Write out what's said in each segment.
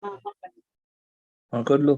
हाँ कर लो।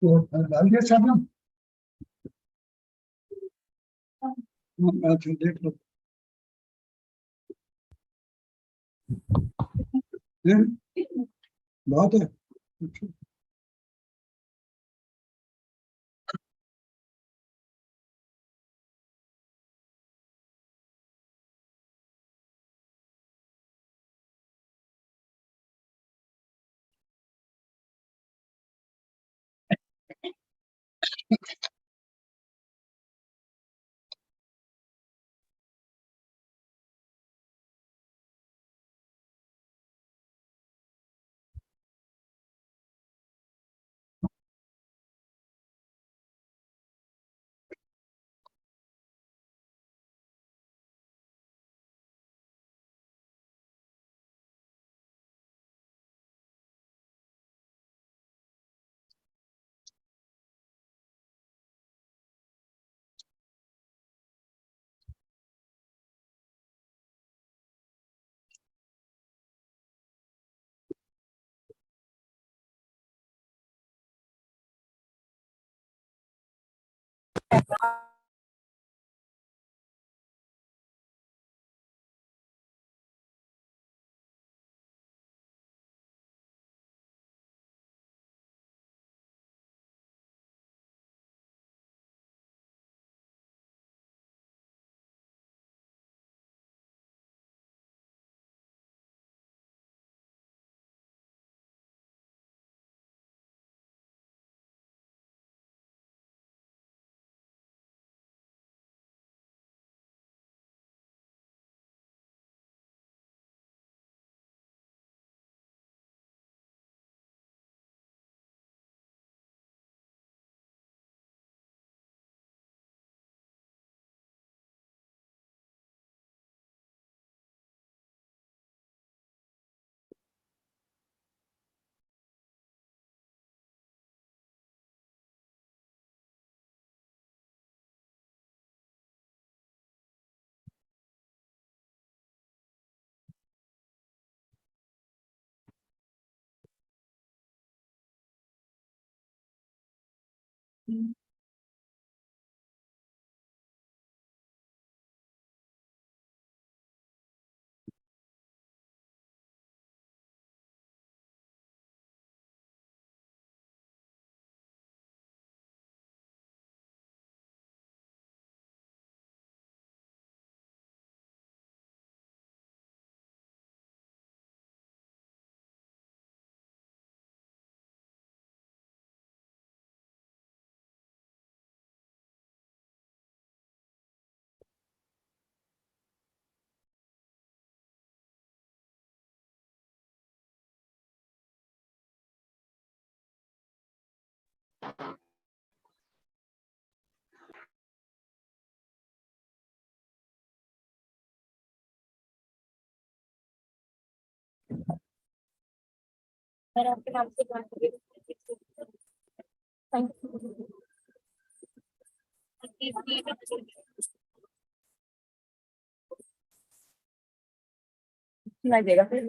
तो डाल दिया साबुन। अच्छा देख लो। बहुत है। अच्छा। मैंने आपके नाम से लगेगा फिर।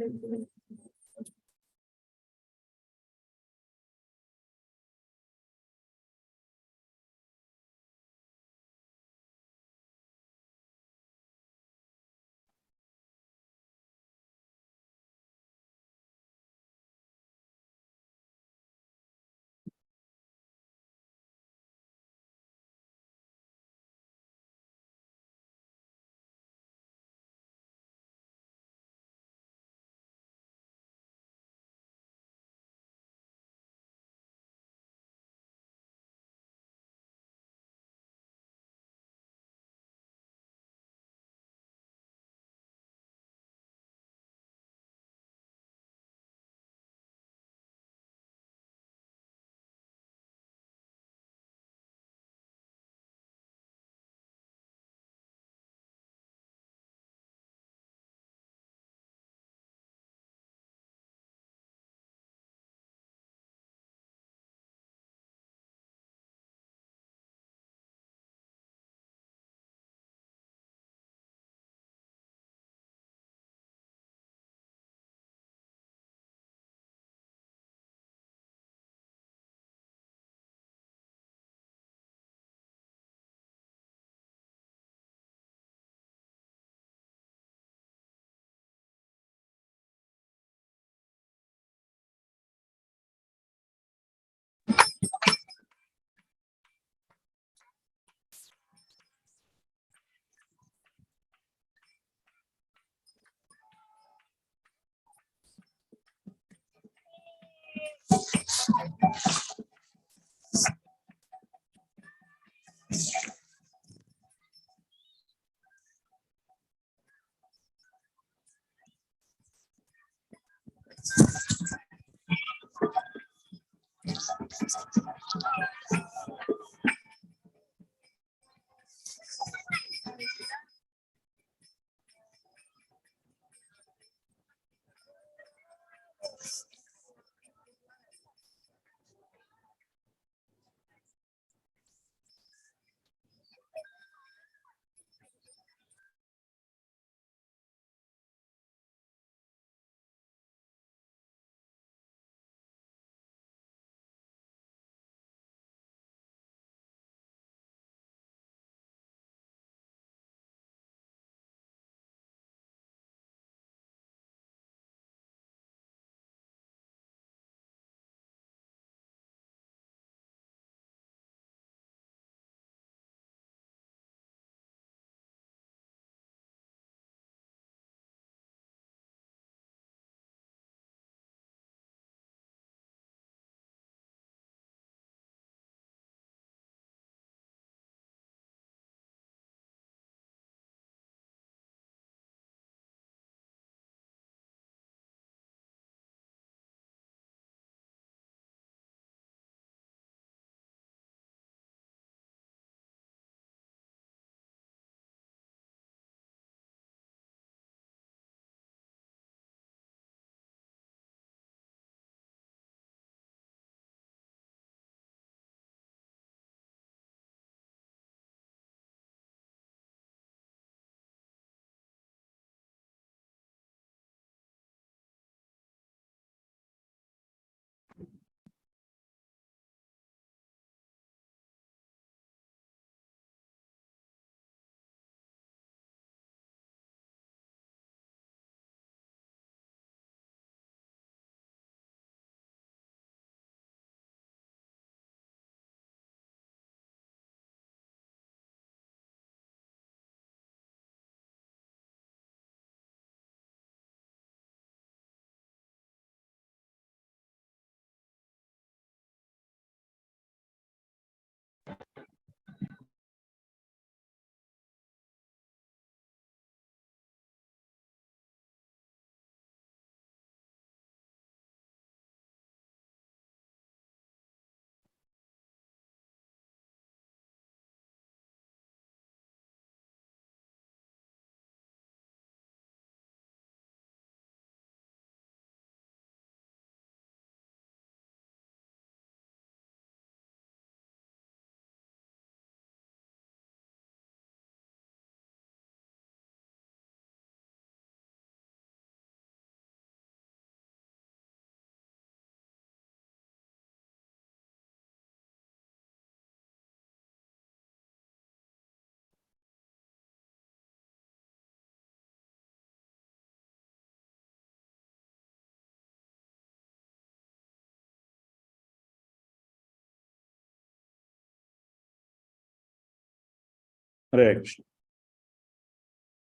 Hare Krishna.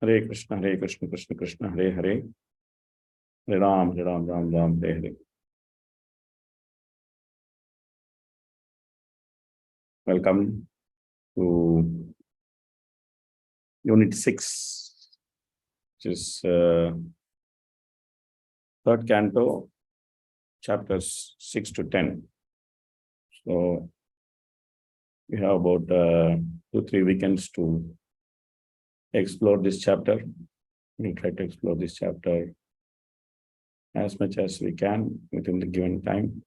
Hare Krishna, Hare Krishna, Krishna Krishna, Hare Hare. Hare Ram, Hare Ram, Ram Ram, Hare Hare. Welcome to Unit 6, which is third Canto, chapters 6 to 10. So we have about 2-3 weekends to explore this chapter. We'll try to explore this chapter as much as we can within the given time.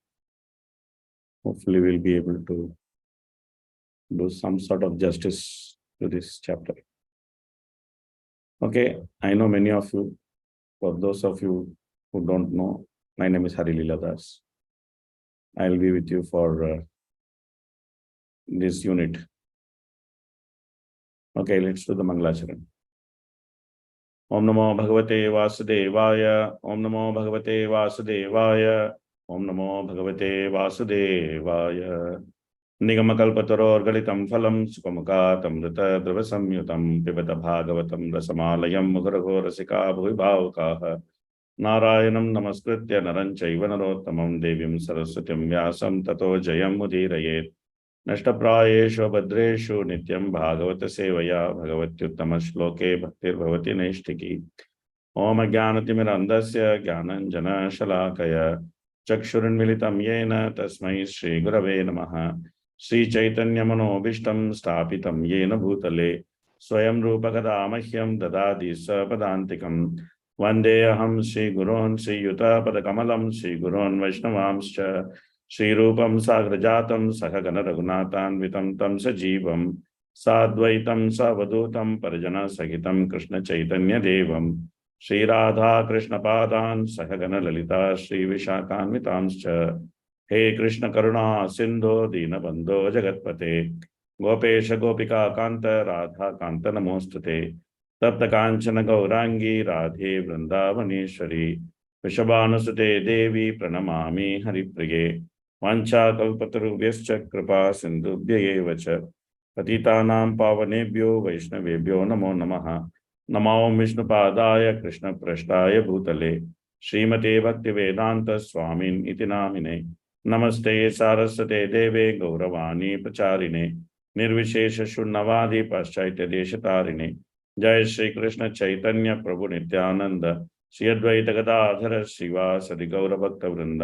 Hopefully, we'll be able to do some sort of justice to this chapter. Okay, I know many of you. For those of you who don't know, my name is Lila Das. I'll be with you for this unit. Okay, let's do the Mangalacharan. Om Namo Bhagavate Vasudevaya. Om Namo Bhagavate Vasudevaya. Om Namo Bhagavate Vasudevaya. Nigamakalpatarorgalitam phalam sukamakatam rita dravasamyutam pibata bhagavatam rasamalayam mugarago rasika bhuvibhavakaha Narayanam namaskritya naram chaiva narottamam devim saraswatim vyasam tato jayam mudirayet Nashtaprayeshu bhadreshu nityam bhagavata sevaya bhagavatyuttama shloke bhaktir bhavati naishtiki Om jnanatimirandasya jnananjana shalakaya चक्षुरुन्मिलितं येन तस्मै श्रीगुरवे नमः। श्रीचैतन्यमनोभीष्टं स्थापितं येन भूतले स्वयं रूपकदा मह्यं ददाति सपदान्तिकं। वन्देऽहं श्रीगुरोन् श्रीयुतापदकमलं श्रीगुरोन् वैष्णवांश्च श्रीरूपं साग्रजातं सहगण रघुनाथान्वितं तं सजीवं साद्वैतं सावधूतं परिजनसहितं कृष्णचैतन्यदेवं श्रीराधा कृष्णपादान् सहगण ललिता श्रीविशाखान्वितांश्च। हे कृष्ण करुणा सिंधो दीनबंधो जगत्पते गोपेश गोपिका कांत राधा कांत नमोस्तुते। तप्त कांचन गौरांगी राधे वृंदावनेश्वरी वृषभानुसुते देवी प्रणमामि हरिप्रिये। वाञ्छाकल्पतरुभ्यश्च कृपा सिन्धुभ्य एव च पतितानां पावनेभ्यो वैष्णवेभ्यो नमो नमः। नमो विष्णुपादाय कृष्णप्रेष्ठाय भूतले श्रीमते भक्तिवेदांत स्वामिन् इति नामिने। नमस्ते सारस्वते देवे गौरवाणी प्रचारिणे निर्विशेष शून्यवादी पाश्चात्य देशतारिणे। जय श्री कृष्ण चैतन्य प्रभु नित्यानंद श्री अद्वैत गदाधर श्रीवासदि गौर भक्त वृंद।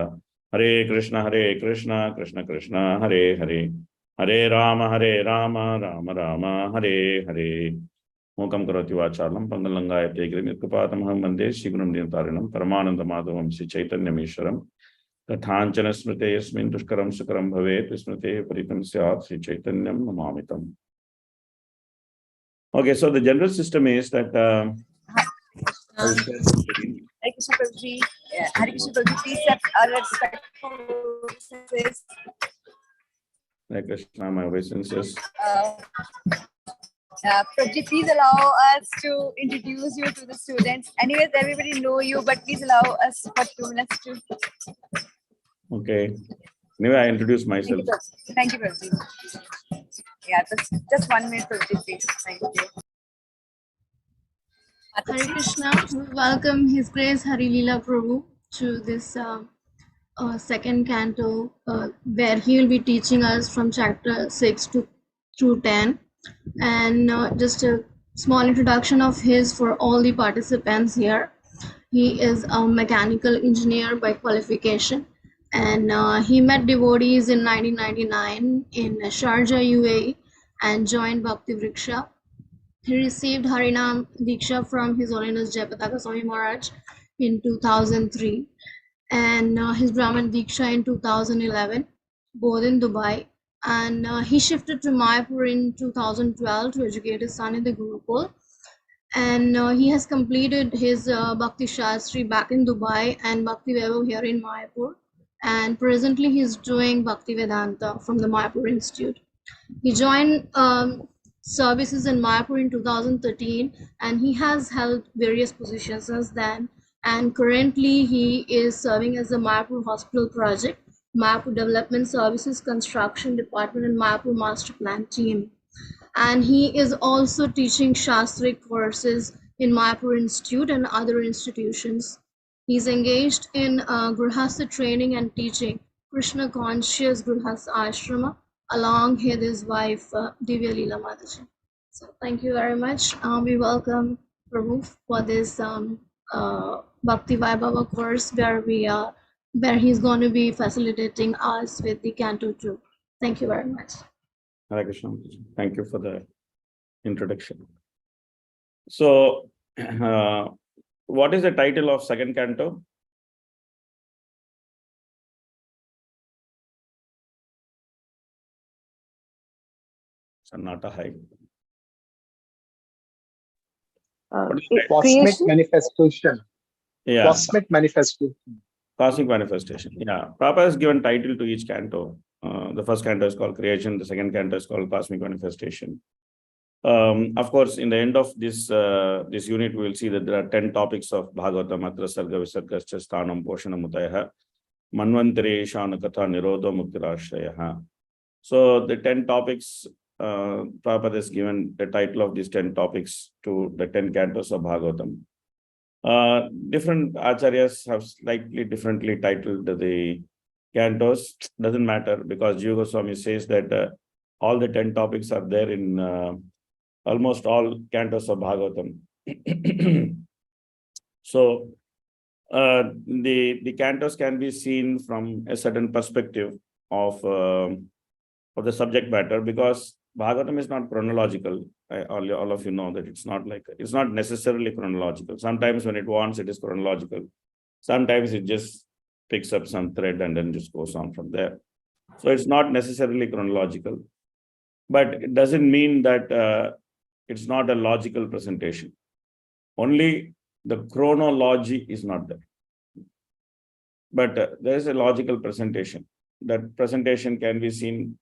हरे कृष्ण कृष्ण कृष्ण हरे हरे हरे राम राम राम हरे हरे। मूकं करोति वाचालं पंगुलंगायते गिरिं यत्कृपातमहं वन्दे श्रीगुरुं दीनतारिणं परमानन्दमाधवं श्री चैतन्यमीश्वरम्। कथांचन स्मृते यस्मिन् दुष्करं सुकरं भवेत् स्मृते परितं स्यात् श्री चैतन्यं नमामि तम्। Okay, so the general system is that Hare Krishna Prabhuji. Hare Krishna Prabhuji, please accept our respectful obeisances. Hare Krishna, my obeisances. Prabhuji, please allow us to introduce you to the students. Anyways, everybody know you, but please allow us for 2 minutes to. Okay. Anyway, I introduce myself. Thank you, Prabhuji. Yeah, just 1 minute, Prabhuji, please. Thank you. Hare Krishna, we welcome His Grace Hari Lila Prabhu to this second canto where he will be teaching us from chapter 6 through 10. And just a small introduction of his for all the participants here. He is a mechanical engineer by qualification, and he met devotees in 1999 in Sharjah, UAE, and joined Bhakti Vriksha. He received Harinam Diksha from His Holiness Jayapataka Swami Maharaj in 2003, and his Brahman Diksha in 2011, both in Dubai. And he shifted to Mayapur in 2012 to educate his son in the Gurukul. And he has completed his Bhakti Shastri back in Dubai and Bhakti Vaibhava here in Mayapur. And presently he's doing Bhakti Vedanta from the Mayapur Institute. He joined services in Mayapur in 2013, and he has held various positions since then. And currently he is serving as the Mayapur Hospital Project, Mayapur Development Services Construction Department, and Mayapur Master Plan Team. And he is also teaching Shastric courses in Mayapur Institute and other institutions. He's engaged in Grihastha training and teaching Krishna conscious Grihastha ashrama along with his wife Divya Lila Mataji. So thank you very much. We welcome Prabhu for this Bhakti Vaibhava course where he's going to be facilitating us with the Canto 2. Thank you very much. Hare Krishna. Thank you for the introduction. So, what is the title of second canto? Sannata High. Cosmic manifestation. Yeah. Cosmic manifestation. Cosmic manifestation. Yeah. Prabhupada has given title to each canto. The first canto is called creation. The second canto is called cosmic manifestation. Of course, in the end of this this unit, we will see that there are 10 topics of Bhagavatam, Atra Sarga Visargascha Sthanam Poshanam Mutayaha Manvantare Shana Katha Nirodho Muktirashrayaha. So the 10 topics, Prabhupada has given the title of these 10 topics to the 10 cantos of Bhagavatam. Different acharyas have slightly differently titled the cantos. Doesn't matter, because Jiva Goswami says that all the 10 topics are there in almost all cantos of Bhagavatam. So The cantos can be seen from a certain perspective of the subject matter, because Bhagavatam is not chronological. All of you know that it's not necessarily chronological. Sometimes when it wants, it is chronological. Sometimes it just picks up some thread and then just goes on from there. So it's not necessarily chronological, but it doesn't mean that it's not a logical presentation. Only the chronology is not there. But there is a logical presentation. That presentation can be seen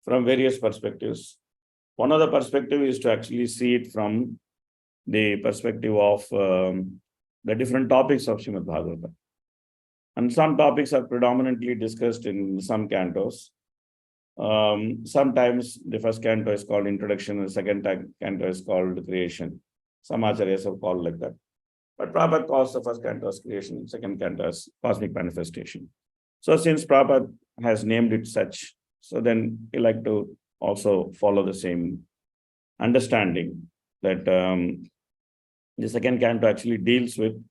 from various perspectives. One of the perspective is to actually see it from the perspective of the different topics of Srimad Bhagavatam. And some topics are predominantly discussed in some cantos. Sometimes the first canto is called Introduction, and the second canto is called Creation. Some acharyas have called like that. But Prabhupada calls the first canto as Creation, second canto as Cosmic Manifestation. So since Prabhupada has named it such, so then he like to also follow the same understanding that the second canto actually deals with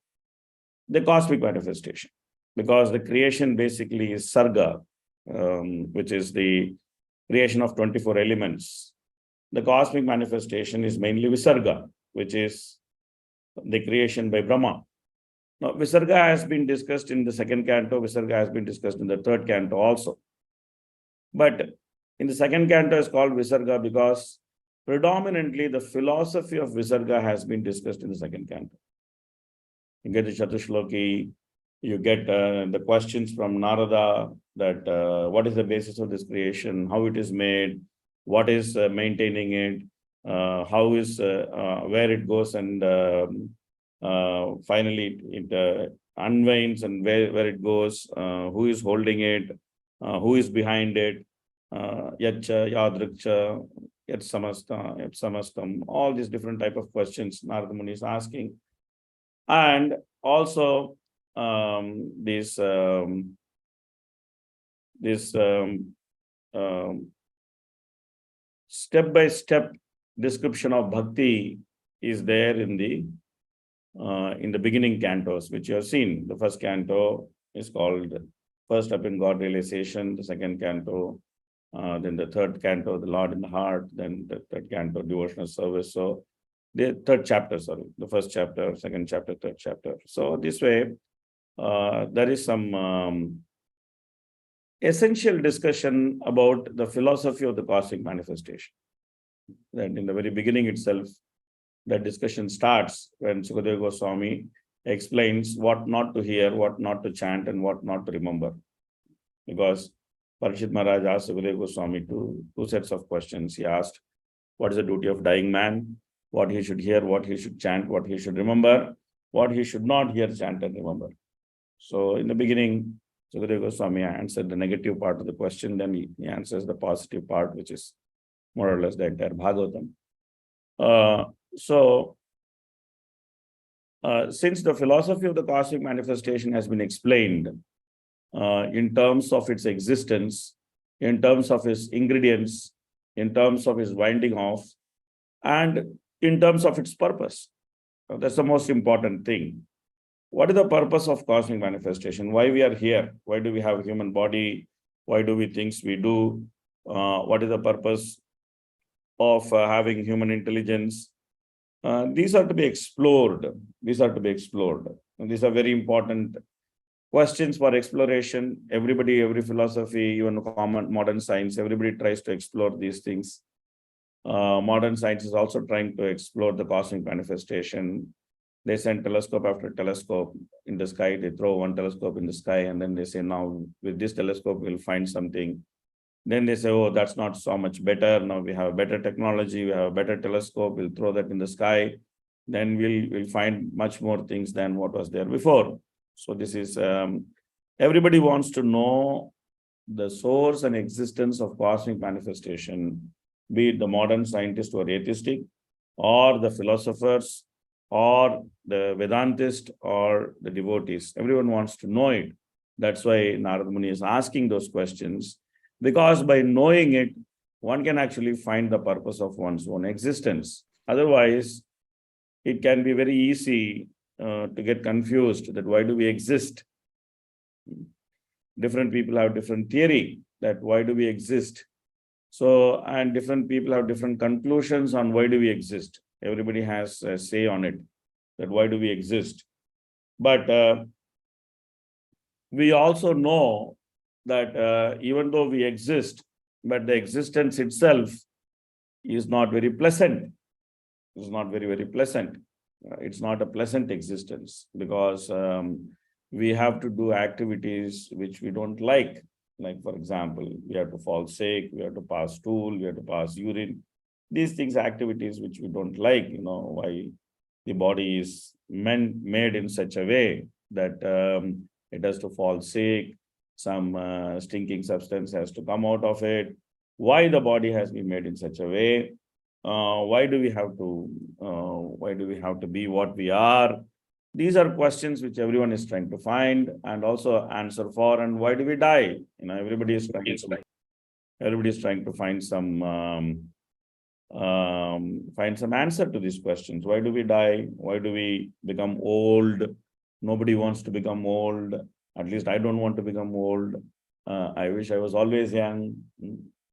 the cosmic manifestation, because the creation basically is Sarga, which is the creation of 24 elements. The cosmic manifestation is mainly Visarga, which is the creation by Brahma. Now, Visarga has been discussed in the second canto, Visarga has been discussed in the third canto also. But in the second canto is called Visarga because predominantly the philosophy of Visarga has been discussed in the second canto. You get the Chatushloki, you get the questions from Narada that what is the basis of this creation, how it is made, what is maintaining it, how is where it goes, and finally it unwinds, and where it goes, who is holding it, who is behind it, Yatcha, Yadrikcha, Yat Samasta, Yat Samastam, all these different type of questions Narada Muni is asking. And also this step-by-step description of Bhakti is there in the beginning cantos, which you have seen. The first canto is called First Step in God Realization, the second canto, then the third canto, The Lord in the Heart, then the third canto, Devotional Service. So the third chapter, sorry, the first chapter, second chapter, third chapter. So this way, there is some essential discussion about the philosophy of the cosmic manifestation. That in the very beginning itself, that discussion starts when Sukadeva Goswami explains what not to hear, what not to chant, and what not to remember. Because Parikshit Maharaj asked Sukadeva Goswami two sets of questions. He asked, what is the duty of dying man? What he should hear, what he should chant, what he should remember, what he should not hear, chant, and remember. So in the beginning, Sukadeva Goswami answered the negative part of the question, then he answers the positive part, which is more or less the entire Bhagavatam. Since the philosophy of the cosmic manifestation has been explained in terms of its existence, in terms of its ingredients, in terms of its winding off, and in terms of its purpose. That's the most important thing. What is the purpose of cosmic manifestation? Why we are here? Why do we have a human body? Why do we things we do? What is the purpose of having human intelligence? These are to be explored. These are to be explored. And these are very important questions for exploration. Everybody, every philosophy, even common modern science, everybody tries to explore these things. Modern science is also trying to explore the cosmic manifestation. They send telescope after telescope in the sky. They throw one telescope in the sky, and then they say, now with this telescope, we'll find something. Then they say, oh, that's not so much better. Now we have better technology. We have a better telescope. We'll throw that in the sky. Then we'll find much more things than what was there before. So this is, everybody wants to know the source and existence of cosmic manifestation, be it the modern scientists who are atheistic, or the philosophers, or the Vedantist, or the devotees. Everyone wants to know it. That's why Narada Muni is asking those questions, because by knowing it, one can actually find the purpose of one's own existence. Otherwise, it can be very easy to get confused that why do we exist. Different people have different theory that why do we exist. So, and different people have different conclusions on why do we exist. Everybody has a say on it, that why do we exist. But we also know that even though we exist, but the existence itself is not very pleasant. It's not very, very pleasant. It's not a pleasant existence because we have to do activities which we don't like. Like, for example, we have to fall sick, we have to pass stool, we have to pass urine. These things, activities which we don't like, why the body is made in such a way that it has to fall sick, some stinking substance has to come out of it. Why the body has been made in such a way? Why do we have to be what we are? These are questions which everyone is trying to find and also answer for. And why do we die? Everybody is trying to find some answer to these questions. Why do we die? Why do we become old? Nobody wants to become old. At least I don't want to become old. I wish I was always young,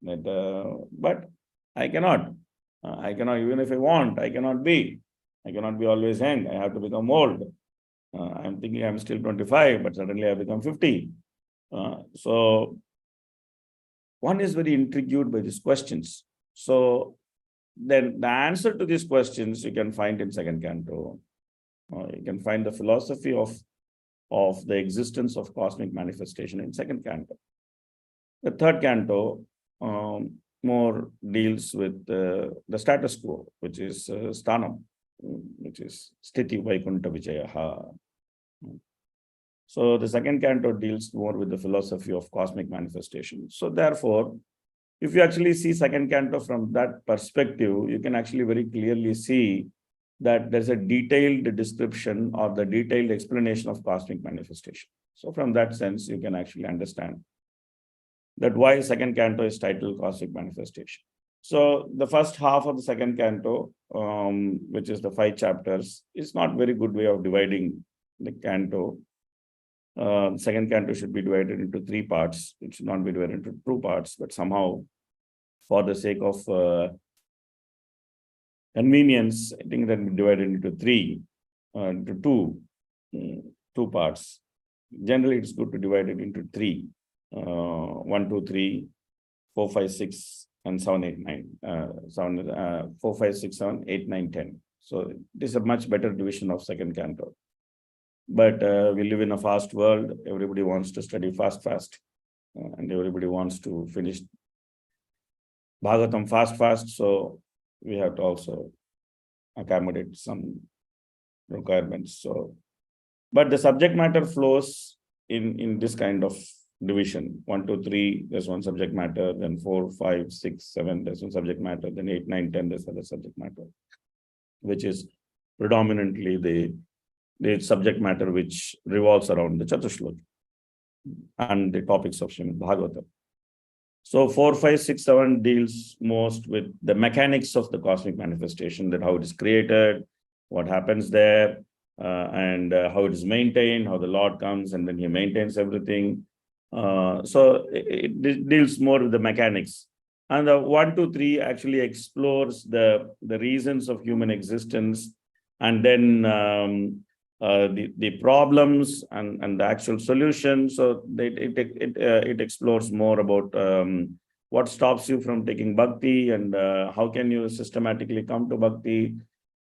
but I cannot. I cannot, even if I want, I cannot be always young. I have to become old. I'm thinking I'm still 25, but suddenly I become 50. So one is very intrigued by these questions. So then the answer to these questions you can find in second canto. You can find the philosophy of the existence of cosmic manifestation in second canto. The third canto more deals with the status quo, which is sthanam, which is sthiti vaikunta vijayaha. So the second canto deals more with the philosophy of cosmic manifestation. So therefore, if you actually see second canto from that perspective, you can actually very clearly see that there's a detailed description or the detailed explanation of cosmic manifestation. So from that sense, you can actually understand that why second canto is titled Cosmic Manifestation. So the first half of the second canto, which is the 5 chapters, is not very good way of dividing the canto. Second canto should be divided into 3 parts. It should not be divided into 2 parts, but somehow for the sake of convenience, I think that we divided into 2 parts. Generally, it's good to divide it into 3. 1, 2, 3, 4, 5, 6, and 7, 8, 9. 4, 5, 6, 7, 8, 9, 10. So this is a much better division of second canto. But we live in a fast world. Everybody wants to study fast. And everybody wants to finish Bhagavatam fast. So we have to also accommodate some requirements. So, but the subject matter flows in this kind of division. 1, 2, 3, there's one subject matter, then 4, 5, 6, 7, there's one subject matter, then 8, 9, 10, there's other subject matter, which is predominantly the subject matter which revolves around the Chatushlok and the topics of Srimad Bhagavatam. So 4, 5, 6, 7 deals most with the mechanics of the cosmic manifestation, that how it is created, what happens there, and how it is maintained, how the Lord comes and then he maintains everything. So it deals more with the mechanics. And the 1, 2, 3 actually explores the reasons of human existence, and then the problems and the actual solution. So it explores more about what stops you from taking bhakti, and how can you systematically come to bhakti,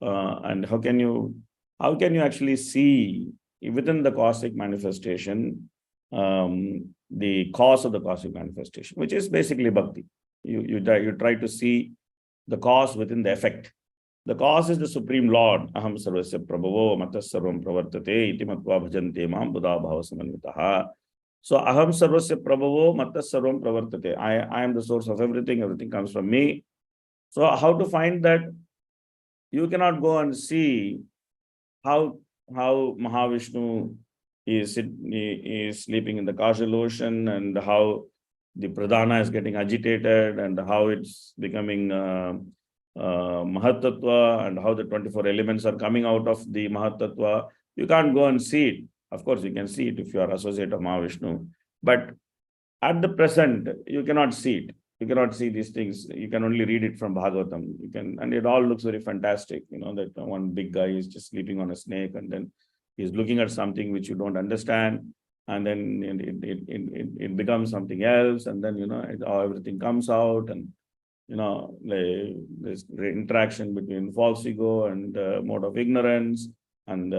and how can you actually see within the cosmic manifestation the cause of the cosmic manifestation, which is basically bhakti. You try to see the cause within the effect. The cause is the Supreme Lord. Aham sarvasya prabhavo matas sarvam pravartate iti matva bhajante mam buddha bhava samanvitaha. So aham sarvasya prabhavo matas sarvam pravartate. I am the source of everything. Everything comes from me. So how to find that? You cannot go and see how Mahavishnu is sleeping in the causal ocean, and how the pradhana is getting agitated, and how it's becoming Mahatattva, and how the 24 elements are coming out of the Mahatattva. You can't go and see it. Of course, you can see it if you are associate of Mahavishnu. But at the present, you cannot see it. You cannot see these things. You can only read it from Bhagavatam. And it all looks very fantastic. That one big guy is just sleeping on a snake, and then he's looking at something which you don't understand, and then it becomes something else, and then everything comes out, and there's interaction between false ego and mode of ignorance, and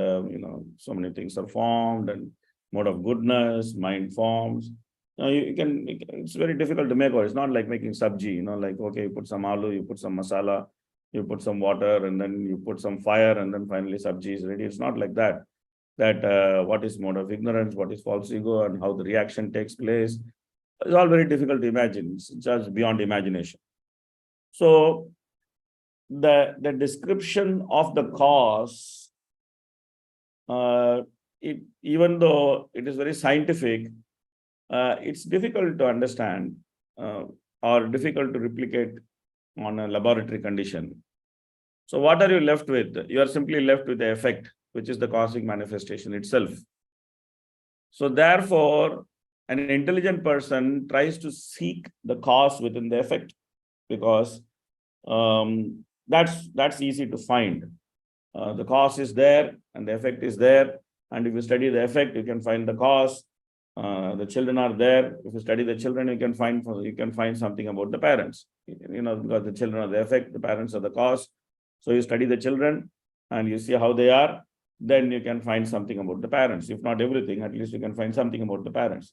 so many things are formed, and mode of goodness, mind forms. It's very difficult to make, or it's not like making sabji, like, okay, you put some aloo, you put some masala, you put some water, and then you put some fire, and then finally sabji is ready. It's not like that. What is mode of ignorance, what is false ego, and how the reaction takes place. It's all very difficult to imagine. It's just beyond imagination. So the description of the cause, even though it is very scientific, it's difficult to understand or difficult to replicate on a laboratory condition. So what are you left with? You are simply left with the effect, which is the cosmic manifestation itself. So therefore, an intelligent person tries to seek the cause within the effect, because that's easy to find. The cause is there and the effect is there. And if you study the effect, you can find the cause. The children are there. If you study the children, you can find something about the parents. Because the children are the effect, the parents are the cause. So you study the children and you see how they are, then you can find something about the parents. If not everything, at least you can find something about the parents.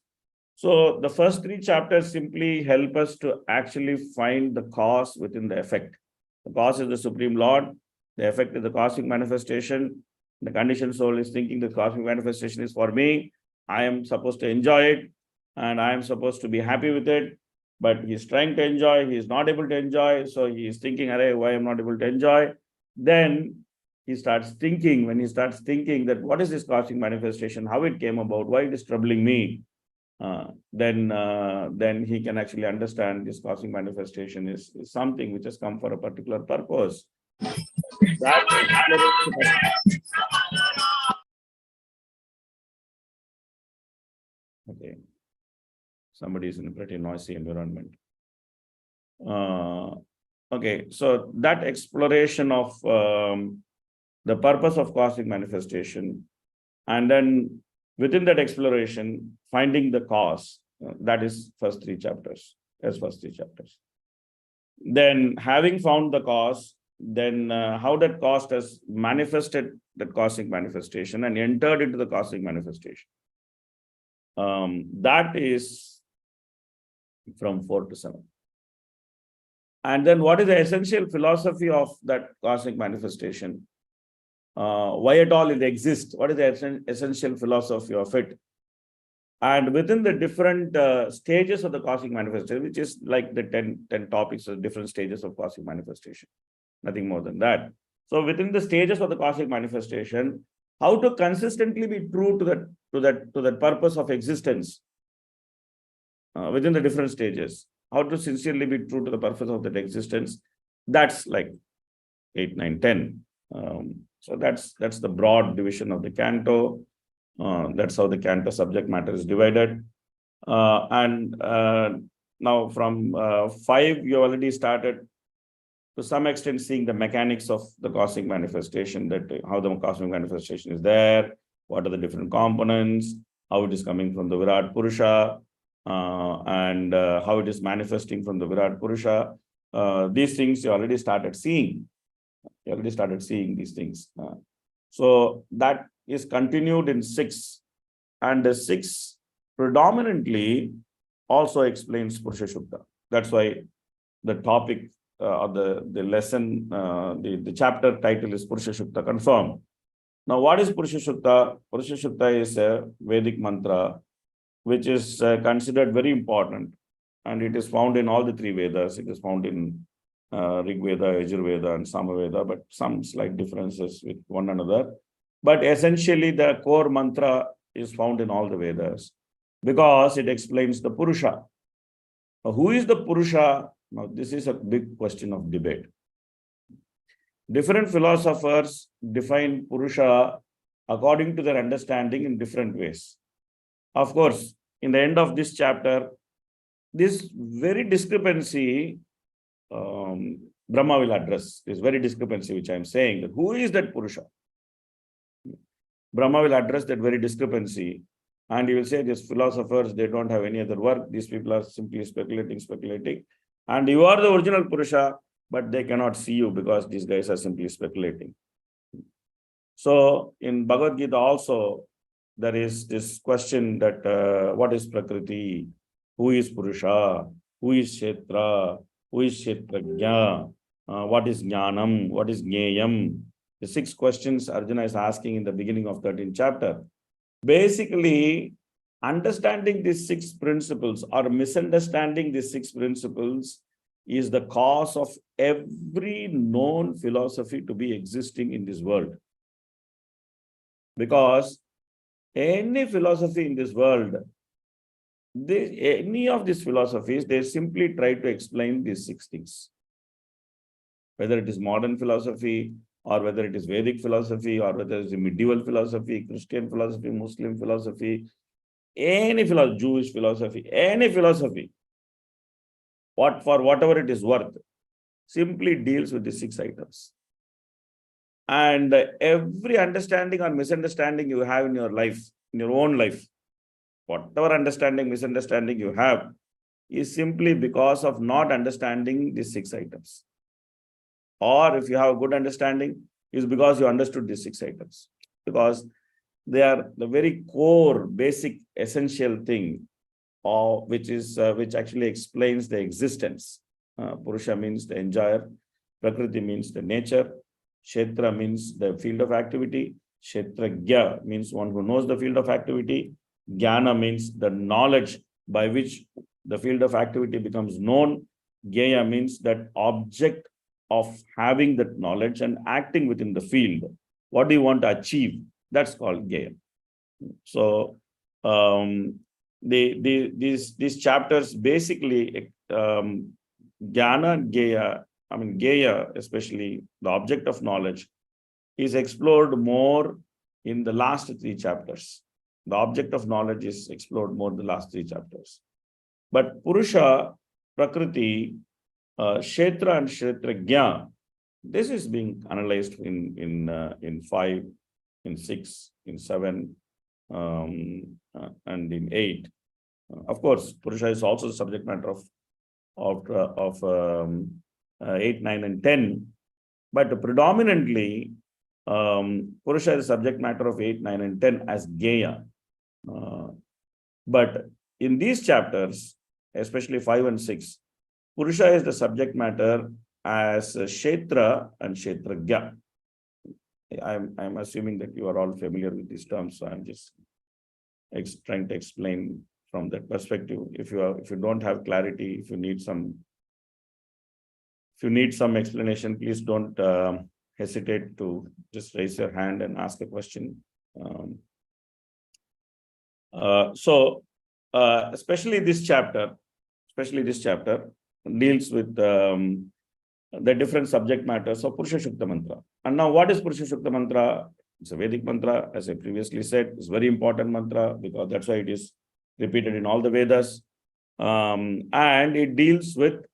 So the first 3 chapters simply help us to actually find the cause within the effect. The cause is the Supreme Lord. The effect is the cosmic manifestation. The conditioned soul is thinking the cosmic manifestation is for me. I am supposed to enjoy it, and I am supposed to be happy with it. But he's trying to enjoy, he is not able to enjoy. So he is thinking, why I'm not able to enjoy? Then he starts thinking, when he starts thinking that what is this cosmic manifestation, how it came about, why it is troubling me, then he can actually understand this cosmic manifestation is something which has come for a particular purpose. Okay, somebody is in a pretty noisy environment. Okay, so that exploration of the purpose of cosmic manifestation, and then within that exploration, finding the cause, that is first 3 chapters. That's first 3 chapters. Then having found the cause, then how that cause has manifested that cosmic manifestation and entered into the cosmic manifestation. That is from 4 to 7. And then what is the essential philosophy of that cosmic manifestation? Why at all it exists? What is the essential philosophy of it? And within the different stages of the cosmic manifestation, which is like the 10 topics of different stages of cosmic manifestation, nothing more than that. So within the stages of the cosmic manifestation, how to consistently be true to that purpose of existence within the different stages, how to sincerely be true to the purpose of that existence, that's like 8, 9, 10. So that's the broad division of the canto. That's how the canto subject matter is divided. And now from 5, you already started to some extent seeing the mechanics of the cosmic manifestation, that how the cosmic manifestation is there, what are the different components, how it is coming from the Virat Purusha, and how it is manifesting from the Virat Purusha. These things you already started seeing. You already started seeing these things. So that is continued in 6. And the 6 predominantly also explains Purusha Shukta. That's why the topic or the lesson, the chapter title is Purusha Shukta confirmed. Now, what is Purusha Shukta? Purusha Shukta is a Vedic mantra, which is considered very important. And it is found in all the 3 Vedas. It is found in Rig Veda, Yajur Veda, and Samaveda, but some slight differences with one another. But essentially, the core mantra is found in all the Vedas because it explains the Purusha. Now, who is the Purusha? Now, this is a big question of debate. Different philosophers define Purusha according to their understanding in different ways. Of course, in the end of this chapter, this very discrepancy, Brahma will address this very discrepancy which I am saying, that who is that Purusha? Brahma will address that very discrepancy, and he will say these philosophers, they don't have any other work, these people are simply speculating, and you are the original Purusha, but they cannot see you because these guys are simply speculating. So in Bhagavad Gita also, there is this question that what is Prakriti, who is Purusha, who is Kshetra, who is Kshetrajna, what is Jnanam, what is Jneyam. The 6 questions Arjuna is asking in the beginning of 13th chapter. Basically, understanding these 6 principles or misunderstanding these 6 principles is the cause of every known philosophy to be existing in this world. Because any philosophy in this world, any of these philosophies, they simply try to explain these 6 things. Whether it is modern philosophy, or whether it is Vedic philosophy, or whether it is medieval philosophy, Christian philosophy, Muslim philosophy, any philosophy, Jewish philosophy, any philosophy, for whatever it is worth, simply deals with the 6 items. And every understanding or misunderstanding you have in your life, in your own life, whatever understanding, misunderstanding you have, is simply because of not understanding these 6 items. Or if you have a good understanding, is because you understood these 6 items. Because they are the very core, basic, essential thing, which actually explains the existence. Purusha means the enjoyer, Prakriti means the nature, Kshetra means the field of activity, Kshetrajna means one who knows the field of activity, Jnana means the knowledge by which the field of activity becomes known, Jnaya means that object of having that knowledge and acting within the field. What do you want to achieve? That's called Jnaya. So these chapters basically Jnana, Jnaya, Jnaya, especially the object of knowledge, is explored more in the last 3 chapters. The object of knowledge is explored more in the last 3 chapters. But Purusha, Prakriti, Kshetra and Kshetrajna, this is being analyzed in 5, in 6, in 7, and in 8. Of course, Purusha is also the subject matter of 8, 9, and 10. But predominantly, Purusha is the subject matter of 8, 9, and 10 as Jnaya. But in these chapters, especially 5 and 6, Purusha is the subject matter as Kshetra and Kshetrajna. I'm assuming that you are all familiar with these terms, so I'm just trying to explain from that perspective. If you don't have clarity, if you need some explanation, please don't hesitate to just raise your hand and ask a question. Especially this chapter deals with the different subject matters of Purusha Shukta Mantra. And now, what is Purusha Shukta Mantra? It's a Vedic mantra, as I previously said. It's a very important mantra because that's why it is repeated in all the Vedas. And it deals with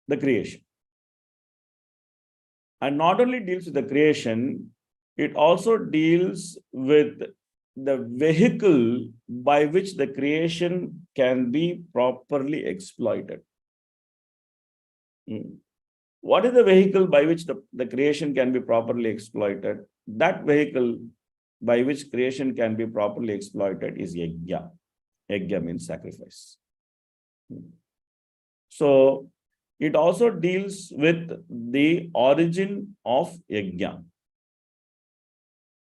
the creation. And not only deals with the creation, it also deals with the vehicle by which the creation can be properly exploited. What is the vehicle by which the creation can be properly exploited? That vehicle by which creation can be properly exploited is yajna. Yajna means sacrifice. So it also deals with the origin of yajna.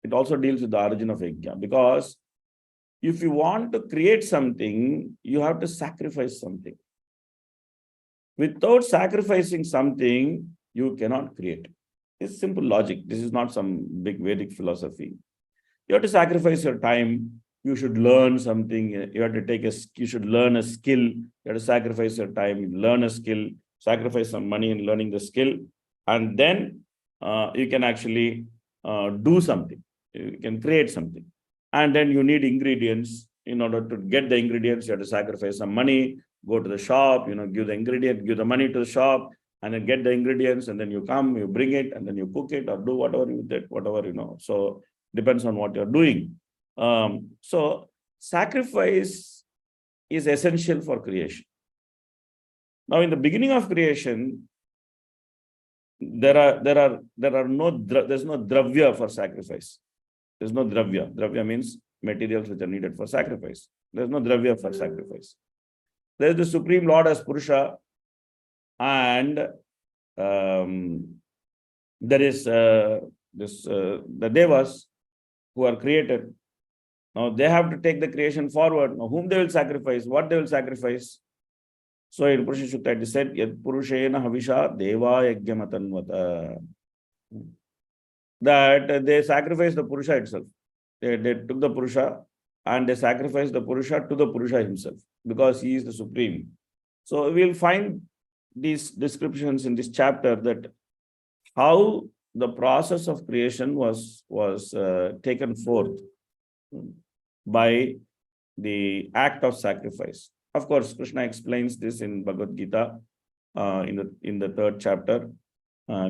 It also deals with the origin of yajna, because if you want to create something, you have to sacrifice something. Without sacrificing something, you cannot create. It's simple logic. This is not some big Vedic philosophy. You have to sacrifice your time. You should learn something. You have to you should learn a skill. You have to sacrifice your time, learn a skill, sacrifice some money in learning the skill, and then you can actually do something. You can create something. And then you need ingredients. In order to get the ingredients, you have to sacrifice some money, go to the shop, give the ingredient, give the money to the shop, and then get the ingredients, and then you come, you bring it, and then you cook it or do whatever you did, whatever. So depends on what you're doing. So sacrifice is essential for creation. Now, in the beginning of creation, there's no dravya for sacrifice. There's no dravya. Dravya means materials which are needed for sacrifice. There's no dravya for sacrifice. There's the Supreme Lord as Purusha, and there is the Devas who are created. Now they have to take the creation forward. Now whom they will sacrifice, what they will sacrifice. So in Purusha Sukta it is said, Yad Purushena Havisha Deva Yajyamatanvata. That they sacrifice the Purusha itself. They took the Purusha and they sacrificed the Purusha to the Purusha himself, because he is the supreme. So we'll find these descriptions in this chapter, that how the process of creation was taken forth by the act of sacrifice. Of course, Krishna explains this in Bhagavad Gita in the 3rd chapter.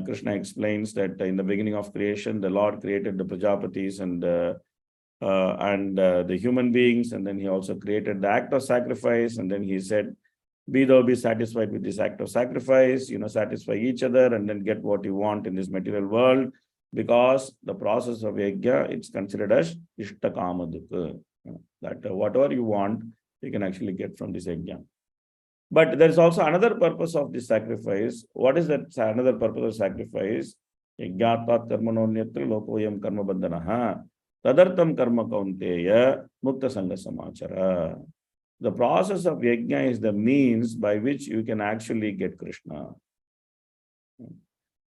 Krishna explains that in the beginning of creation, the Lord created the Prajapatis and the human beings, and then he also created the act of sacrifice, and then he said, be satisfied with this act of sacrifice, satisfy each other and then get what you want in this material world, because the process of yajna, it's considered as ishtakamaduka, that whatever you want, you can actually get from this yajna. But there is also another purpose of this sacrifice. What is that another purpose of sacrifice? Yajnatat karmanonyatra lokoyam karma bandhanaha tadartam karma kaunteya mukta sangha samachara. The process of yajna is the means by which you can actually get Krishna.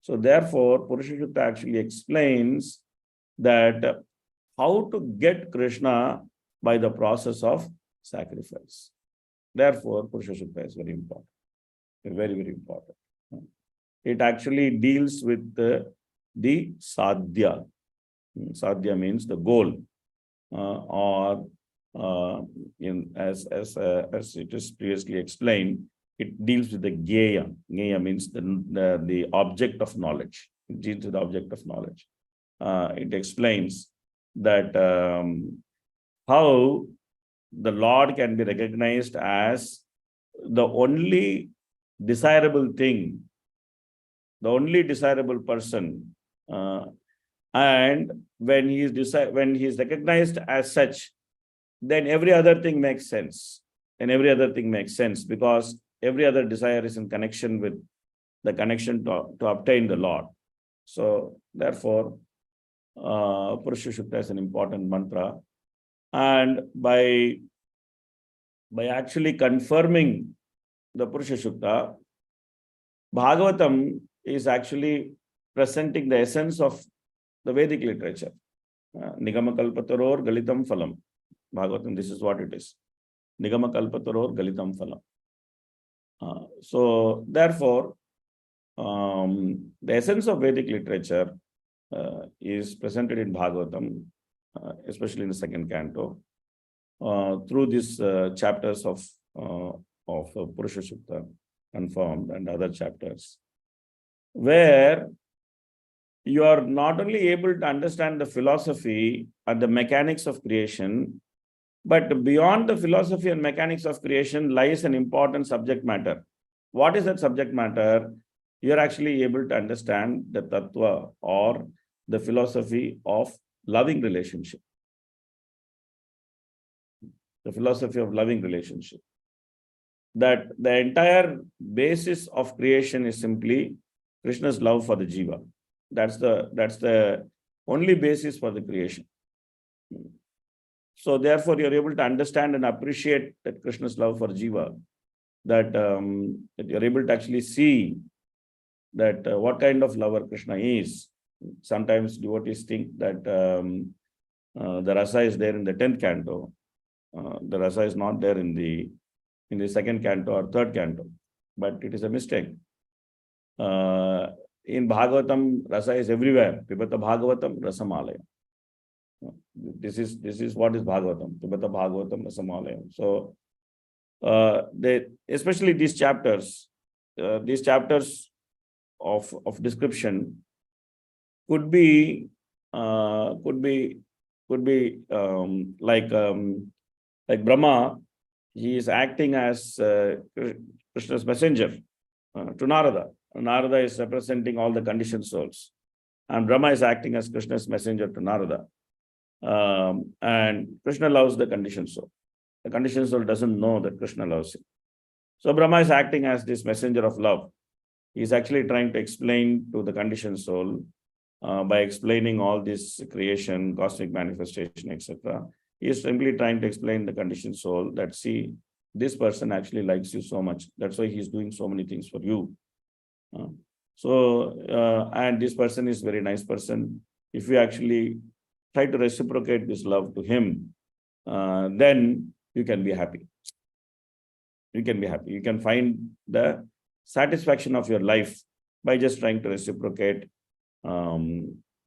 So therefore, Purusha Sukta actually explains that how to get Krishna by the process of sacrifice. Therefore, Purusha Sukta is very important. Very, very important. It actually deals with the sadhya. Sadhya means the goal, or as it is previously explained, it deals with the gyeya. Gyeya means the object of knowledge. It deals with the object of knowledge. It explains that how the Lord can be recognized as the only desirable thing, the only desirable person, and when he is recognized as such, then every other thing makes sense. And every other thing makes sense because every other desire is in connection with the connection to obtain the Lord. So therefore, Purusha Sukta is an important mantra. And by actually confirming the Purusha Sukta, Bhagavatam is actually presenting the essence of the Vedic literature. Nigama kalpataror galitam phalam. Bhagavatam, this is what it is. Nigama kalpataror galitam phalam. So therefore, the essence of Vedic literature is presented in Bhagavatam, especially in the 2nd canto, through these chapters of Purusha Sukta confirmed and other chapters, where you are not only able to understand the philosophy and the mechanics of creation, but beyond the philosophy and mechanics of creation lies an important subject matter. What is that subject matter? You are actually able to understand the tattva or the philosophy of loving relationship. The philosophy of loving relationship. That the entire basis of creation is simply Krishna's love for the jiva. That's the only basis for the creation. So therefore, you're able to understand and appreciate that Krishna's love for jiva, that you're able to actually see that what kind of lover Krishna is. Sometimes devotees think that the rasa is there in the 10th canto. The rasa is not there in the 2nd canto or 3rd canto, but it is a mistake. In Bhagavatam, rasa is everywhere. Pibata Bhagavatam, rasamalaya. This is what is Bhagavatam, Tibeta Bhagavatam Rasamalayam. So especially these chapters of description could be like Brahma. He is acting as Krishna's messenger to Narada. Narada is representing all the conditioned souls, and Brahma is acting as Krishna's messenger to Narada. And Krishna loves the conditioned soul. The conditioned soul doesn't know that Krishna loves him. So Brahma is acting as this messenger of love. He is actually trying to explain to the conditioned soul by explaining all this creation, cosmic manifestation, etc. He is simply trying to explain the conditioned soul that, see, this person actually likes you so much. That's why he's doing so many things for you. And this person is a very nice person. If you actually try to reciprocate this love to him, then you can be happy. You can be happy. You can find the satisfaction of your life by just trying to reciprocate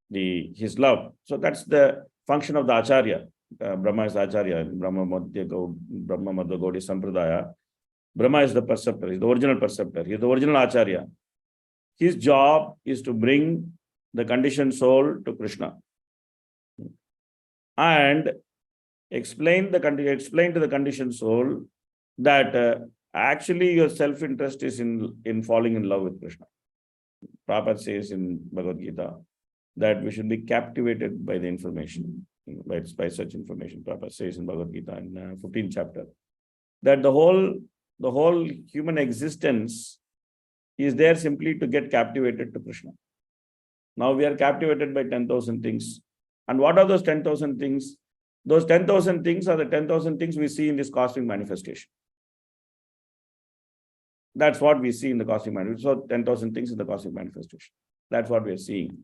his love. So that's the function of the Acharya. Brahma is Acharya, Brahma Madhya Gaudiya Sampradaya. Brahma is the perceptor, he's the original perceptor, he's the original Acharya. His job is to bring the conditioned soul to Krishna and explain to the conditioned soul that actually your self-interest is in falling in love with Krishna. Prabhupada says in Bhagavad Gita that we should be captivated by the information, by such information. Prabhupada says in Bhagavad Gita in 15th chapter that the whole human existence is there simply to get captivated to Krishna. Now we are captivated by 10,000 things. And what are those 10,000 things? Those 10,000 things are the 10,000 things we see in this cosmic manifestation. That's what we see in the cosmic manifestation. So 10,000 things in the cosmic manifestation. That's what we are seeing.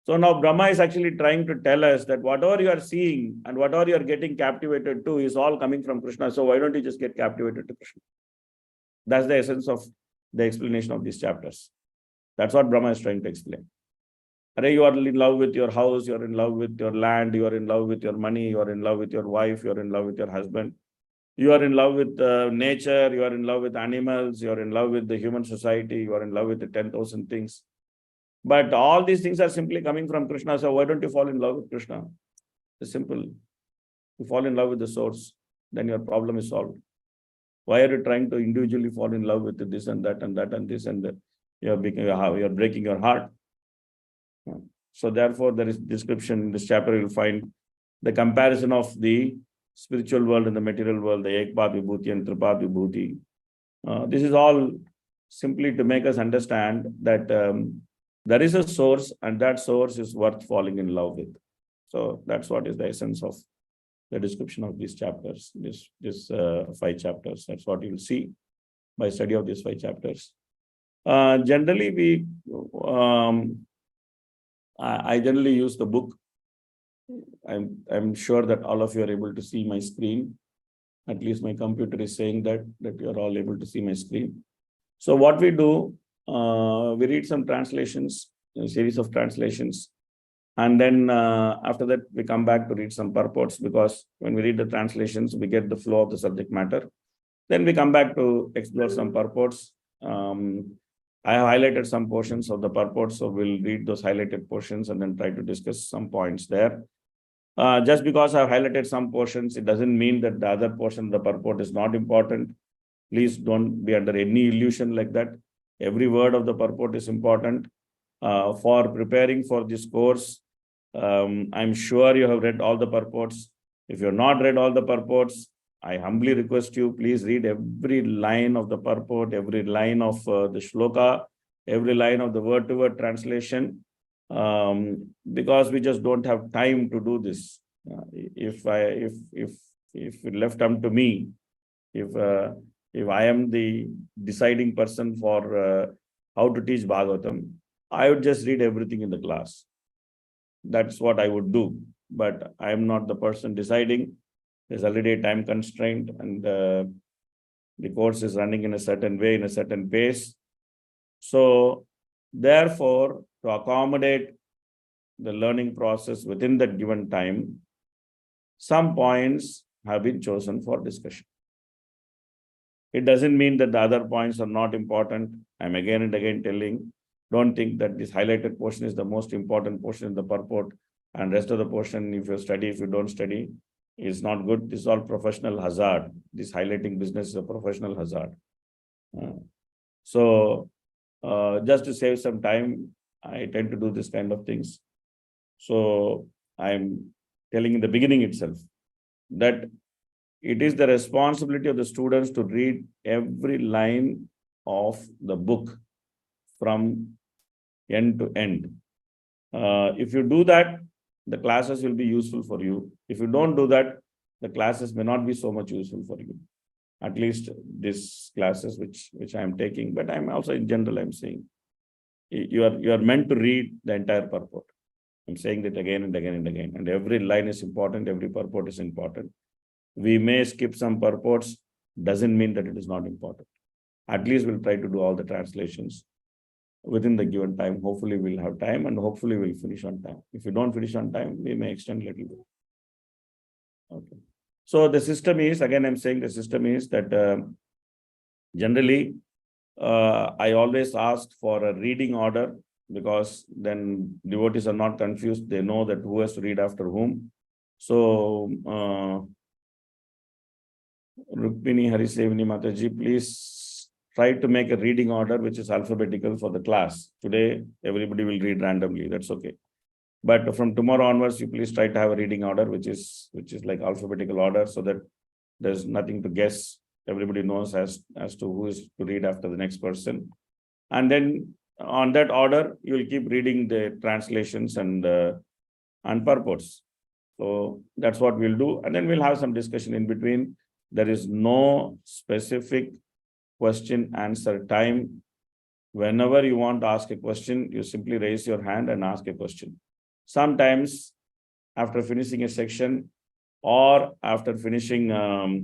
So now Brahma is actually trying to tell us that whatever you are seeing and whatever you are getting captivated to is all coming from Krishna. So why don't you just get captivated to Krishna? That's the essence of the explanation of these chapters. That's what Brahma is trying to explain. You are in love with your house, you are in love with your land, you are in love with your money, you are in love with your wife, you are in love with your husband. You are in love with nature, you are in love with animals, you are in love with the human society, you are in love with the 10,000 things. But all these things are simply coming from Krishna. So why don't you fall in love with Krishna? It's simple. You fall in love with the source, then your problem is solved. Why are you trying to individually fall in love with this and that and that and this and that? You're breaking your heart. So therefore, there is description in this chapter. You'll find the comparison of the spiritual world and the material world, the Ekpad Vibhuti and Tripad Vibhuti. This is all simply to make us understand that there is a source, and that source is worth falling in love with. So that's what is the essence of the description of these chapters, this 5 chapters. That's what you will see by study of these 5 chapters. Generally, I generally use the book. I'm sure that all of you are able to see my screen. At least my computer is saying that you are all able to see my screen. So what we do, we read some translations, a series of translations. And then after that, we come back to read some purports, because when we read the translations, we get the flow of the subject matter. Then we come back to explore some purports. I have highlighted some portions of the purports, so we'll read those highlighted portions and then try to discuss some points there. Just because I've highlighted some portions, it doesn't mean that the other portion of the purport is not important. Please don't be under any illusion like that. Every word of the purport is important. For preparing for this course, I'm sure you have read all the purports. If you have not read all the purports, I humbly request you, please read every line of the purport, every line of the shloka, every line of the word-to-word translation, because we just don't have time to do this. If it left up to me, if I am the deciding person for how to teach Bhagavatam, I would just read everything in the class. That's what I would do. But I am not the person deciding. There's already a time constraint, and the course is running in a certain way, in a certain pace. So therefore, to accommodate the learning process within that given time, some points have been chosen for discussion. It doesn't mean that the other points are not important. I'm again and again telling, don't think that this highlighted portion is the most important portion in the purport, and rest of the portion, if you study, if you don't study, is not good. This is all professional hazard. This highlighting business is a professional hazard. So just to save some time, I tend to do this kind of things. So I'm telling in the beginning itself that it is the responsibility of the students to read every line of the book from end to end. If you do that, the classes will be useful for you. If you don't do that, the classes may not be so much useful for you. At least these classes which I am taking, but I'm also in general, I'm saying you are meant to read the entire purport. I'm saying that again and again and again, and every line is important, every purport is important. We may skip some purports, doesn't mean that it is not important. At least we'll try to do all the translations within the given time. Hopefully we'll have time, and hopefully we'll finish on time. If we don't finish on time, we may extend a little bit. Okay. So the system is, again, I'm saying the system is that generally, I always ask for a reading order, because then devotees are not confused. They know that who has to read after whom. So, Rukmini Harisevani Mataji, please try to make a reading order which is alphabetical for the class. Today, everybody will read randomly. That's okay. But from tomorrow onwards, you please try to have a reading order which is like alphabetical order, so that there's nothing to guess. Everybody knows as to who is to read after the next person. And then on that order, you will keep reading the translations and purports. So that's what we'll do. And then we'll have some discussion in between. There is no specific question answer time. Whenever you want to ask a question, you simply raise your hand and ask a question. Sometimes after finishing a section or after finishing a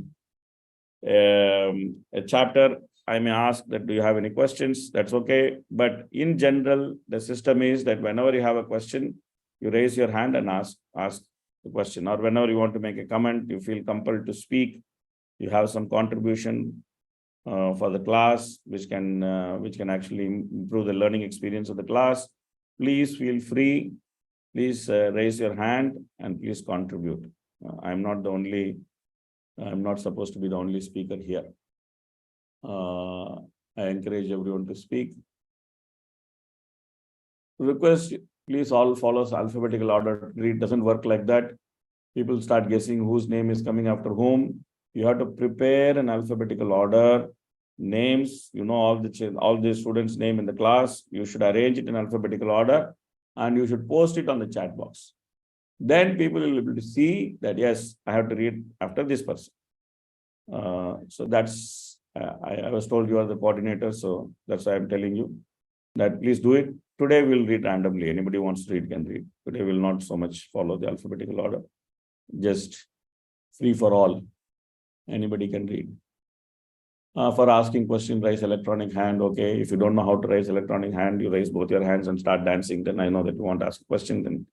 chapter, I may ask that, do you have any questions? That's okay. But in general, the system is that whenever you have a question, you raise your hand and ask the question. Or whenever you want to make a comment, you feel compelled to speak, you have some contribution for the class, which can actually improve the learning experience of the class, please feel free. Please raise your hand and please contribute. I'm not supposed to be the only speaker here. I encourage everyone to speak. Request, please all follow alphabetical order. It doesn't work like that. People start guessing whose name is coming after whom. You have to prepare an alphabetical order. Names, you know, all the students' name in the class. You should arrange it in alphabetical order, and you should post it on the chat box. Then people will be able to see that, yes, I have to read after this person. So that's, I was told you are the coordinator, so that's why I'm telling you that please do it. Today we'll read randomly. Anybody who wants to read can read. Today we'll not so much follow the alphabetical order. Just free for all. Anybody can read. For asking question, raise electronic hand. Okay, if you don't know how to raise electronic hand, you raise both your hands and start dancing. Then I know that you want to ask a question. Then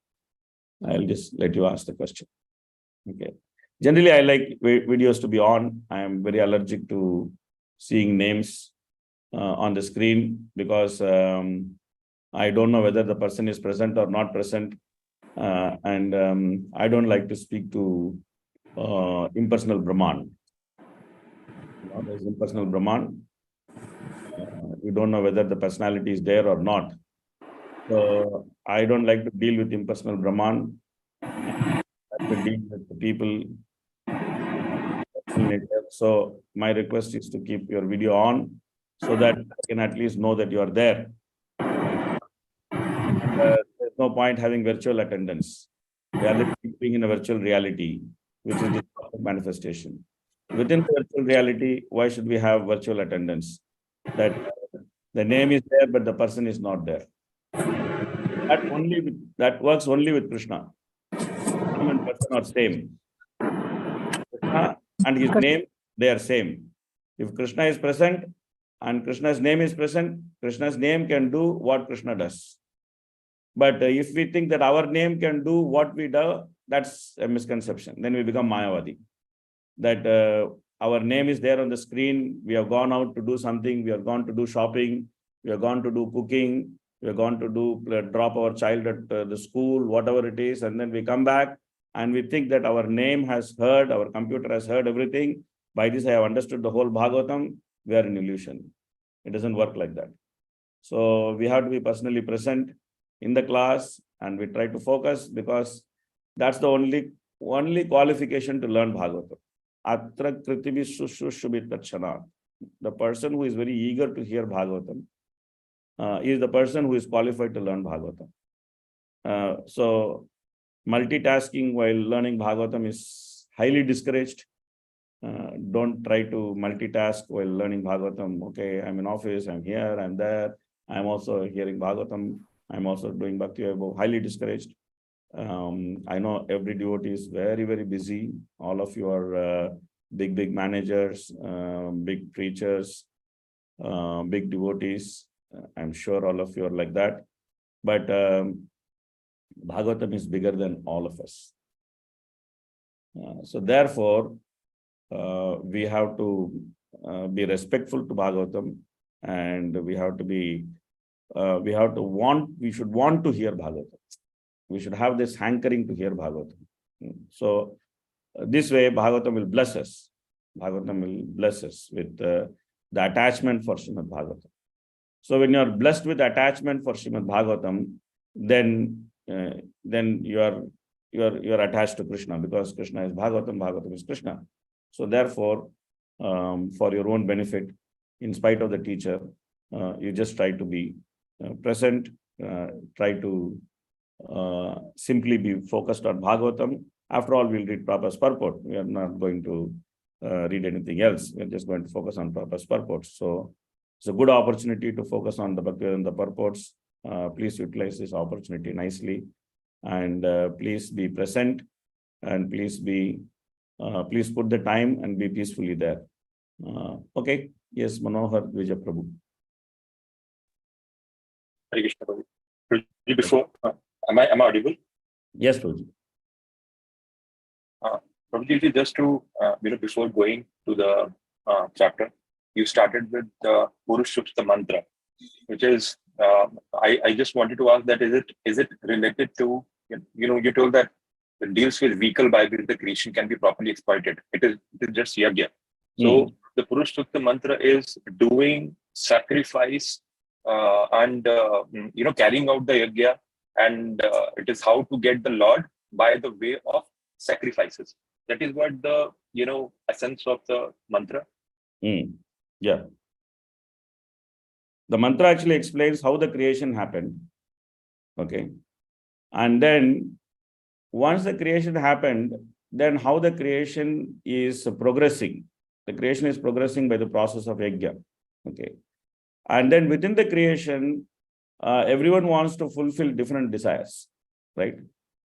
I'll just let you ask the question. Okay. Generally, I like videos to be on. I am very allergic to seeing names on the screen, because I don't know whether the person is present or not present. And I don't like to speak to impersonal Brahman. There's impersonal Brahman. You don't know whether the personality is there or not. So I don't like to deal with impersonal Brahman. I like to deal with the people. So my request is to keep your video on, so that I can at least know that you are there. There's no point having virtual attendance. We are living in a virtual reality, which is the manifestation. Within the virtual reality, why should we have virtual attendance? That the name is there, but the person is not there. That works only with Krishna. Name and person are same. Krishna and his name, they are same. If Krishna is present and Krishna's name is present, Krishna's name can do what Krishna does. But if we think that our name can do what we do, that's a misconception. Then we become Mayavadi. That our name is there on the screen. We have gone out to do something. We have gone to do shopping. We have gone to do cooking. We have gone to do drop our child at the school, whatever it is. And then we come back and we think that our name has heard, our computer has heard everything. By this, I have understood the whole Bhagavatam. We are in illusion. It doesn't work like that. So we have to be personally present in the class and we try to focus because that's the only qualification to learn Bhagavatam. Atra kritibi sushushubit tachana. The person who is very eager to hear Bhagavatam is the person who is qualified to learn Bhagavatam. So multitasking while learning Bhagavatam is highly discouraged. Don't try to multitask while learning Bhagavatam. Okay, I'm in office, I'm here, I'm there. I'm also hearing Bhagavatam. I'm also doing Bhakti Vaibhava. Highly discouraged. I know every devotee is very, very busy. All of you are big managers, big preachers, big devotees. I'm sure all of you are like that. But Bhagavatam is bigger than all of us. So therefore, we have to be respectful to Bhagavatam, and we should want to hear Bhagavatam. We should have this hankering to hear Bhagavatam. So this way, Bhagavatam will bless us. Bhagavatam will bless us with the attachment for Srimad Bhagavatam. So when you are blessed with attachment for Srimad Bhagavatam, then you are attached to Krishna, because Krishna is Bhagavatam, Bhagavatam is Krishna. So therefore, for your own benefit, in spite of the teacher, you just try to be present, try to simply be focused on Bhagavatam. After all, we'll read Prabhupada's purport. We are not going to read anything else. We're just going to focus on Prabhupada's purports. So it's a good opportunity to focus on the Bhakti and the purports. Please utilize this opportunity nicely, and please be present, and please put the time and be peacefully there. Okay. Yes, Manohar Vijay Prabhu. Hare Krishna, Prabhu. Prabhuji, before, am I audible? Yes, Prabhuji. Prabhuji, just to, before going to the chapter, you started with the Purushupta mantra, which is, I just wanted to ask that is it related to, you told that it deals with vehicle by which the creation can be properly exploited. It is just yagya. So the Purushupta mantra is doing sacrifice and carrying out the yagya, and it is how to get the Lord by the way of sacrifices. That is what the essence of the mantra. Yeah. The mantra actually explains how the creation happened. Okay. And then once the creation happened, then how the creation is progressing. The creation is progressing by the process of yajna. Okay. And then within the creation, everyone wants to fulfill different desires, right?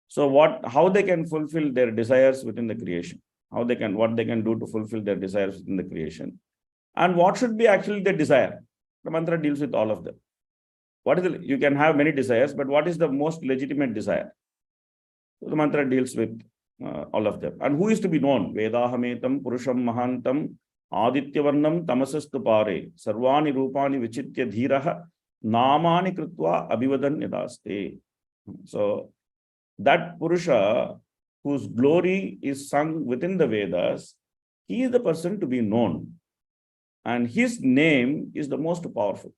So how they can fulfill their desires within the creation, what they can do to fulfill their desires within the creation, and what should be actually the desire. The mantra deals with all of them. You can have many desires, but what is the most legitimate desire? So the mantra deals with all of them. And who is to be known? Vedahametam Purusham Mahantam Adityavarnam Tamasastu Pare Sarvani Rupani Vichitya Dhiraha Namani Krutva Abhivadan Yadaste. So that Purusha, whose glory is sung within the Vedas, he is the person to be known. And his name is the most powerful.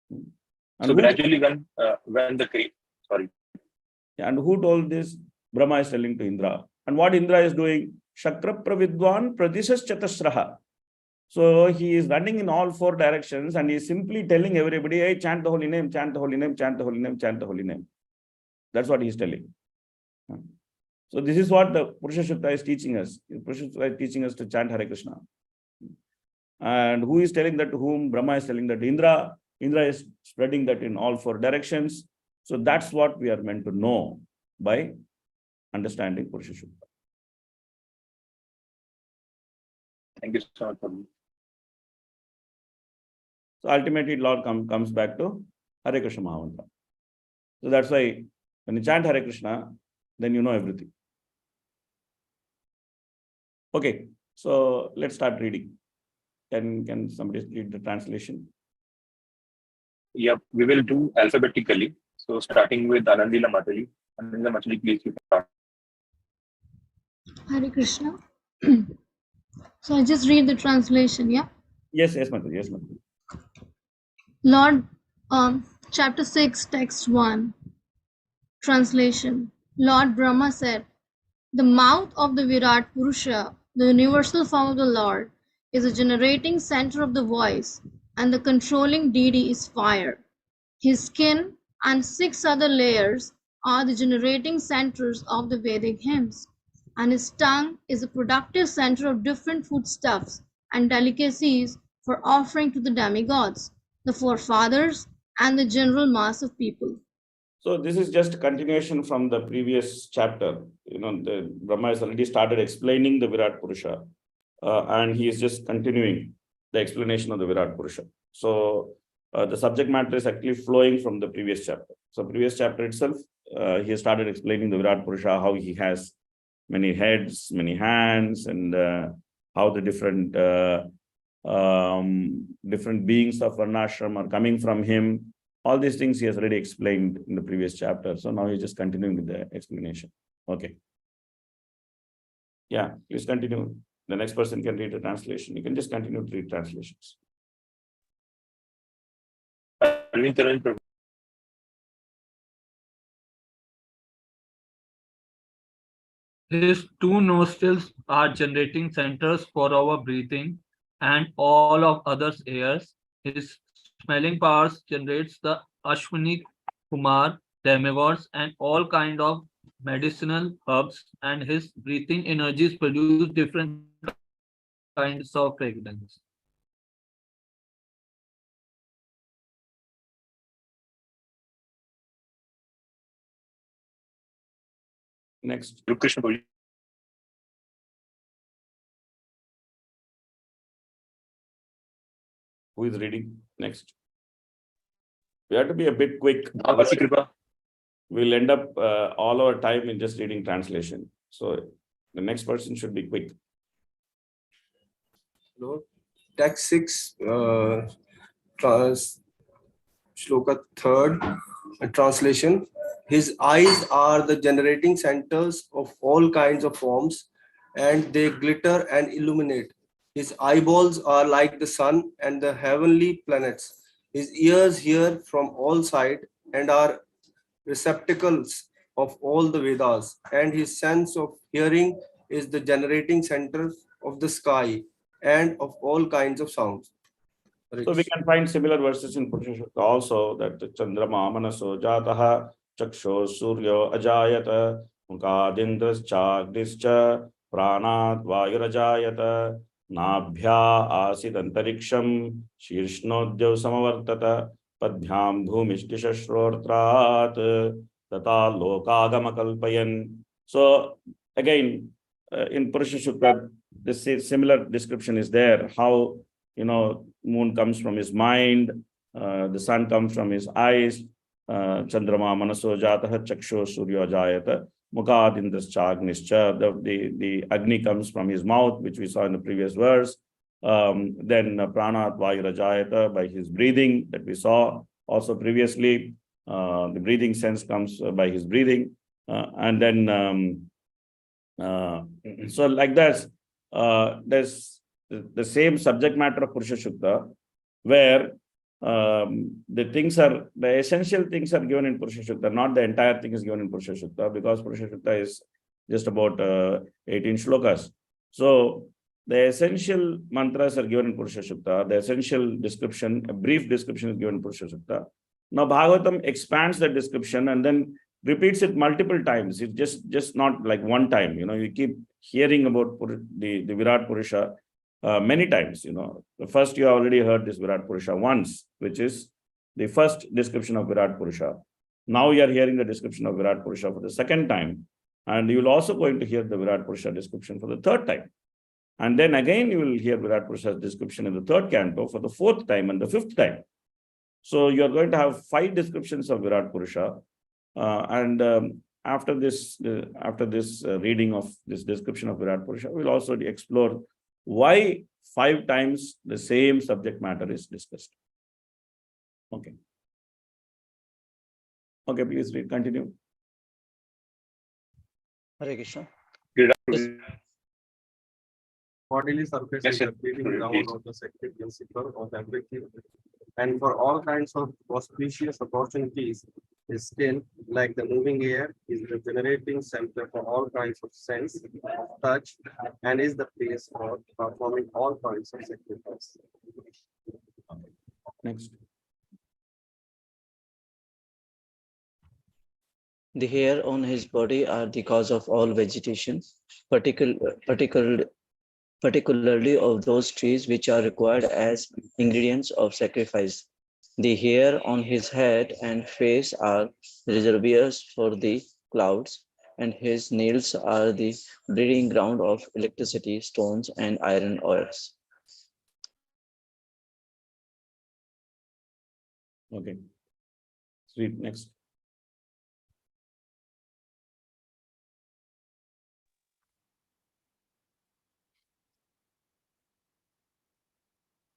And so gradually when the creation, sorry. And who told this? Brahma is telling to Indra. And what Indra is doing? Shakra Pravidwan Pradishas Chatasraha. So he is running in all four directions and he is simply telling everybody, hey, chant the holy name, chant the holy name, chant the holy name, chant the holy name. That's what he is telling. So this is what the Purusha Shukta is teaching us. Purusha Shukta is teaching us to chant Hare Krishna. And who is telling that to whom? Brahma is telling that to Indra. Indra is spreading that in all four directions. So that's what we are meant to know by understanding Purusha Shukta. Thank you so much. So ultimately, it all comes back to Hare Krishna Mahamantra. So that's why when you chant Hare Krishna, then you know everything. Okay, so let's start reading. Can somebody read the translation? Yeah, we will do alphabetically. So starting with Anandila Matali. Anandila Matali, please you can start. Hare Krishna. So I just read the translation, yeah? Yes, Mataji, yes, Mataji. Lord, chapter 6, text 1. Translation. Lord Brahma said, the mouth of the Virat Purusha, the universal form of the Lord, is a generating center of the voice, and the controlling deity is fire. His skin and 6 other layers are the generating centers of the Vedic hymns, and his tongue is a productive center of different foodstuffs and delicacies for offering to the demigods, the forefathers, and the general mass of people. So this is just a continuation from the previous chapter. The Brahma has already started explaining the Virat Purusha, and he is just continuing the explanation of the Virat Purusha. So the subject matter is actually flowing from the previous chapter. So previous chapter itself, he started explaining the Virat Purusha, how he has many heads, many hands, and how the different beings of Varnashram are coming from him. All these things he has already explained in the previous chapter. So now he's just continuing with the explanation. Okay. Yeah, please continue. The next person can read the translation. You can just continue to read translations. His 2 nostrils are generating centers for our breathing and all of others' airs. His smelling powers generates the Ashwini Kumar, demigods, and all kind of medicinal herbs, and his breathing energies produce different kinds of fragrance. Next. Krishna Prabhuji. Who is reading? Next. We have to be a bit quick. Bhagavati Kripa. We'll end up all our time in just reading translation. So the next person should be quick. Hello. Text 6, Shloka 3rd, translation. His eyes are the generating centers of all kinds of forms, and they glitter and illuminate. His eyeballs are like the sun and the heavenly planets. His ears hear from all sides and are receptacles of all the Vedas, and his sense of hearing is the generating center of the sky and of all kinds of sounds. So we can find similar verses in Purusha Sukta also, that Chandrama Manaso Jataha Chaksho Suryo Ajayata Mukadindras Chagnischa Pranat Vayurajayata Nabhya Asid Antariksham Shirshnodyav Samavartata Padhyam Bhumishtishrortrat Tata Lokagama Kalpayan. So again, in Purusha Sukta, this similar description is there, how moon comes from his mind, the sun comes from his eyes, Chandrama Manaso Jataha Chaksho Surya Jayata Mukadindras Chagnischa, the Agni comes from his mouth, which we saw in the previous verse. Then Pranat Vayurajayata, by his breathing that we saw also previously. The breathing sense comes by his breathing. And then, so like that, there's the same subject matter of Purusha Sukta, where the essential things are given in Purusha Sukta, not the entire thing is given in Purusha Sukta, because Purusha Sukta is just about 18 shlokas. So the essential mantras are given in Purusha Sukta, the essential description, a brief description is given in Purusha Sukta. Now Bhagavatam expands that description and then repeats it multiple times. It's just not like one time. You keep hearing about the Virat Purusha many times. The first you already heard this Virat Purusha once, which is the first description of Virat Purusha. Now you are hearing the description of Virat Purusha for the second time, and you will also going to hear the Virat Purusha description for the third time. And then again you will hear Virat Purusha's description in the third canto for the fourth time and the fifth time. So you're going to have 5 descriptions of Virat Purusha. After this reading of this description of Virat Purusha, we'll also explore why 5 times the same subject matter is discussed. Okay. Okay, please read, continue. Hare Krishna. Bodily surface Yes, is sir. the breathing ground Please. of the sacred principle of everything. And for all kinds of auspicious opportunities, is still like the moving air, is the generating center for all kinds of sense, of touch, and is the place for performing all kinds of sacrifice. Next. The hair on his body are the cause of all vegetation, particularly of those trees which are required as ingredients of sacrifice. The hair on his head and face are reservoirs for the clouds, and his nails are the breeding ground of electricity, stones, and iron ores. Okay. Read next.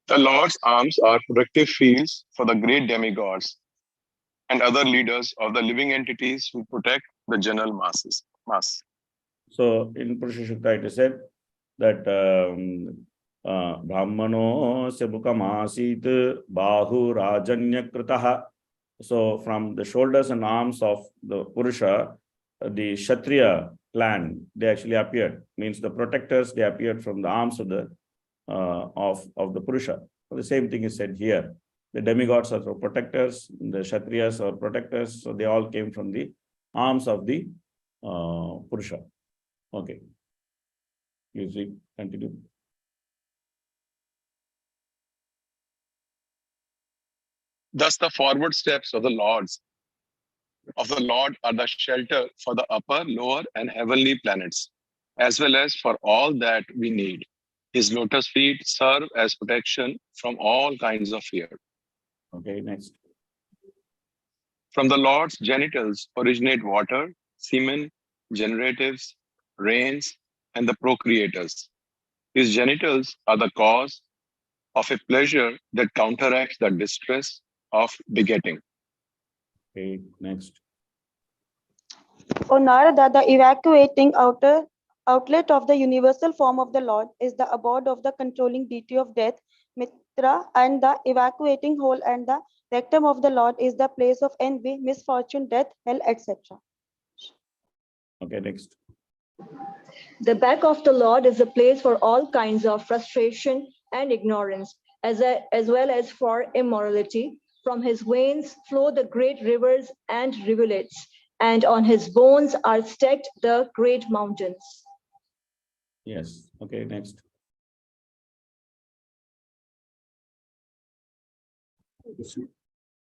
The Lord's arms are protective fields for the great demigods and other leaders of the living entities who protect the general mass. So in Purusha Shukta it is said that Brahmano Sebukam Asit Bahu Rajanya Kritaha. So from the shoulders and arms of the Purusha, the Kshatriya clan, they actually appeared. Means the protectors, they appeared from the arms of the Purusha. So the same thing is said here. The demigods are protectors, the Kshatriyas are protectors, so they all came from the arms of the Purusha. Okay. You see, continue. Thus, the forward steps of the Lord are the shelter for the upper, lower, and heavenly planets, as well as for all that we need. His lotus feet serve as protection from all kinds of fear. Okay, next. From the Lord's genitals originate water, semen, generatives, rains, and the procreators. His genitals are the cause of a pleasure that counteracts the distress of begetting. Okay, next. O Narada, the evacuating outlet of the universal form of the Lord is the abode of the controlling deity of death, Mitra, and the evacuating hole and the rectum of the Lord is the place of envy, misfortune, death, hell, etc. Okay, next. The back of the Lord is a place for all kinds of frustration and ignorance, as well as for immorality. From his veins flow the great rivers and rivulets, and on his bones are stacked the great mountains. Yes. Okay, next.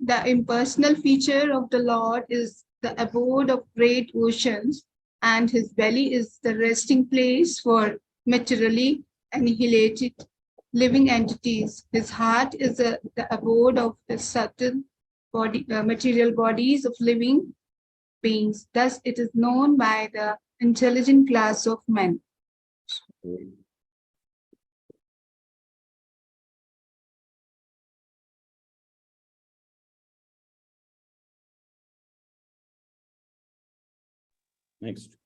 The impersonal feature of the Lord is the abode of great oceans, and his belly is the resting place for materially annihilated living entities. His heart is the abode of the subtle material bodies of living beings. Thus, it is known by the intelligent class of men. Okay. Next.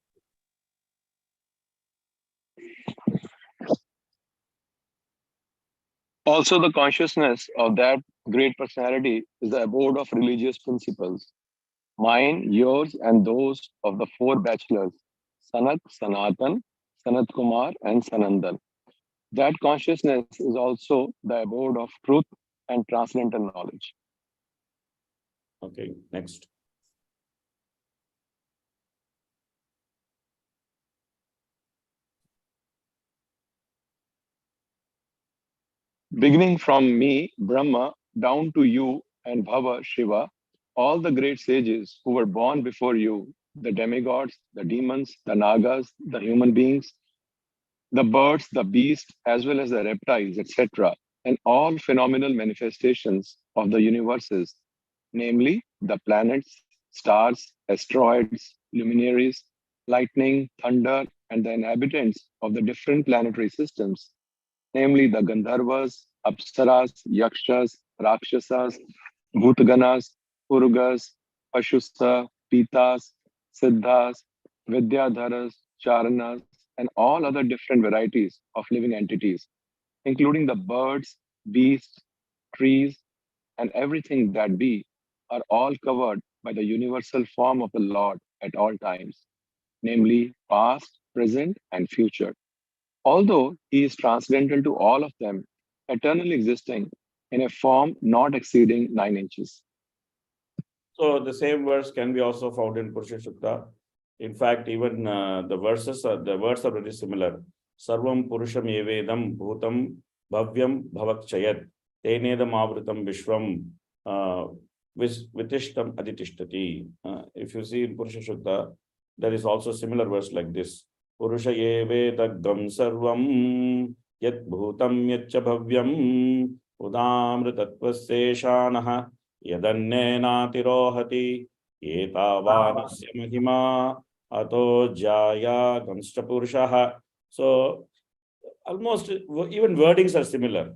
Also, the consciousness of that great personality is the abode of religious principles. Mine, yours, and those of the 4 bachelors, Sanat, Sanatan, Sanat Kumar, and Sanandan. That consciousness is also the abode of truth and transcendental knowledge. Okay, next. Beginning from me, Brahma, down to you and Bhava, Shiva, all the great sages who were born before you, the demigods, the demons, the nagas, the human beings, the birds, the beasts, as well as the reptiles, etc., and all phenomenal manifestations of the universes, namely the planets, stars, asteroids, luminaries, lightning, thunder, and the inhabitants of the different planetary systems, namely the Gandharvas, Apsaras, Yakshas, Rakshasas, Bhutaganas, Urgas, Pashusa, Pitas, Siddhas, Vidyadharas, Charanas, and all other different varieties of living entities, including the birds, beasts, trees, and everything that be, are all covered by the universal form of the Lord at all times, namely past, present, and future. Although he is transcendental to all of them, eternally existing in a form not exceeding 9 inches. So the same verse can be also found in Purusha Sukta. In fact, even the words are very similar. Sarvam Purusham Evedam Bhutam Bhavyam Bhavakchayat Tenedam Avritam Vishwam Vitishtam Aditishtati. If you see in Purusha Sukta, there is also similar verse like this. Purusha Evedagam Sarvam Yat Bhutam Yatcha Bhavyam Udamritatvaseshanaha Yadannenatirohati Etavanasya Mahima Ato Jaya Gamsta Purushaha. So almost even wordings are similar.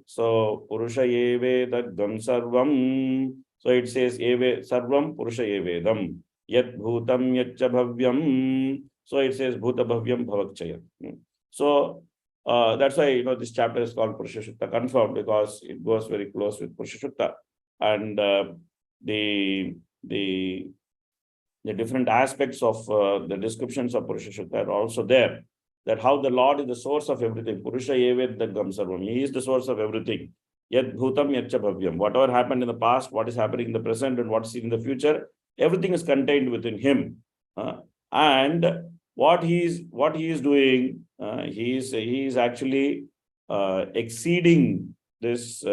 So Purusha Evedagam Sarvam. So it says Eve Sarvam Purusha Evedam. Yat Bhutam Yatcha Bhavyam. So it says Bhuta Bhavyam Bhavakchaya. So that's why this chapter is called Purusha Sukta confirmed, because it goes very close with Purusha Sukta. And the different aspects of the descriptions of Purusha Sukta are also there. That how the Lord is the source of everything. Purusha Evedagam Sarvam. He is the source of everything. Yat Bhutam Yatcha Bhavyam. Whatever happened in the past, what is happening in the present, and what's in the future, everything is contained within him. And what he is doing, he is actually exceeding this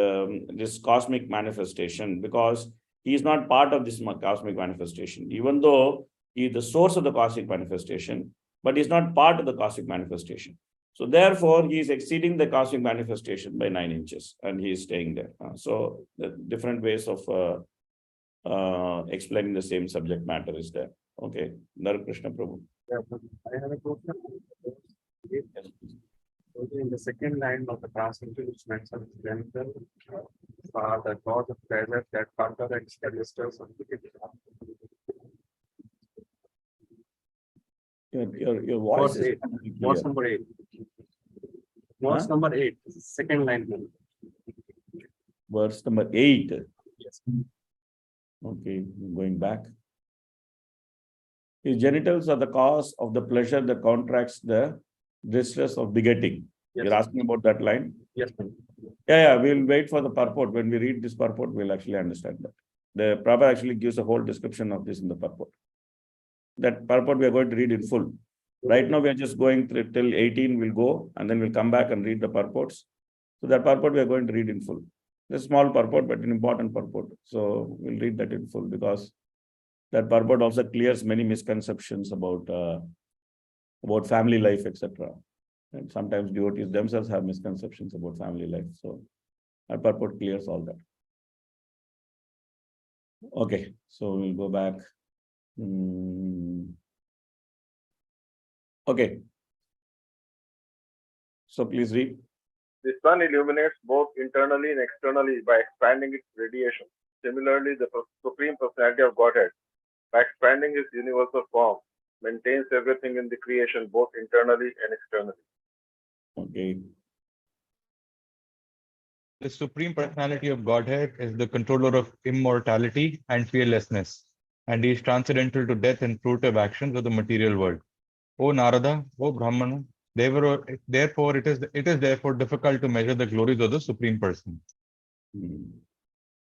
cosmic manifestation, because he is not part of this cosmic manifestation, even though he is the source of the cosmic manifestation, but he is not part of the cosmic manifestation. So therefore, he is exceeding the cosmic manifestation by 9 inches, and he is staying there. So the different ways of explaining the same subject matter is there. Okay, Nara Krishna Prabhu. Yeah, I have a question. In the second line of the translation, which mentions gentle are the cause of pleasure that counteracts the distress of the Your voice is verse number 8. Verse number 8, second line. Verse number 8. Yes. Okay, going back. His genitals are the cause of the pleasure that contracts the distress of begetting. Yes. You're asking about that line? Yes. Yeah, we'll wait for the purport. When we read this purport, we'll actually understand that. The Prabhupada actually gives a whole description of this in the purport. That purport we are going to read in full. Right now, we are just going through till 18, we'll go, and then we'll come back and read the purports. So that purport we are going to read in full. It's a small purport, but an important purport. So we'll read that in full, because that purport also clears many misconceptions about family life, etc. And sometimes devotees themselves have misconceptions about family life. So that purport clears all that. Okay, so we'll go back. Okay. So please read. The sun illuminates both internally and externally by expanding its radiation. Similarly, the Supreme Personality of Godhead, by expanding his universal form, maintains everything in the creation, both internally and externally. Okay. The Supreme Personality of Godhead is the controller of immortality and fearlessness, and he is transcendental to death and fruitive actions of the material world. O Narada, O Brahmana, therefore it is therefore difficult to measure the glories of the Supreme Person.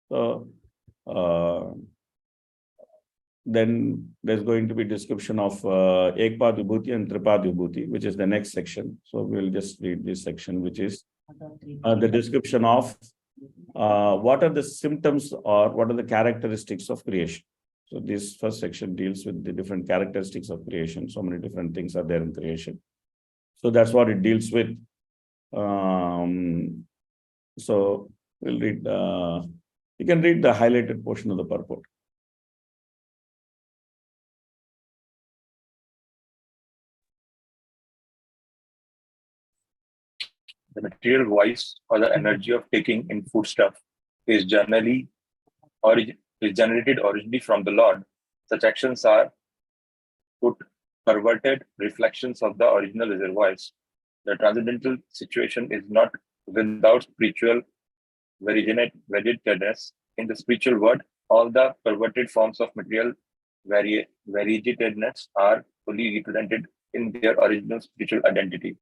So then there's going to be description of Ekpad Vibhuti and Tripad Vibhuti, which is the next section. So we'll just read this section, which is the description of what are the symptoms or what are the characteristics of creation. So this first section deals with the different characteristics of creation. So many different things are there in creation. So that's what it deals with. So we'll read, you can read the highlighted portion of the purport. The material voice or the energy of taking in foodstuff is generally is generated originally from the Lord. Such actions are perverted reflections of the original reservoirs. The transcendental situation is not without spiritual variedness. In the spiritual world, all the perverted forms of material variedness are fully represented in their original spiritual identity.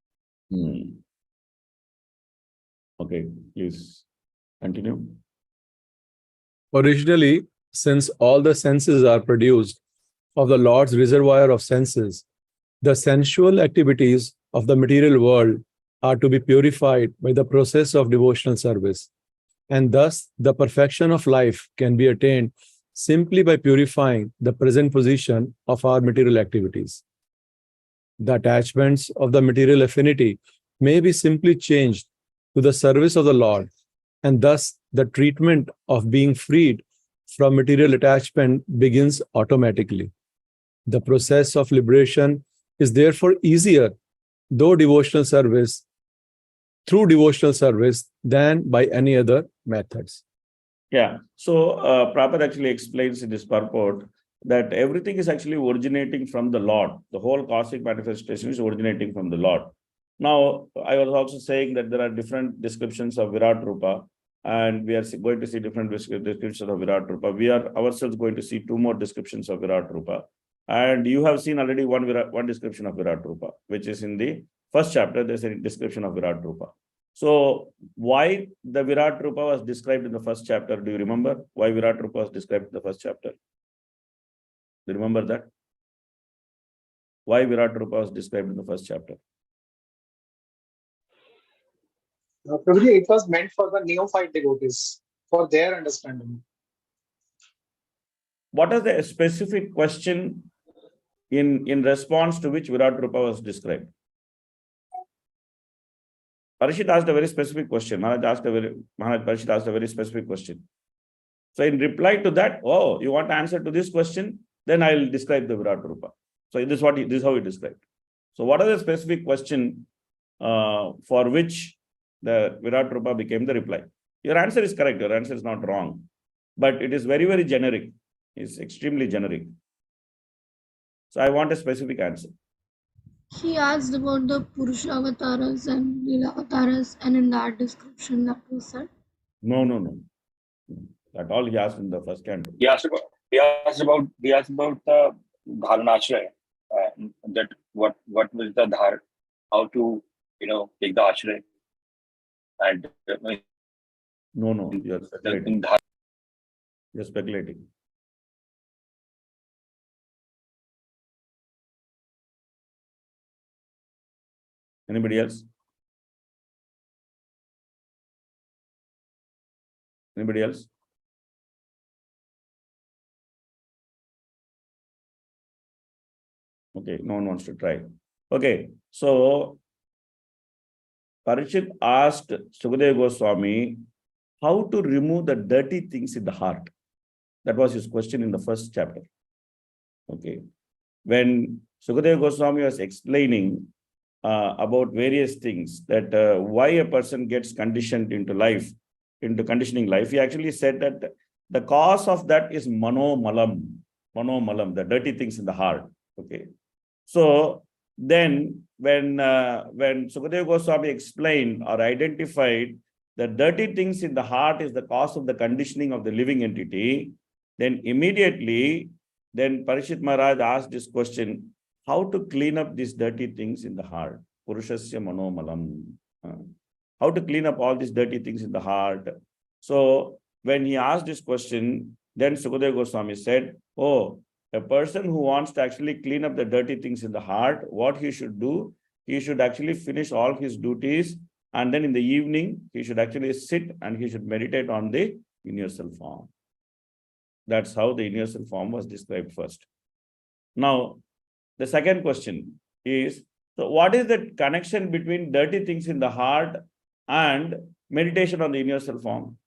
Okay, please continue. Originally, since all the senses are produced of the Lord's reservoir of senses, the sensual activities of the material world are to be purified by the process of devotional service. And thus, the perfection of life can be attained simply by purifying the present position of our material activities. The attachments of the material affinity may be simply changed to the service of the Lord, and thus the treatment of being freed from material attachment begins automatically. The process of liberation is therefore easier through devotional service than by any other methods. Yeah, so Prabhupada actually explains in this purport that everything is actually originating from the Lord. The whole cosmic manifestation is originating from the Lord. Now, I was also saying that there are different descriptions of Virat Rupa, and we are going to see different descriptions of Virat Rupa. We are ourselves going to see 2 more descriptions of Virat Rupa. And you have seen already one description of Virat Rupa, which is in the first chapter. There's a description of Virat Rupa. So why the Virat Rupa was described in the first chapter? Do you remember why Virat Rupa was described in the first chapter? Do you remember that? Why Virat Rupa was described in the first chapter? Prabhuji, it was meant for the neophyte devotees, for their understanding. What is the specific question in response to which Virat Rupa was described? Parishit asked a very specific question. Parishit asked a very specific question. So in reply to that, oh, you want to answer to this question? Then I'll describe the Virat Rupa. So this is how he described. So what is the specific question for which the Virat Rupa became the reply? Your answer is correct. Your answer is not wrong. But it is very, very generic. It's extremely generic. So I want a specific answer. He asked about the Purusha avatars and Lila avatars, and in that description that was said. No. That all he asked in the first canto. He asked about the Dharanashraya, that what was the dhar, how to take the ashraya. And no, you're speculating. You're speculating. Anybody else? Anybody else? Okay, no one wants to try. Okay, so Parishit asked Sukadeva Goswami how to remove the dirty things in the heart. That was his question in the first chapter. Okay, when Sukadeva Goswami was explaining about various things, that why a person gets conditioned into conditioning life, he actually said that the cause of that is manomalam, the dirty things in the heart. Okay, so then when Sukadeva Goswami explained or identified the dirty things in the heart is the cause of the conditioning of the living entity, then immediately Parishit Maharaj asked this question: how to clean up these dirty things in the heart? Purushasya manomalam. How to clean up all these dirty things in the heart? So when he asked this question, then Sukadeva Goswami said, oh, a person who wants to actually clean up the dirty things in the heart, what he should do, he should actually finish all his duties, and then in the evening, he should actually sit and he should meditate on the universal form. That's how the universal form was described first. Now, the second question is, so what is the connection between dirty things in the heart and meditation on the universal form?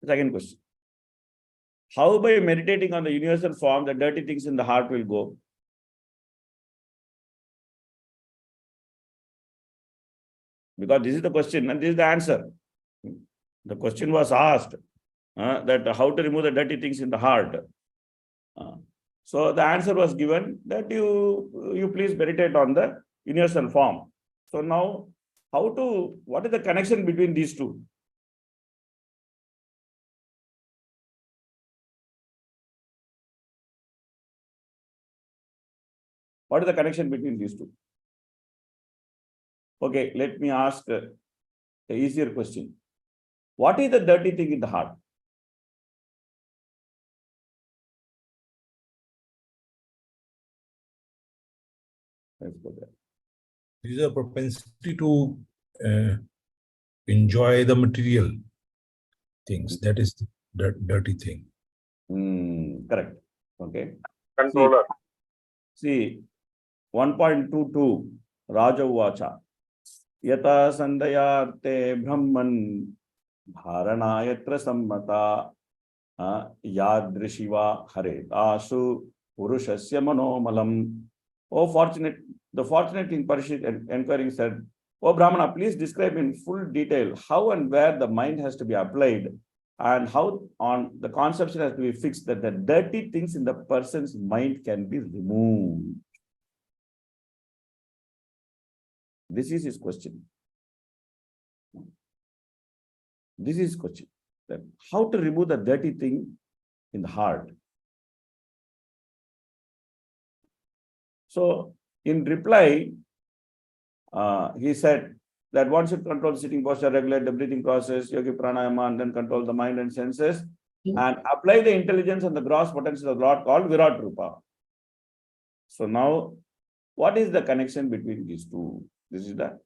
Second question. How by meditating on the universal form, the dirty things in the heart will go? Because this is the question and this is the answer. The question was asked that how to remove the dirty things in the heart. So the answer was given that you please meditate on the universal form. So now, what is the connection between these two? What is the connection between these two? Okay, let me ask an easier question. What is the dirty thing in the heart? Let's go there. There is a propensity to enjoy the material things. That is the dirty thing. Correct. Okay. Controller. See 1.22 Raja Uvacha. Yata sandayate brahman dharanayatra sammata yadrishiva haretasu purushasya manomalam. Oh, the fortunate in Parishit inquiring said, "Oh, Brahmana, please describe in full detail how and where the mind has to be applied and how on the conception has to be fixed that the dirty things in the person's mind can be removed." This is his question. This is his question. That how to remove the dirty thing in the heart. So, in reply, he said that one should control the sitting posture, regulate the breathing process, yogi pranayama, and then control the mind and senses, and apply the intelligence and the gross potential of the Lord called Virat Rupa. So now, what is the connection between these two? This is the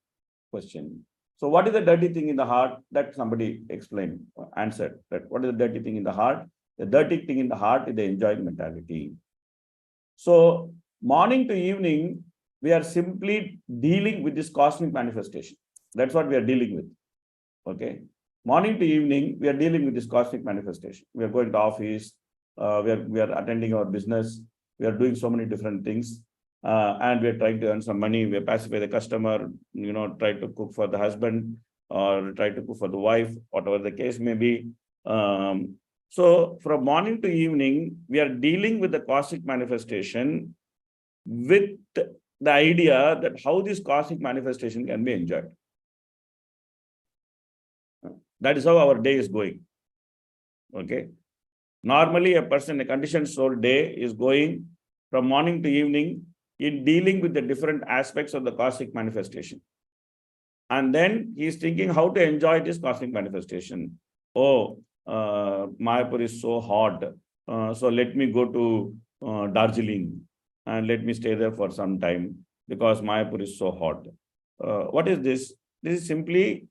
question. So what is the dirty thing in the heart? That somebody explained, answered. That what is the dirty thing in the heart? The dirty thing in the heart is the enjoying mentality. So morning to evening, we are simply dealing with this cosmic manifestation. That's what we are dealing with. Okay. Morning to evening, we are dealing with this cosmic manifestation. We are going to office, we are attending our business, we are doing so many different things. And we are trying to earn some money, we pacify the customer, try to cook for the husband or try to cook for the wife, whatever the case may be. So from morning to evening, we are dealing with the cosmic manifestation with the idea that how this cosmic manifestation can be enjoyed. That is how our day is going. Okay. Normally, a conditioned soul day is going from morning to evening in dealing with the different aspects of the cosmic manifestation. And then he is thinking how to enjoy this cosmic manifestation. Oh, Mayapur is so hot. So let me go to Darjeeling and let me stay there for some time because Mayapur is so hot. What is this? This is simply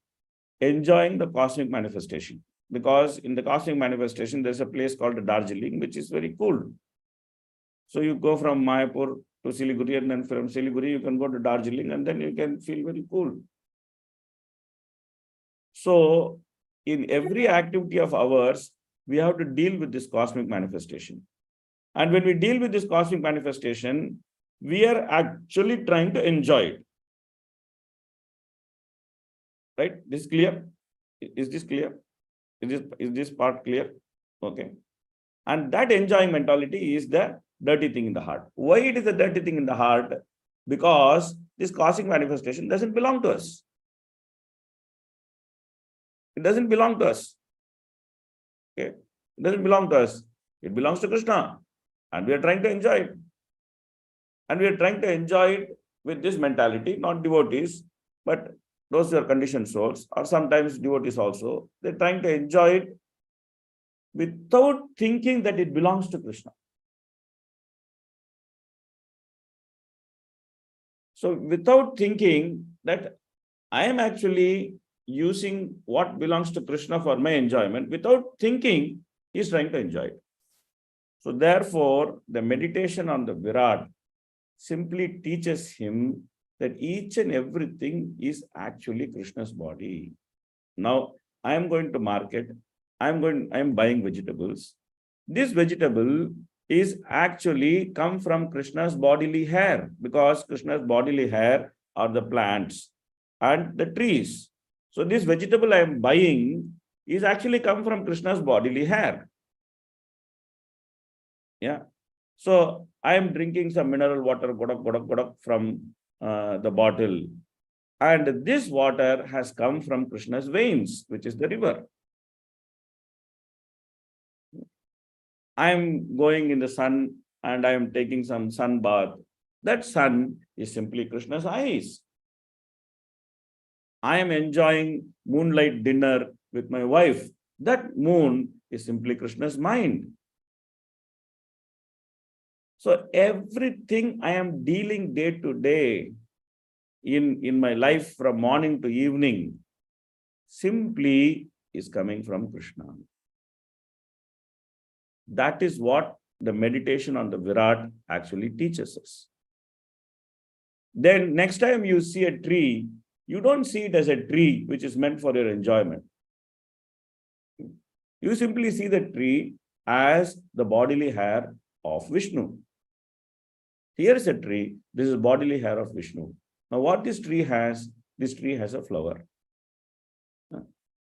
enjoying the cosmic manifestation. Because in the cosmic manifestation, there's a place called Darjeeling, which is very cool. So you go from Mayapur to Siliguri, and then from Siliguri, you can go to Darjeeling, and then you can feel very cool. So in every activity of ours, we have to deal with this cosmic manifestation. And when we deal with this cosmic manifestation, we are actually trying to enjoy it. Right? This is clear? Is this clear? Is this part clear? Okay. And that enjoying mentality is the dirty thing in the heart. Why it is a dirty thing in the heart? Because this cosmic manifestation doesn't belong to us. It doesn't belong to us. Okay. It doesn't belong to us. It belongs to Krishna. And we are trying to enjoy it. And we are trying to enjoy it with this mentality, not devotees, but those who are conditioned souls, or sometimes devotees also. They're trying to enjoy it without thinking that it belongs to Krishna. So without thinking that I am actually using what belongs to Krishna for my enjoyment, without thinking, he's trying to enjoy it. So therefore, the meditation on the Virat simply teaches him that each and everything is actually Krishna's body. Now, I am going to market, I am buying vegetables. This vegetable is actually come from Krishna's bodily hair, because Krishna's bodily hair are the plants and the trees. So this vegetable I am buying is actually come from Krishna's bodily hair. Yeah. So I am drinking some mineral water from the bottle. And this water has come from Krishna's veins, which is the river. I am going in the sun and I am taking some sun bath. That sun is simply Krishna's eyes. I am enjoying moonlight dinner with my wife. That moon is simply Krishna's mind. So everything I am dealing day to day in my life from morning to evening simply is coming from Krishna. That is what the meditation on the Virat actually teaches us. Then next time you see a tree, you don't see it as a tree which is meant for your enjoyment. You simply see the tree as the bodily hair of Vishnu. Here is a tree, this is bodily hair of Vishnu. Now what this tree has a flower.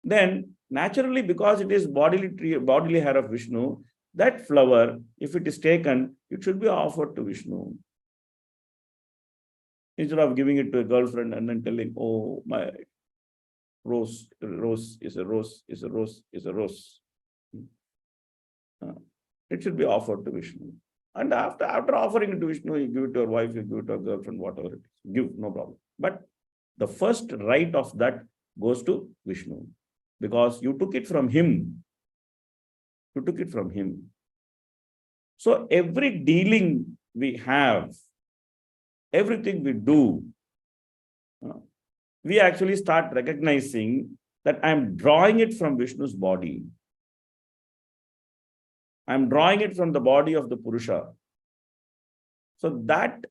Then naturally, because it is bodily hair of Vishnu, that flower, if it is taken, it should be offered to Vishnu. Instead of giving it to a girlfriend and then telling, oh, my rose is a rose, is a rose, is a rose. It should be offered to Vishnu. And after offering it to Vishnu, you give it to your wife, you give it to a girlfriend, whatever it is. Give, no problem. But the first right of that goes to Vishnu, because you took it from him. You took it from him. So every dealing we have, everything we do, we actually start recognizing that I'm drawing it from Vishnu's body. I'm drawing it from the body of the Purusha. So that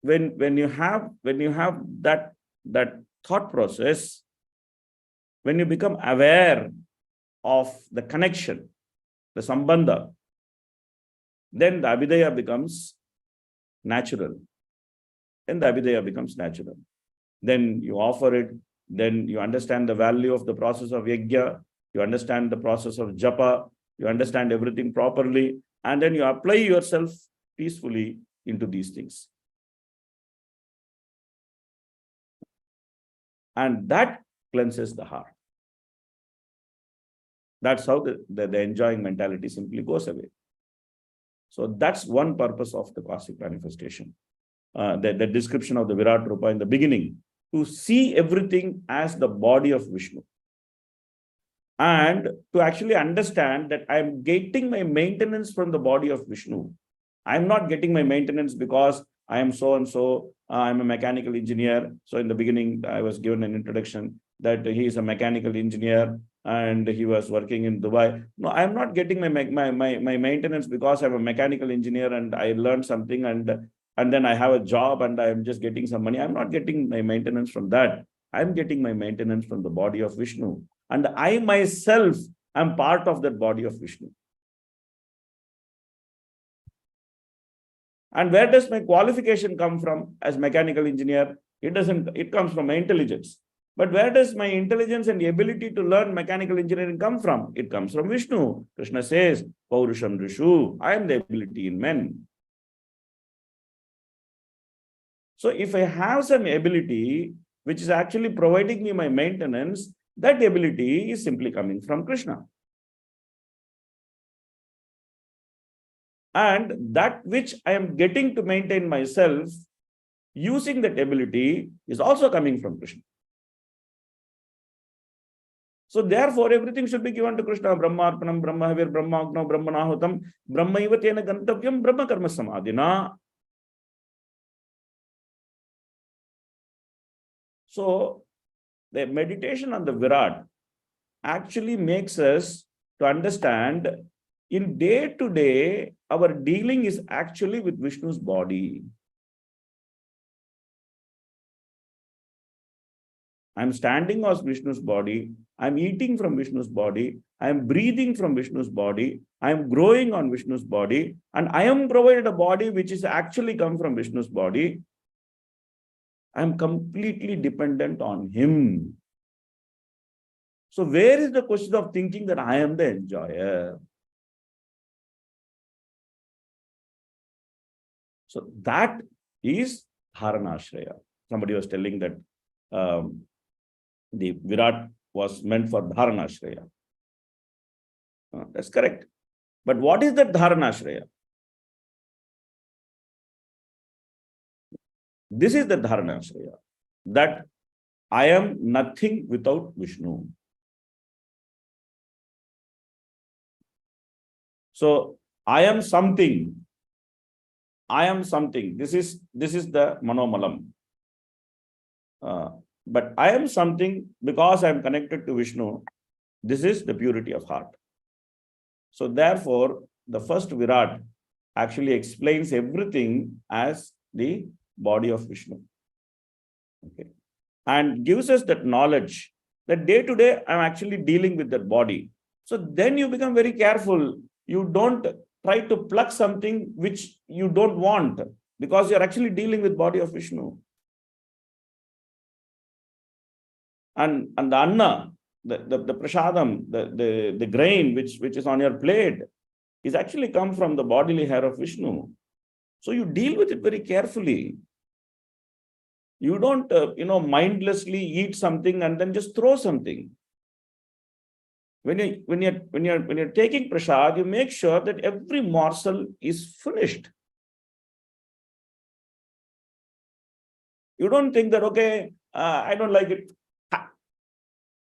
when you have that thought process, when you become aware of the connection, the sambandha, then the abhidaya becomes natural. Then the abhidaya becomes natural. Then you offer it, then you understand the value of the process of yajna, you understand the process of japa, you understand everything properly, and then you apply yourself peacefully into these things. And that cleanses the heart. That's how the enjoying mentality simply goes away. So that's one purpose of the cosmic manifestation. The description of the Virat Rupa in the beginning, to see everything as the body of Vishnu. And to actually understand that I'm getting my maintenance from the body of Vishnu. I'm not getting my maintenance because I am so-and-so, I'm a mechanical engineer. So in the beginning, I was given an introduction that he is a mechanical engineer and he was working in Dubai. No, I'm not getting my maintenance because I'm a mechanical engineer and I learned something and then I have a job and I'm just getting some money. I'm not getting my maintenance from that. I'm getting my maintenance from the body of Vishnu. And I myself am part of that body of Vishnu. And where does my qualification come from as mechanical engineer? It comes from my intelligence. But where does my intelligence and the ability to learn mechanical engineering come from? It comes from Vishnu. Krishna says, Paurusham Rishu, I am the ability in men. So if I have some ability, which is actually providing me my maintenance, that ability is simply coming from Krishna. And that which I am getting to maintain myself, using that ability, is also coming from Krishna. So therefore, everything should be given to Krishna. Brahma Arpanam, Brahma Havir, Brahma Agno, Brahma Nahutam, Brahma Ivatena Gantavyam, Brahma Karma Samadhina. So the meditation on the Virat actually makes us to understand in day to day, our dealing is actually with Vishnu's body. I'm standing on Vishnu's body. I'm eating from Vishnu's body. I'm breathing from Vishnu's body. I'm growing on Vishnu's body. And I am provided a body which is actually come from Vishnu's body. I'm completely dependent on him. So where is the question of thinking that I am the enjoyer? So that is Dharanashraya. Somebody was telling that the Virat was meant for Dharanashraya. That's correct. But what is that Dharanashraya? This is the Dharanashraya, that I am nothing without Vishnu. So I am something. I am something. This is the Manomalam. But I am something because I am connected to Vishnu. This is the purity of heart. So therefore, the first Virat actually explains everything as the body of Vishnu. Okay. And gives us that knowledge that day to day, I'm actually dealing with that body. So then you become very careful. You don't try to pluck something which you don't want, because you're actually dealing with body of Vishnu. And the anna, the prasadam, the grain which is on your plate is actually come from the bodily hair of Vishnu. So you deal with it very carefully. You don't, mindlessly eat something and then just throw something. When you're taking prasad, you make sure that every morsel is finished. You don't think that, okay, I don't like it,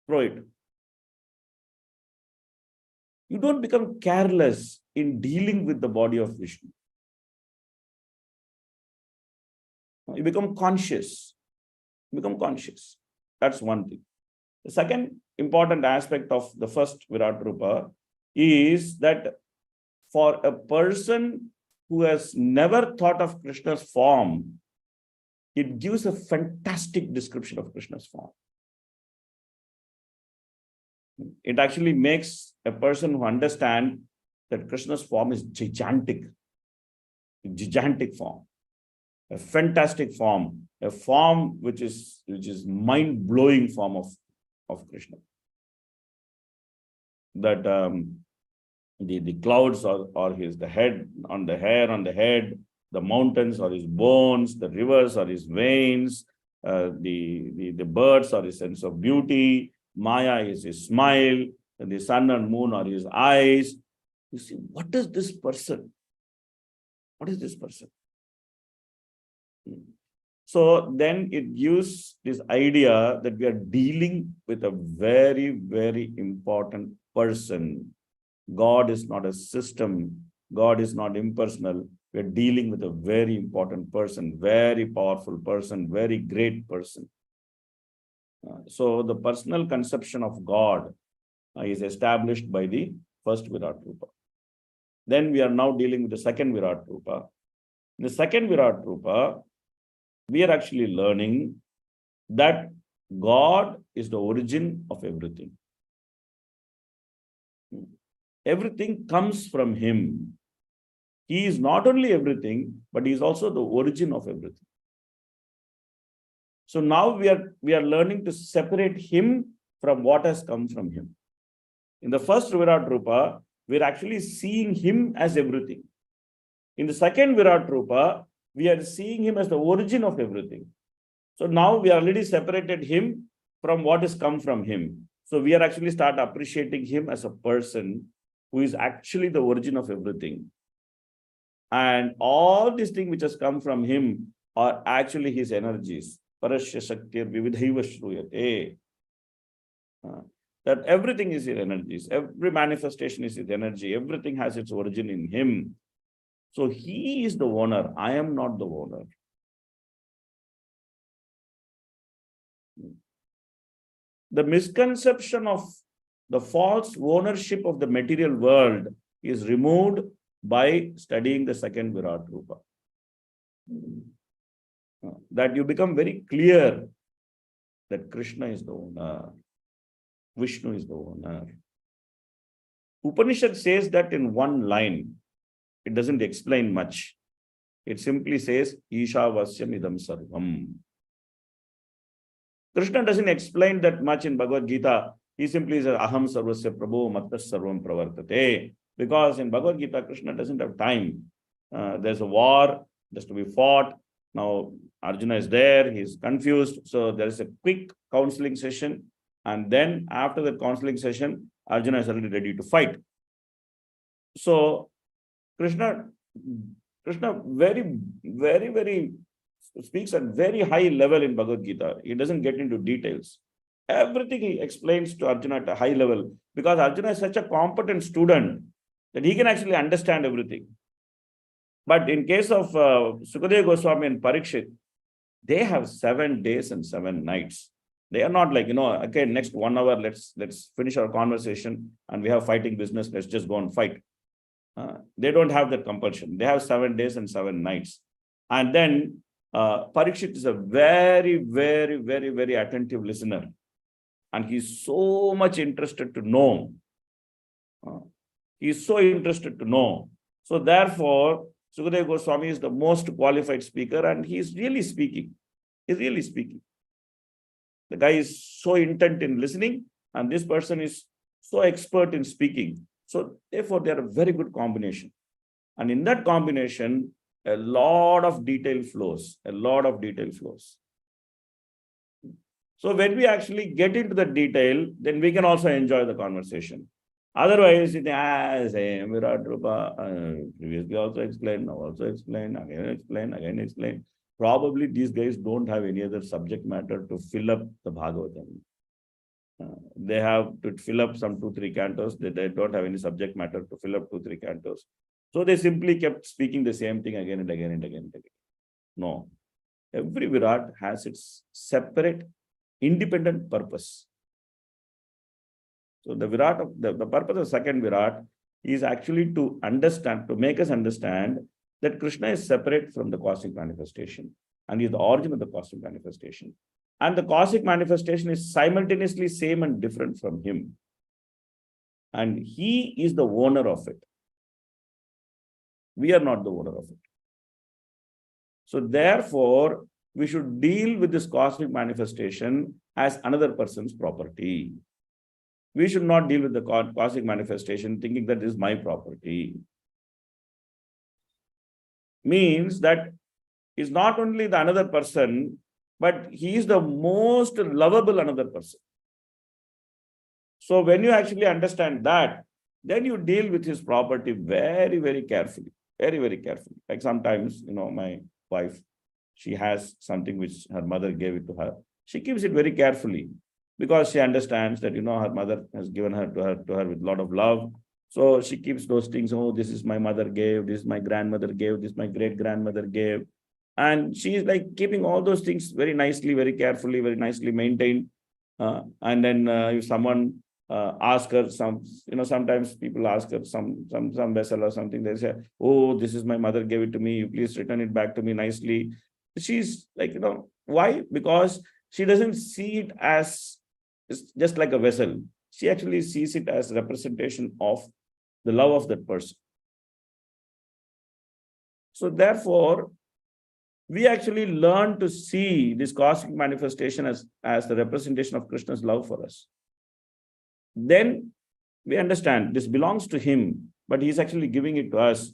throw it. You don't become careless in dealing with the body of Vishnu. You become conscious. You become conscious. That's one thing. The second important aspect of the first Virat Rupa is that for a person who has never thought of Krishna's form, it gives a fantastic description of Krishna's form. It actually makes a person who understands that Krishna's form is gigantic form, a fantastic form, a form which is mind-blowing form of Krishna. That the clouds are the head, the hair on the head, the mountains are his bones, the rivers are his veins, the birds are his sense of beauty, Maya is his smile, and the sun and moon are his eyes. You see, what is this person? What is this person? So then it gives this idea that we are dealing with a very, very important person. God is not a system. God is not impersonal. We are dealing with a very important person, very powerful person, very great person. So the personal conception of God is established by the first Virat Rupa. Then we are now dealing with the second Virat Rupa. In the second Virat Rupa, we are actually learning that God is the origin of everything. Everything comes from him. He is not only everything, but he is also the origin of everything. So now we are learning to separate him from what has come from him. In the first Virat Rupa, we are actually seeing him as everything. In the second Virat Rupa, we are seeing him as the origin of everything. So now we already separated him from what has come from him. So we are actually start appreciating him as a person who is actually the origin of everything. And all these things which has come from him are actually his energies. Parasya Shaktir Vividhaiva Shruyate. That everything is his energies. Every manifestation is his energy. Everything has its origin in him. So he is the owner. I am not the owner. The misconception of the false ownership of the material world is removed by studying the second Virat Rupa. That you become very clear that Krishna is the owner, Vishnu is the owner. Upanishad says that in one line. It doesn't explain much. It simply says, Ishavasyam idam sarvam. Krishna doesn't explain that much in Bhagavad Gita. He simply says, Aham sarvasya prabho mattas sarvam pravartate. Because in Bhagavad Gita, Krishna doesn't have time. There's a war, there's to be fought. Now, Arjuna is there, he's confused. So there is a quick counseling session. And then after the counseling session, Arjuna is already ready to fight. So Krishna very speaks at very high level in Bhagavad Gita. He doesn't get into details. Everything he explains to Arjuna at a high level, because Arjuna is such a competent student that he can actually understand everything. But in case of Sukadeva Goswami and Parikshit, they have 7 days and 7 nights. They are not like, okay, next 1 hour, let's finish our conversation and we have fighting business, let's just go and fight. They don't have that compulsion. They have 7 days and 7 nights. And then Parikshit is a very attentive listener. And he's so much interested to know. He's so interested to know. So therefore, Sukadeva Goswami is the most qualified speaker and he's really speaking. He's really speaking. The guy is so intent in listening and this person is so expert in speaking. So therefore, they are a very good combination. And in that combination, a lot of detail flows, So when we actually get into the detail, then we can also enjoy the conversation. Otherwise, it is same Virat Rupa, previously also explained, now also explained, again explained. Probably these guys don't have any other subject matter to fill up the Bhagavatam. They have to fill up some 2-3 cantos. They don't have any subject matter to fill up 2-3 cantos. So they simply kept speaking the same thing again and again and again and again. No. Every Virat has its separate, independent purpose. So the Virat, the purpose of second Virat is actually to understand, to make us understand that Krishna is separate from the cosmic manifestation and is the origin of the cosmic manifestation. And the cosmic manifestation is simultaneously same and different from him. And he is the owner of it. We are not the owner of it. So therefore, we should deal with this cosmic manifestation as another person's property. We should not deal with the cosmic manifestation thinking that this is my property. Means that it's not only the another person, but he is the most lovable another person. So when you actually understand that, then you deal with his property very carefully, very carefully. Like sometimes, my wife, she has something which her mother gave it to her. She keeps it very carefully because she understands that, her mother has given her to her with a lot of love. So she keeps those things. Oh, this is my mother gave, this is my grandmother gave, this my great grandmother gave. And she is like keeping all those things very nicely, very carefully, very nicely maintained. And then if someone asks her sometimes people ask her some vessel or something, they say, oh, this is my mother gave it to me, you please return it back to me nicely. She's like, why? Because she doesn't see it as just like a vessel. She actually sees it as representation of the love of that person. So therefore, we actually learn to see this cosmic manifestation as the representation of Krishna's love for us. Then we understand this belongs to him, but he's actually giving it to us.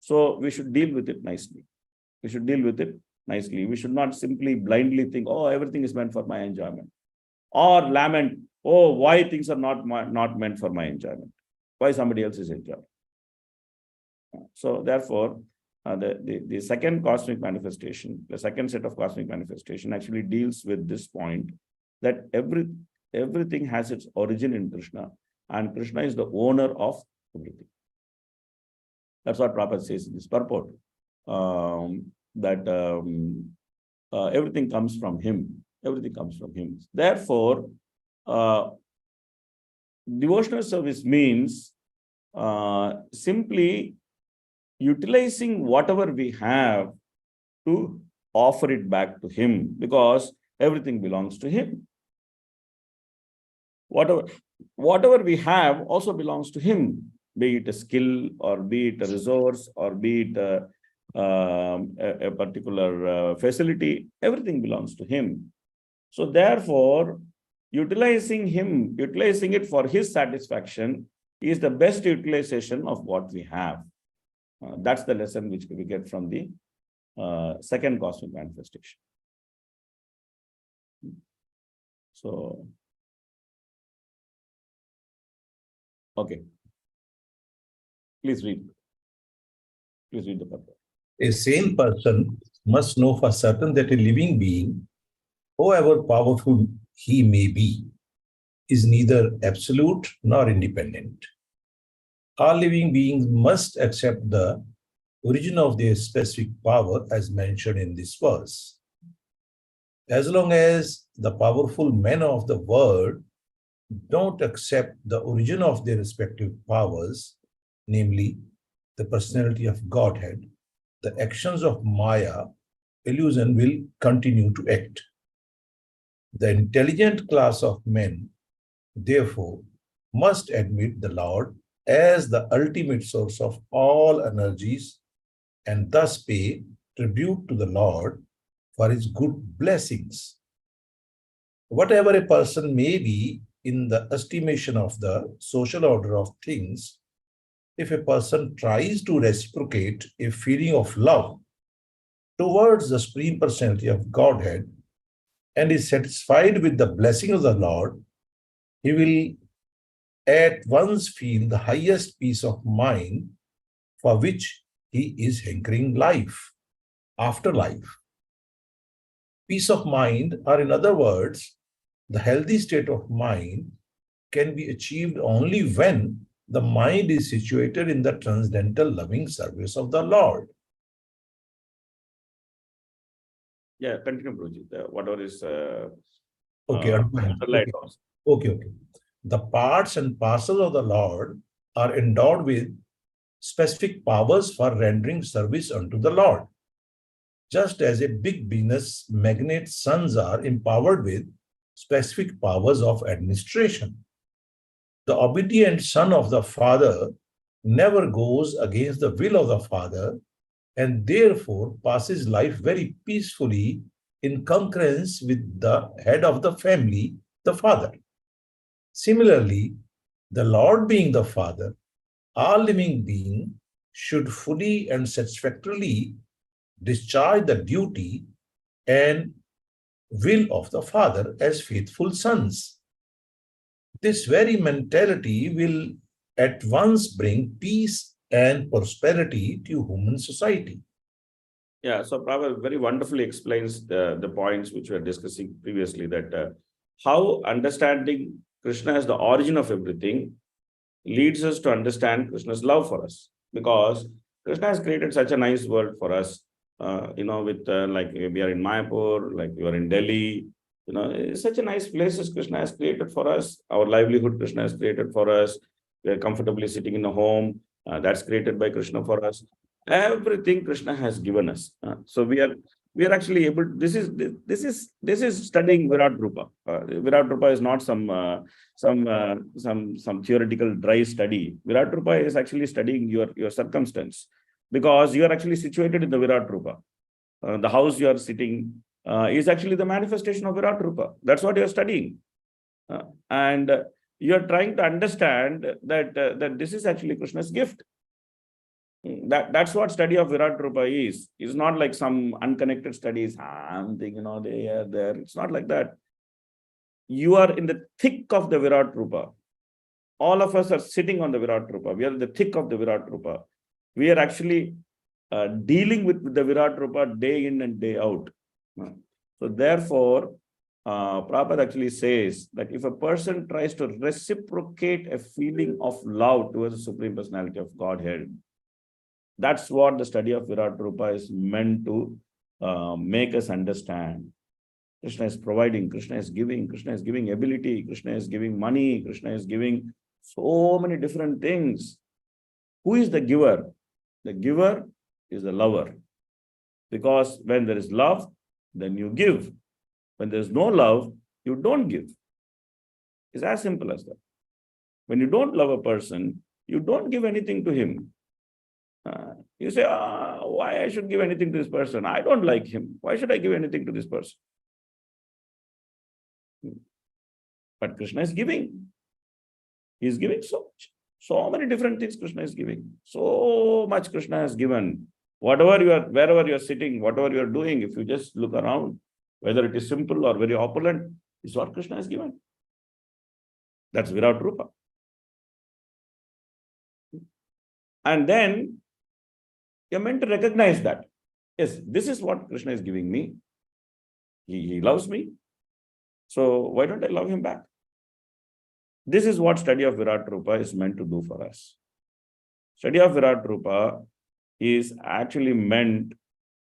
So we should deal with it nicely. We should deal with it nicely. We should not simply blindly think, oh, everything is meant for my enjoyment. Or lament, oh, why things are not meant for my enjoyment. Why somebody else is enjoying. So therefore, the second cosmic manifestation, the second set of cosmic manifestation actually deals with this point that everything has its origin in Krishna, and Krishna is the owner of everything. That's what Prabhupada says in this purport, that everything comes from him. Everything comes from him. Therefore, devotional service means simply utilizing whatever we have to offer it back to him, because everything belongs to him. whatever we have also belongs to him, be it a skill or be it a resource or be it a particular facility, everything belongs to him. So therefore, utilizing it for his satisfaction is the best utilization of what we have. That's the lesson which we get from the second cosmic manifestation. So, okay. Please read. Please read the purport. A sane person must know for certain that a living being, however powerful he may be, is neither absolute nor independent. All living beings must accept the origin of their specific power as mentioned in this verse. As long as the powerful men of the world don't accept the origin of their respective powers, namely the personality of Godhead, the actions of Maya, illusion will continue to act. The intelligent class of men, therefore, must admit the Lord as the ultimate source of all energies and thus pay tribute to the Lord for his good blessings. Whatever a person may be in the estimation of the social order of things, if a person tries to reciprocate a feeling of love towards the Supreme Personality of Godhead and is satisfied with the blessing of the Lord, he will at once feel the highest peace of mind for which he is hankering life, after life. Peace of mind, or in other words, the healthy state of mind, can be achieved only when the mind is situated in the transcendental loving service of the Lord. Yeah, continue, Prabhuji. Whatever is Okay. Okay. The parts and parcels of the Lord are endowed with specific powers for rendering service unto the Lord, just as a big business magnate's sons are empowered with specific powers of administration. The obedient son of the father never goes against the will of the father and therefore passes life very peacefully in concurrence with the head of the family, the father. Similarly, the Lord being the Father, all living beings should fully and satisfactorily discharge the duty and will of the Father as faithful sons. This very mentality will at once bring peace and prosperity to human society. Yeah, so Prabhupada very wonderfully explains the points which we were discussing previously, that how understanding Krishna as the origin of everything leads us to understand Krishna's love for us. Because Krishna has created such a nice world for us, with like we are in Mayapur, like you are in Delhi, it's such a nice places Krishna has created for us. Our livelihood Krishna has created for us. We are comfortably sitting in a home that's created by Krishna for us. Everything Krishna has given us. So we are actually able. This is studying Virat Rupa. Virat Rupa is not some theoretical dry study. Virat Rupa is actually studying your circumstance, because you are actually situated in the Virat Rupa. The house you are sitting is actually the manifestation of Virat Rupa. That's what you are studying, and you are trying to understand that this is actually Krishna's gift. That's what study of Virat Rupa is. It's not like some unconnected studies. I'm thinking, they are there. It's not like that. You are in the thick of the Virat Rupa. All of us are sitting on the Virat Rupa. We are in the thick of the Virat Rupa. We are actually dealing with the Virat Rupa day in and day out. So therefore, Prabhupada actually says that if a person tries to reciprocate a feeling of love towards the Supreme Personality of Godhead, that's what the study of Virat Rupa is meant to make us understand. Krishna is providing, Krishna is giving ability, Krishna is giving money, Krishna is giving so many different things. Who is the giver? The giver is the lover. Because when there is love, then you give. When there is no love, you don't give. It's as simple as that. When you don't love a person, you don't give anything to him. You say, why I should give anything to this person? I don't like him. Why should I give anything to this person? But Krishna is giving. He is giving so much. So many different things Krishna is giving. So much Krishna has given. Wherever you are sitting, whatever you are doing, if you just look around, whether it is simple or very opulent, is what Krishna has given. That's Virat Rupa. And then you're meant to recognize that. Yes, this is what Krishna is giving me. He loves me. So why don't I love him back? This is what study of Virat Rupa is meant to do for us. Study of Virat Rupa is actually meant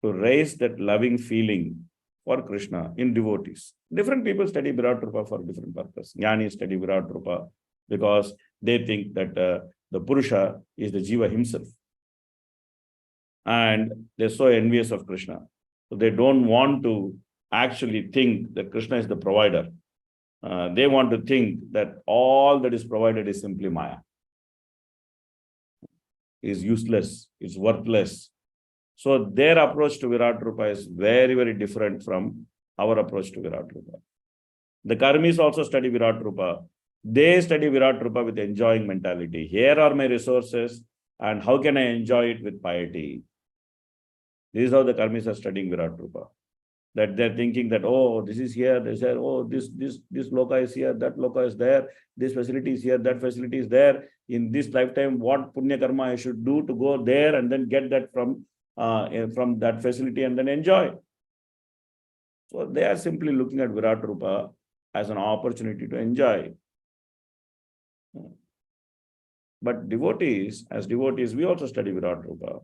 to raise that loving feeling for Krishna in devotees. Different people study Virat Rupa for different purposes. Jnanis study Virat Rupa because they think that the Purusha is the Jiva himself. And they're so envious of Krishna. So they don't want to actually think that Krishna is the provider. They want to think that all that is provided is simply Maya. Is useless, is worthless. So their approach to Virat Rupa is very, very different from our approach to Virat Rupa. The Karmis also study Virat Rupa. They study Virat Rupa with enjoying mentality. Here are my resources, and how can I enjoy it with piety? This is how the Karmis are studying Virat Rupa. That they're thinking that, oh, this is here, this here, oh, this loka is here, that loka is there, this facility is here, that facility is there. In this lifetime, what punya karma I should do to go there and then get that from that facility and then enjoy. So they are simply looking at Virat Rupa as an opportunity to enjoy. But devotees, as devotees, we also study Virat Rupa.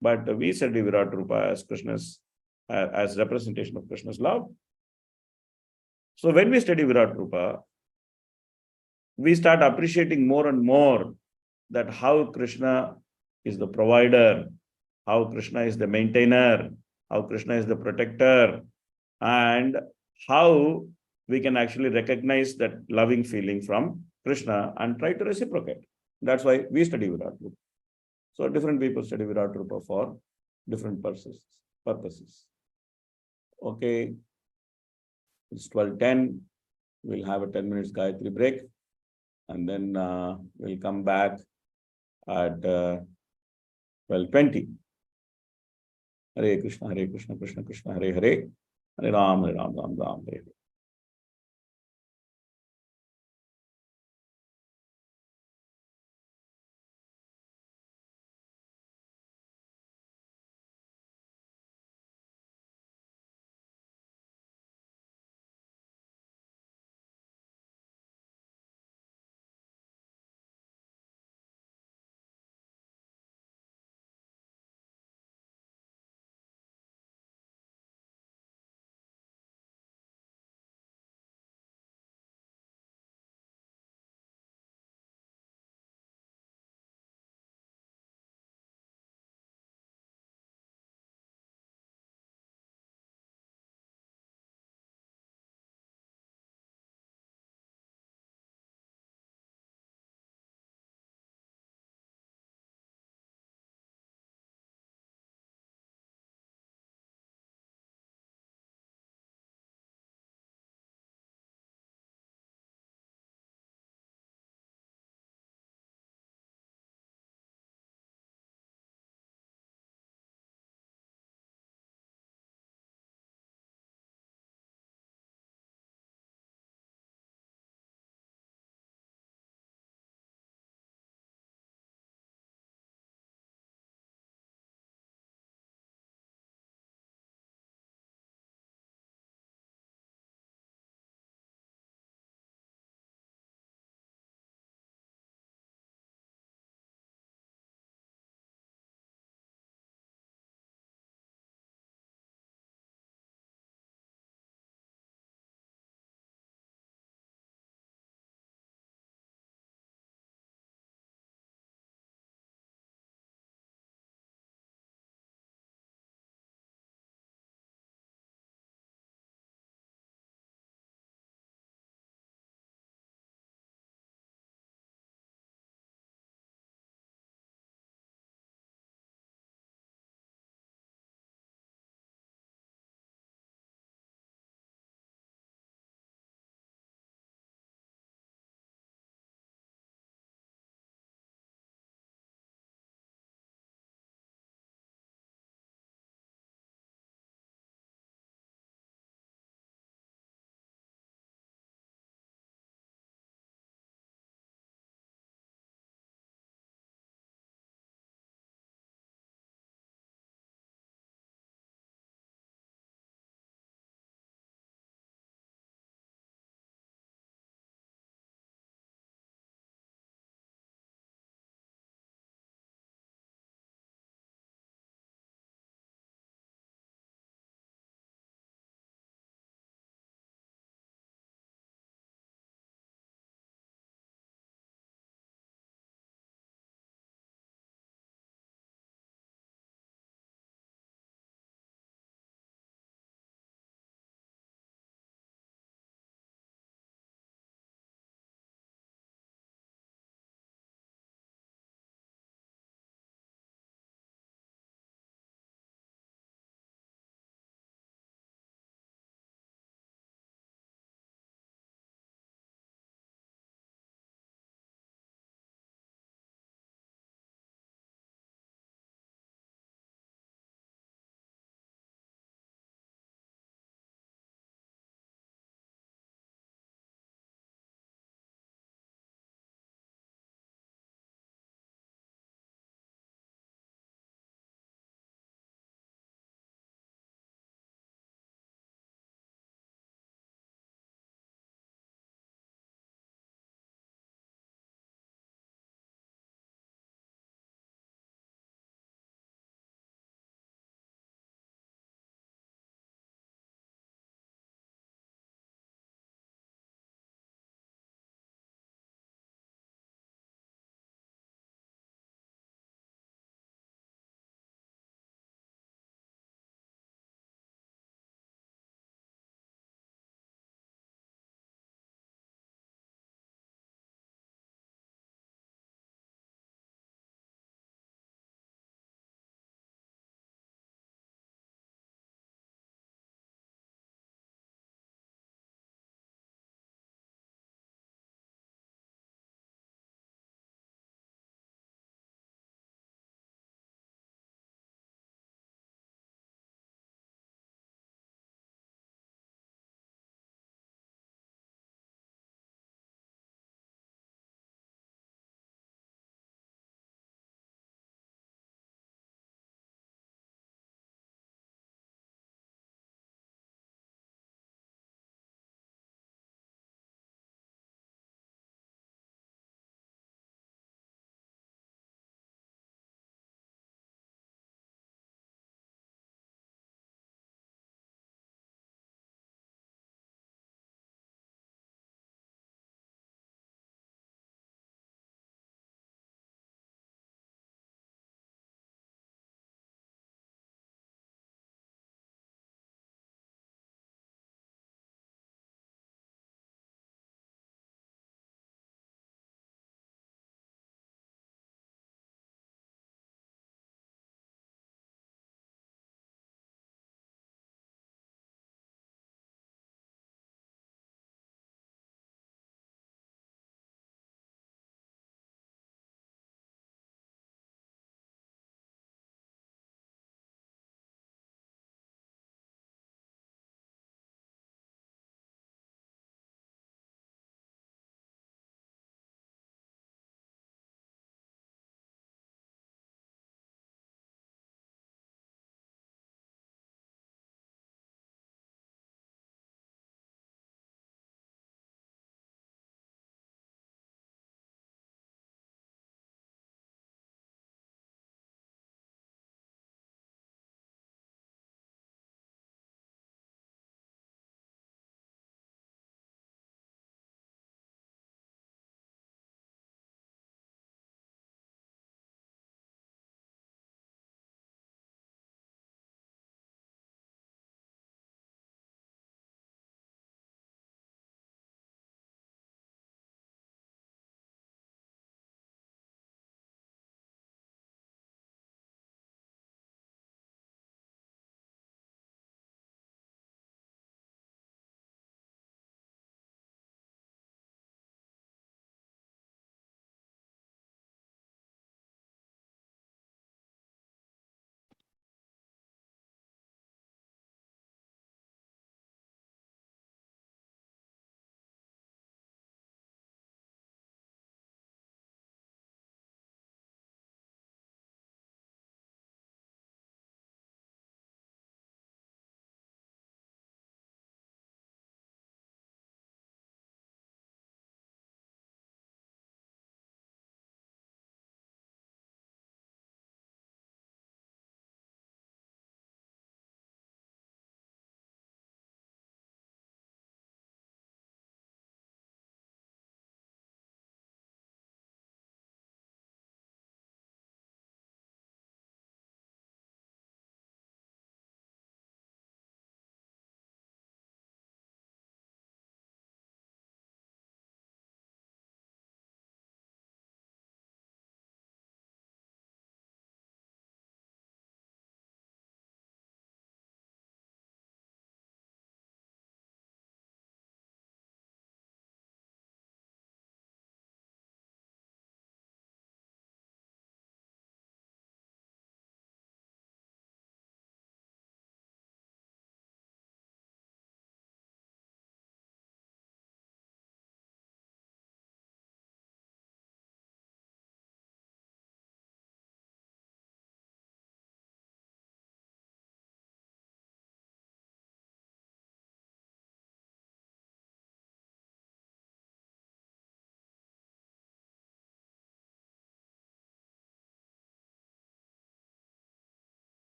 But we study Virat Rupa as Krishna's, as representation of Krishna's love. So when we study Virat Rupa, we start appreciating more and more that how Krishna is the provider, how Krishna is the maintainer, how Krishna is the protector, and how we can actually recognize that loving feeling from Krishna and try to reciprocate. That's why we study Virat Rupa. So different people study Virat Rupa for different purposes. Okay, it's 12:10. We'll have a 10 minutes Gayatri break, and then we'll come back at 12:20. Hare Krishna, Krishna Krishna, Hare Hare, Hare Ram, Ram Ram, Hare Hare.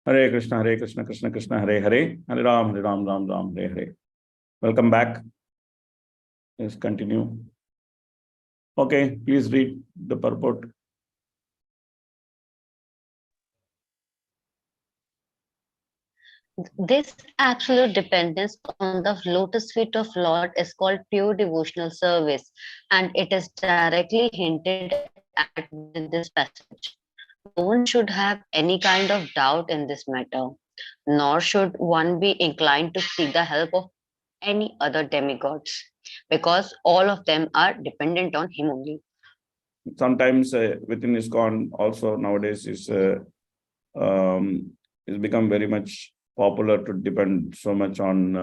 Hare Krishna, Krishna Krishna, Hare Hare, Hare Ram, Ram Ram, Hare Hare. Welcome back. Let's continue. Okay, please read the purport. This absolute dependence on the lotus feet of Lord is called pure devotional service, and it is directly hinted at within this passage. No one should have any kind of doubt in this matter, nor should one be inclined to seek the help of any other demigods, because all of them are dependent on him only. Sometimes within ISKCON also nowadays is become very much popular to depend so much on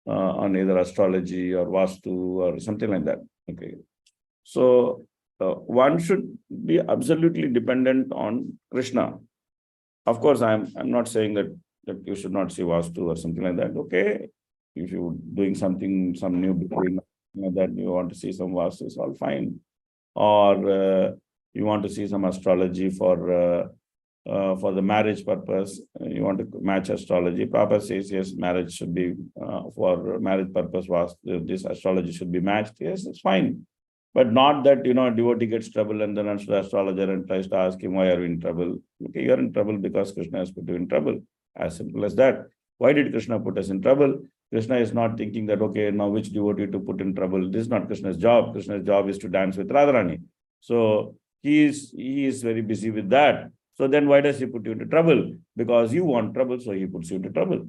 either astrology or Vastu or something like that. Okay, so one should be absolutely dependent on Krishna. Of course, I'm not saying that you should not see Vastu or something like that. Okay, if you're doing something, some new between that you want to see some Vastu, it's all fine. Or you want to see some astrology for the marriage purpose, you want to match astrology. Prabhupada says yes, marriage should be for marriage purpose. This astrology should be matched. Yes, it's fine, but not that a devotee gets trouble and then runs to the astrologer and tries to ask him, why are you in trouble? Okay, you're in trouble because Krishna has put you in trouble. As simple as that. Why did Krishna put us in trouble? Krishna is not thinking that, okay, now which devotee to put in trouble. This is not Krishna's job. Krishna's job is to dance with Radharani. So he is very busy with that. So then why does he put you into trouble? Because you want trouble, so he puts you into trouble.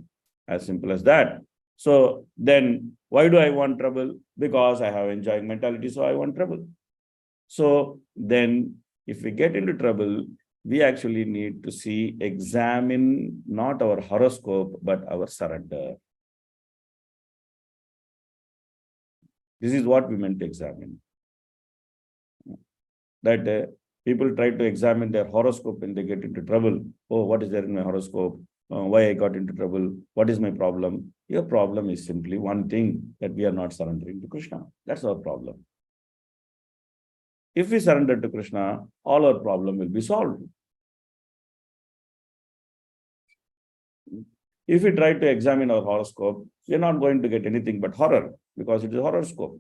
As simple as that. So then why do I want trouble? Because I have enjoying mentality, so I want trouble. So then if we get into trouble, we actually need to examine not our horoscope, but our surrender. This is what we meant to examine. That people try to examine their horoscope and they get into trouble. Oh, what is there in my horoscope? Why I got into trouble? What is my problem? Your problem is simply one thing, that we are not surrendering to Krishna. That's our problem. If we surrender to Krishna, all our problem will be solved. If we try to examine our horoscope, we are not going to get anything but horror, because it is a horoscope.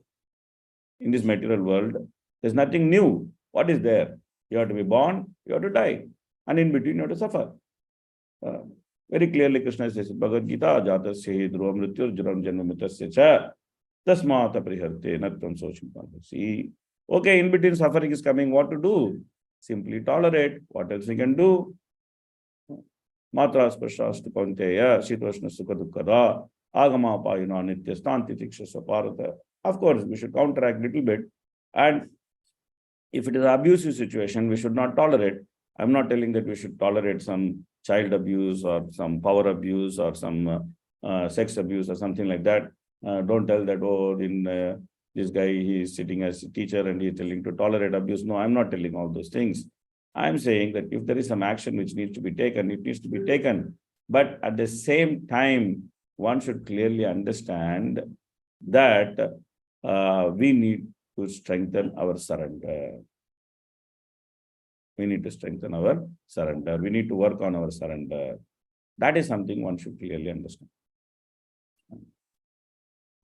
In this material world, there's nothing new. What is there? You have to be born, you have to die, and in between you have to suffer. Very clearly Krishna says in Bhagavad Gita, Jatasya dhruva mrityur jaram janma mitasya cha tasmata priharte natvam sochimpanti. See, okay, in between suffering is coming, what to do? Simply tolerate. What else we can do? Matra spashastu kaunteya shitosna sukha dukkada agama payuna nitya stanti tikshasa parata. Of course, we should counteract a little bit, and if it is an abusive situation, we should not tolerate. I'm not telling that we should tolerate some child abuse or some power abuse or some sex abuse or something like that. Don't tell that, oh, this guy, he is sitting as a teacher and he is telling to tolerate abuse. No, I'm not telling all those things. I'm saying that if there is some action which needs to be taken, it needs to be taken. But at the same time, one should clearly understand that we need to strengthen our surrender. We need to strengthen our surrender. We need to work on our surrender. That is something one should clearly understand.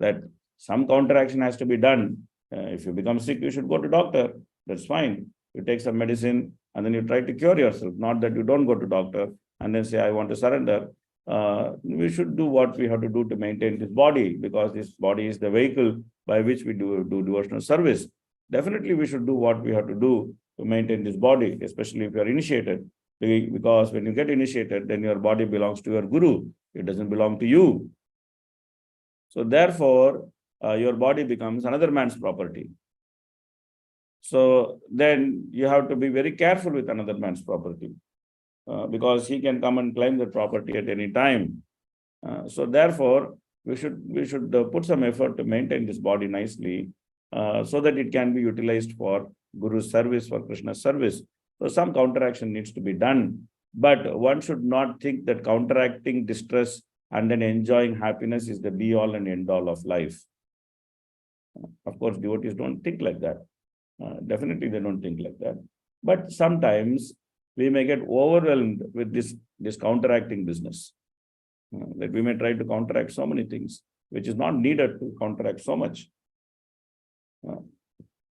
That some counteraction has to be done. If you become sick, you should go to doctor. That's fine. You take some medicine and then you try to cure yourself. Not that you don't go to doctor and then say, I want to surrender. We should do what we have to do to maintain this body, because this body is the vehicle by which we do devotional service. Definitely we should do what we have to do to maintain this body, especially if you are initiated. Because when you get initiated, then your body belongs to your guru. It doesn't belong to you. So therefore, your body becomes another man's property. So then you have to be very careful with another man's property, because he can come and claim the property at any time. So therefore, we should put some effort to maintain this body nicely, so that it can be utilized for Guru's service, for Krishna's service. So some counteraction needs to be done, but one should not think that counteracting distress and then enjoying happiness is the be-all and end-all of life. Of course, devotees don't think like that. Definitely they don't think like that. But sometimes we may get overwhelmed with this this counteracting business. That we may try to counteract so many things, which is not needed to counteract so much.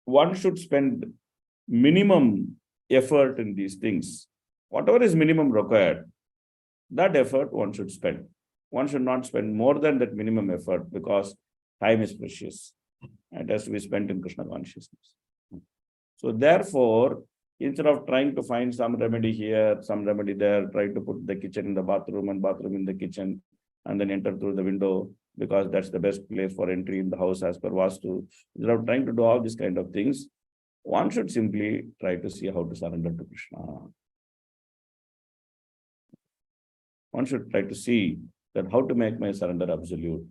One should spend minimum effort in these things. Whatever is minimum required, that effort one should spend. One should not spend more than that minimum effort because time is precious. It has to be spent in Krishna consciousness. So therefore, instead of trying to find some remedy here, some remedy there, try to put the kitchen in the bathroom and bathroom in the kitchen, and then enter through the window because that's the best place for entry in the house as per Vastu. Instead of trying to do all these kind of things, one should simply try to see how to surrender to Krishna. One should try to see that how to make my surrender absolute.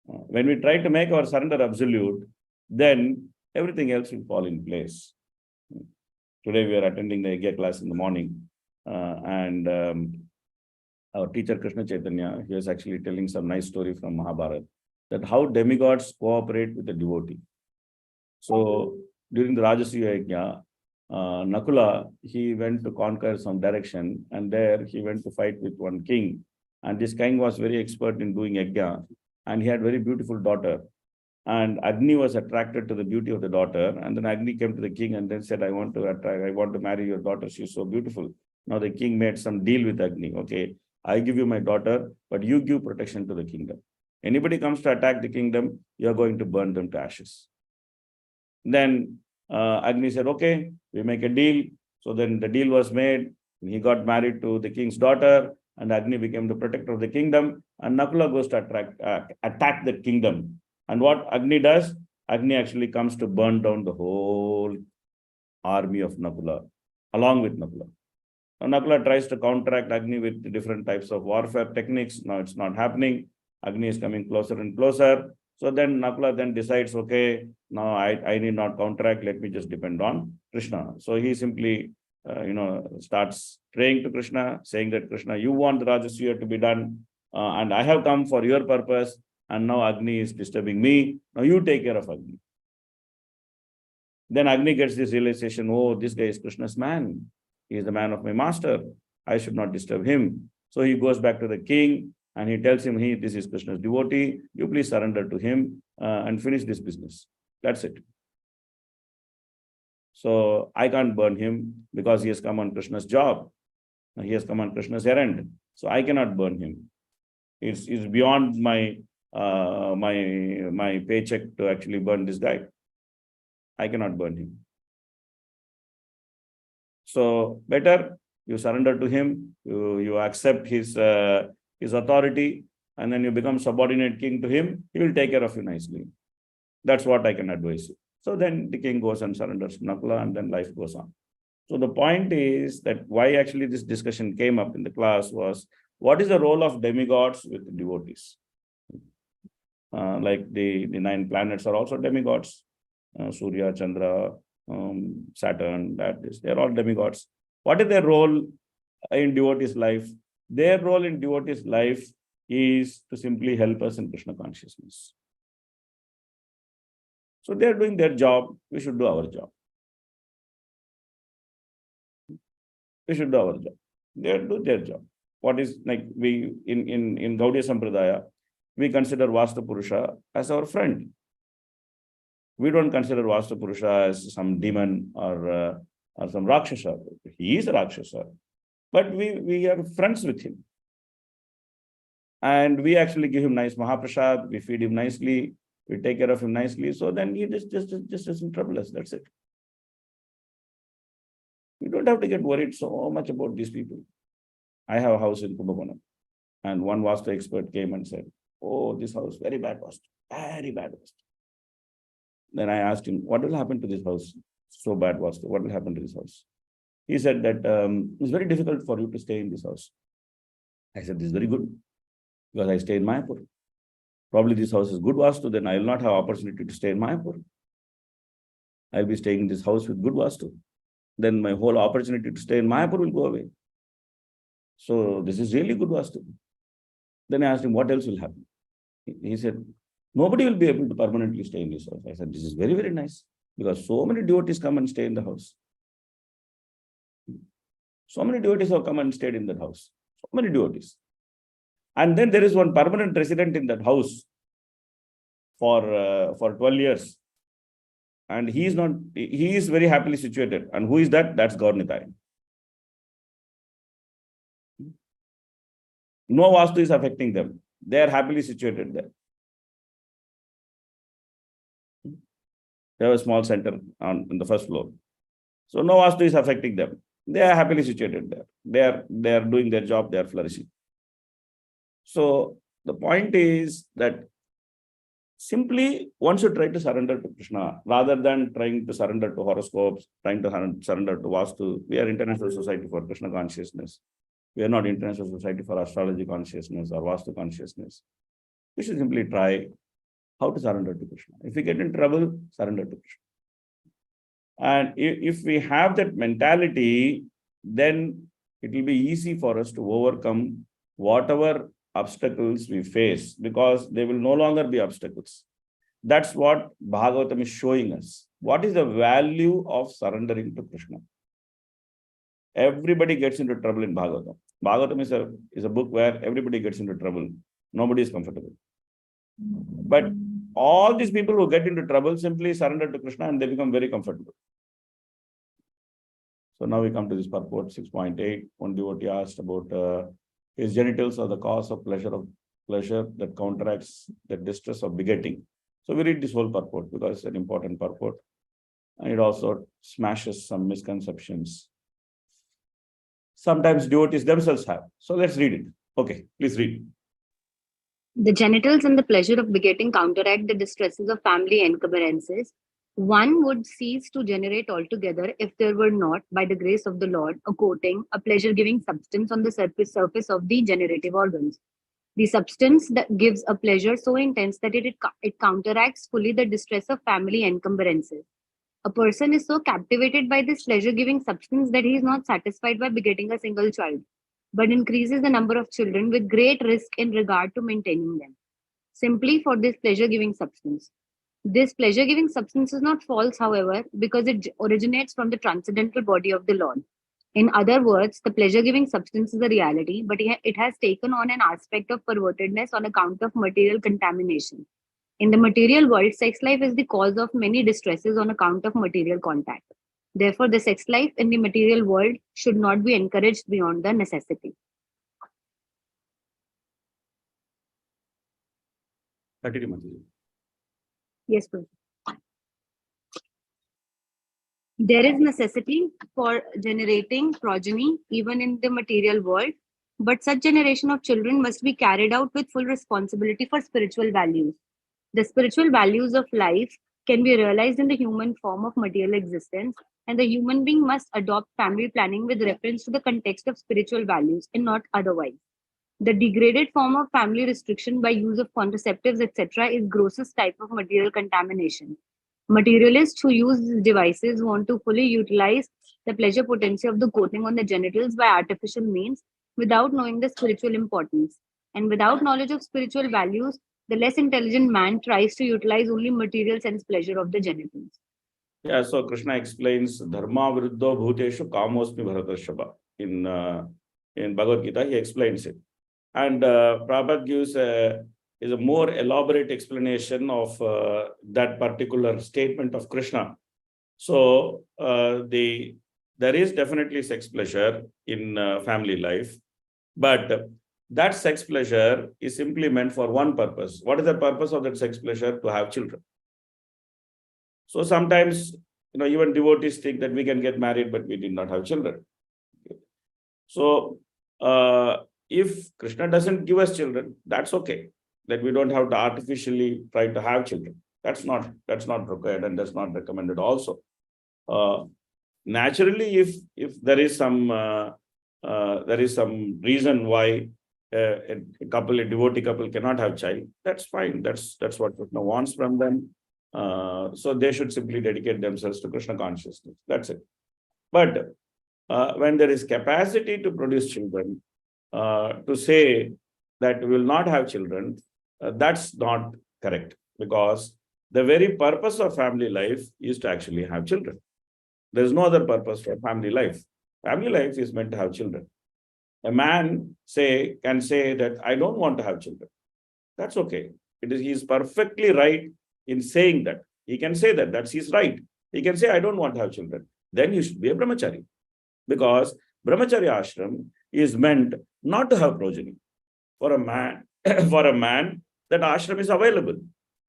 When we try to make our surrender absolute, then everything else will fall in place. Today we are attending the Yagya class in the morning, and our teacher Krishna Chaitanya, he was actually telling some nice story from Mahabharata, that how demigods cooperate with the devotee. So during the Rajasuya Yagya, Nakula, he went to conquer some direction, and there he went to fight with one king. And this king was very expert in doing Yagya, and he had very beautiful daughter. And Agni was attracted to the beauty of the daughter. And then Agni came to the king and then said, I want to marry your daughter. She's so beautiful. Now the king made some deal with Agni. Okay, I give you my daughter, but you give protection to the kingdom. Anybody comes to attack the kingdom, you're going to burn them to ashes. Then Agni said, okay, we make a deal. So then the deal was made. He got married to the king's daughter, and Agni became the protector of the kingdom. And Nakula goes to attack the kingdom. And what Agni does? Agni actually comes to burn down the whole army of Nakula, along with Nakula. Now Nakula tries to counteract Agni with different types of warfare techniques. Now it's not happening. Agni is coming closer and closer. So then Nakula then decides, okay, now I need not counteract, let me just depend on Krishna. So he simply, starts praying to Krishna, saying that Krishna, you want the Rajasuya to be done, and I have come for your purpose, and now Agni is disturbing me. Now you take care of Agni. Then Agni gets this realization, oh, this guy is Krishna's man. He is the man of my master. I should not disturb him. So he goes back to the king and he tells him, this is Krishna's devotee. You please surrender to him and finish this business. That's it. So I can't burn him because he has come on Krishna's job. He has come on Krishna's errand. So I cannot burn him. It's beyond my my paycheck to actually burn this guy. I cannot burn him. So better you surrender to him, you accept his authority, and then you become subordinate king to him. He will take care of you nicely. That's what I can advise you. So then the king goes and surrenders to Nakula, and then life goes on. So the point is that why actually this discussion came up in the class was, what is the role of demigods with the devotees? Like the 9 planets are also demigods. Surya, Chandra, Saturn, they're all demigods. What is their role in devotees' life? Their role in devotees' life is to simply help us in Krishna consciousness. So they're doing their job, we should do our job. We should do our job. They do their job. What is like we in Gaudiya Sampradaya, we consider Vastu Purusha as our friend. We don't consider Vastu Purusha as some demon or some Rakshasa. He is a Rakshasa, but we are friends with him. And we actually give him nice Mahaprasad, we feed him nicely, we take care of him nicely. So then he just doesn't trouble us. That's it. We don't have to get worried so much about these people. I have a house in Kumbhakonam, and one Vastu expert came and said, oh, this house, very bad Vastu, very bad Vastu. Then I asked him, what will happen to this house? So bad Vastu, what will happen to this house? He said that it's very difficult for you to stay in this house. I said, this is very good, because I stay in Mayapur. Probably this house is good Vastu, then I will not have opportunity to stay in Mayapur. I will be staying in this house with good Vastu. Then my whole opportunity to stay in Mayapur will go away. So this is really good Vastu. Then I asked him, what else will happen? He said, nobody will be able to permanently stay in this house. I said, this is very, very nice, because so many devotees come and stay in the house. So many devotees have come and stayed in that house. So many devotees. And then there is one permanent resident in that house for 12 years. And he is very happily situated. And who is that? That's Gaurnitai. No Vastu is affecting them. They are happily situated there. They have a small center on the first floor. So no Vastu is affecting them. They are happily situated there. They are doing their job. They are flourishing. So the point is that simply one should try to surrender to Krishna rather than trying to surrender to horoscopes, trying to surrender to Vastu. We are International Society for Krishna Consciousness. We are not International Society for Astrology Consciousness or Vastu Consciousness. We should simply try how to surrender to Krishna. If we get in trouble, surrender to Krishna. And if we have that mentality, then it will be easy for us to overcome whatever obstacles we face, because they will no longer be obstacles. That's what Bhagavatam is showing us. What is the value of surrendering to Krishna? Everybody gets into trouble in Bhagavatam. Bhagavatam is a book where everybody gets into trouble. Nobody is comfortable. But all these people who get into trouble simply surrender to Krishna and they become very comfortable. So now we come to this purport 6.8. One devotee asked about his genitals are the cause of pleasure that counteracts the distress of begetting. So we read this whole purport because it's an important purport. And it also smashes some misconceptions sometimes devotees themselves have. So let's read it. Okay, please read. The genitals and the pleasure of begetting counteract the distresses of family encumbrances. One would cease to generate altogether if there were not, by the grace of the Lord, a coating, a pleasure-giving substance on the surface of the generative organs. The substance that gives a pleasure so intense that it counteracts fully the distress of family encumbrances. A person is so captivated by this pleasure-giving substance that he is not satisfied by begetting a single child, but increases the number of children with great risk in regard to maintaining them, simply for this pleasure-giving substance. This pleasure-giving substance is not false, however, because it originates from the transcendental body of the Lord. In other words, the pleasure-giving substance is a reality, but it has taken on an aspect of pervertedness on account of material contamination. In the material world, sex life is the cause of many distresses on account of material contact. Therefore, the sex life in the material world should not be encouraged beyond the necessity. Yes, Prabhuji. There is necessity for generating progeny even in the material world, but such generation of children must be carried out with full responsibility for spiritual values. The spiritual values of life can be realized in the human form of material existence, and the human being must adopt family planning with reference to the context of spiritual values and not otherwise. The degraded form of family restriction by use of contraceptives, etc., is grossest type of material contamination. Materialists who use these devices want to fully utilize the pleasure potency of the coating on the genitals by artificial means without knowing the spiritual importance. And without knowledge of spiritual values, the less intelligent man tries to utilize only material sense pleasure of the genitals. Yeah, so Krishna explains Dharma Viruddho Bhuteshu Kamosmi Bharatashabha. In Bhagavad Gita, he explains it. And Prabhupada gives a more elaborate explanation of that particular statement of Krishna. So there is definitely sex pleasure in family life, but that sex pleasure is simply meant for one purpose. What is the purpose of that sex pleasure? To have children. So sometimes, even devotees think that we can get married, but we did not have children. So if Krishna doesn't give us children, that's okay. That we don't have to artificially try to have children. That's not required and that's not recommended also. Naturally, if there is some reason why a devotee couple cannot have child, that's fine. That's what Krishna wants from them. So they should simply dedicate themselves to Krishna consciousness. That's it. But when there is capacity to produce children, to say that we will not have children, that's not correct, because the very purpose of family life is to actually have children. There is no other purpose for family life. Family life is meant to have children. A man can say that I don't want to have children. That's okay. He is perfectly right in saying that. He can say that. That's his right. He can say, I don't want to have children. Then you should be a brahmachari. Because brahmacharya ashram is meant not to have progeny. For a man, that ashram is available.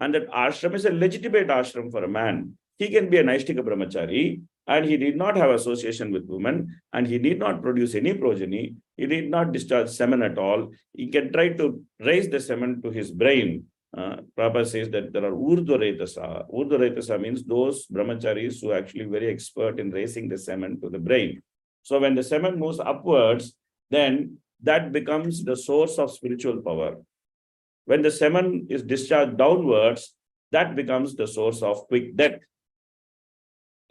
And that ashram is a legitimate ashram for a man. He can be a Naishtika brahmachari and he did not have association with women and he need not produce any progeny. He did not discharge semen at all. He can try to raise the semen to his brain. Prabhupada says that there are urdhvaretasa. Urdhvaretasa means those brahmacharis who are actually very expert in raising the semen to the brain. So when the semen moves upwards, then that becomes the source of spiritual power. When the semen is discharged downwards, that becomes the source of quick death.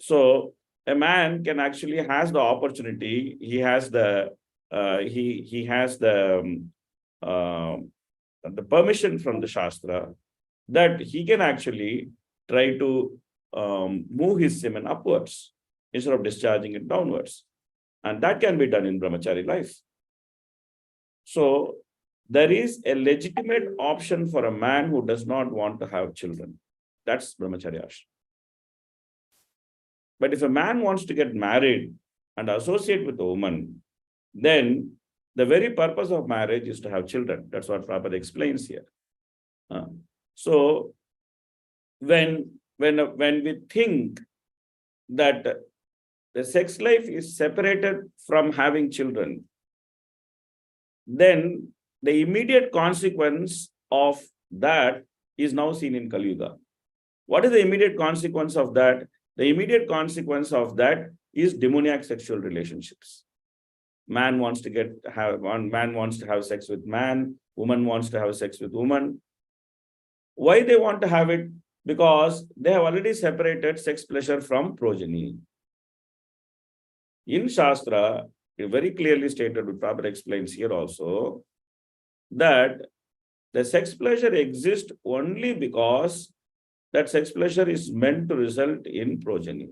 So a man can actually has the opportunity. He has the permission from the Shastra that he can actually try to move his semen upwards instead of discharging it downwards. And that can be done in brahmachari life. So there is a legitimate option for a man who does not want to have children. That's brahmacharya ashram. But if a man wants to get married and associate with a woman, then the very purpose of marriage is to have children. That's what Prabhupada explains here. So when we think that the sex life is separated from having children, then the immediate consequence of that is now seen in Kali Yuga. What is the immediate consequence of that? The immediate consequence of that is demoniac sexual relationships. Man wants to have sex with man, woman wants to have sex with woman. Why they want to have it? Because they have already separated sex pleasure from progeny. In Shastra, it very clearly stated, which Prabhupada explains here also, that the sex pleasure exists only because that sex pleasure is meant to result in progeny.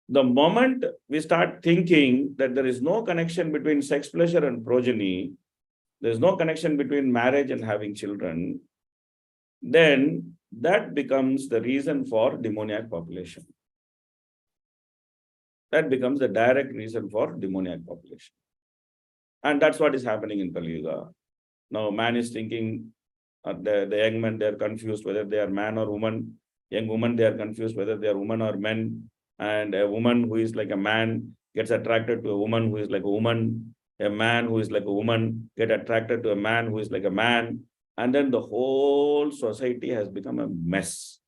The moment we start thinking that there is no connection between sex pleasure and progeny, there is no connection between marriage and having children, then that becomes the reason for demoniac population. That becomes the direct reason for demoniac population. And that's what is happening in Kali Yuga. Now, man is thinking, the young men, they are confused whether they are man or woman. Young women, they are confused whether they are woman or men. And a woman who is like a man gets attracted to a woman who is like a woman. A man who is like a woman gets attracted to a man who is like a man. And then the whole society has become a mess.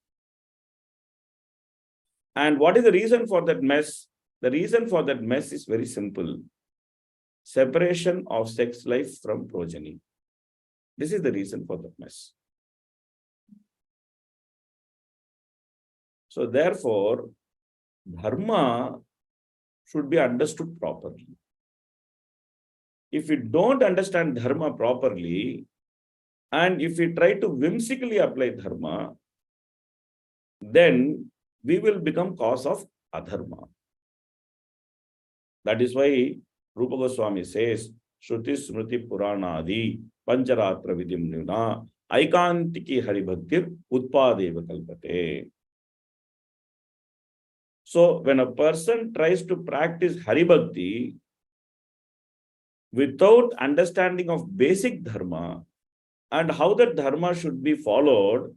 And what is the reason for that mess? The reason for that mess is very simple. Separation of sex life from progeny. This is the reason for that mess. So therefore, dharma should be understood properly. If we don't understand dharma properly, and if we try to whimsically apply dharma, then we will become cause of adharma. That is why Rupa Goswami says, Shruti Smriti Purana Adi Pancharatra Vidim Nuna Aikantiki Haribhaktir Utpadeva Kalpate. So when a person tries to practice Haribhakti without understanding of basic dharma and how that dharma should be followed,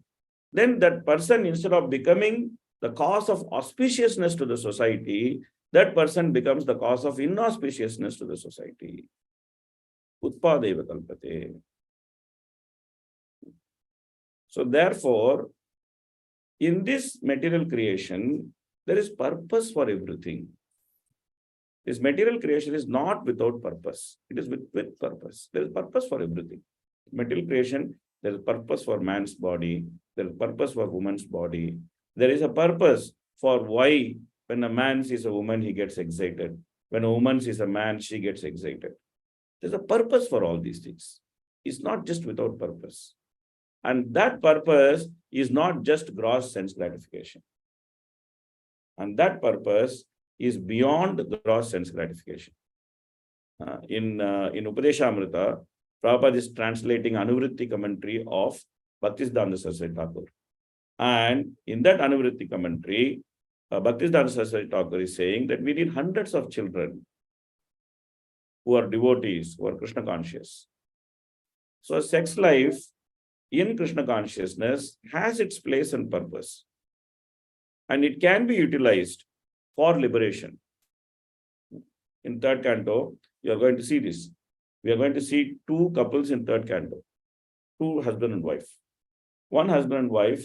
then that person, instead of becoming the cause of auspiciousness to the society, that person becomes the cause of inauspiciousness to the society. Utpadeva kalpate. So therefore, in this material creation, there is purpose for everything. This material creation is not without purpose. It is with purpose. There is purpose for everything. Material creation, there is purpose for man's body. There is purpose for woman's body. There is a purpose for why when a man sees a woman, he gets excited. When a woman sees a man, she gets excited. There's a purpose for all these things. It's not just without purpose. And that purpose is not just gross sense gratification. And that purpose is beyond gross sense gratification. In Upadeshamrita, Prabhupada is translating Anuvritti commentary of Bhaktisiddhanta Saraswati Thakur. And in that Anuvritti commentary, Bhaktisiddhanta Saraswati Thakur is saying that we need hundreds of children who are devotees, who are Krishna conscious. So sex life in Krishna consciousness has its place and purpose. And it can be utilized for liberation. In third canto, you are going to see this. We are going to see two couples in third canto, two husband and wife. One husband and wife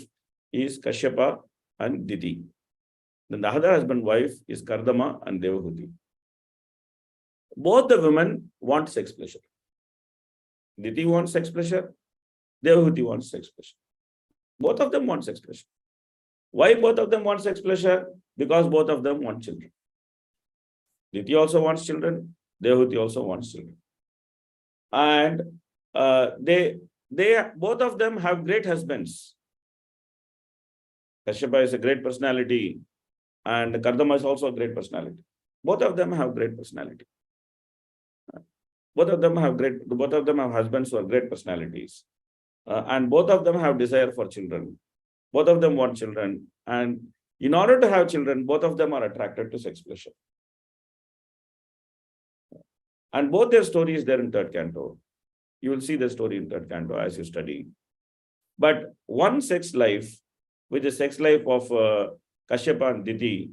is Kashyapa and Diti. Then the other husband and wife is Kardama and Devahuti. Both the women want sex pleasure. Diti wants sex pleasure, Devahuti wants sex pleasure. Both of them want sex pleasure. Why both of them want sex pleasure? Because both of them want children. Diti also wants children, Devahuti also wants children. And they both of them have great husbands. Kashyapa is a great personality, and Kardama is also a great personality. Both of them have great personality. Both of them have husbands who are great personalities. And both of them have desire for children. Both of them want children. And in order to have children, both of them are attracted to sex pleasure. And both their story is there in third canto. You will see the story in third canto as you study. But one sex life, with the sex life of Kashyapa and Diti,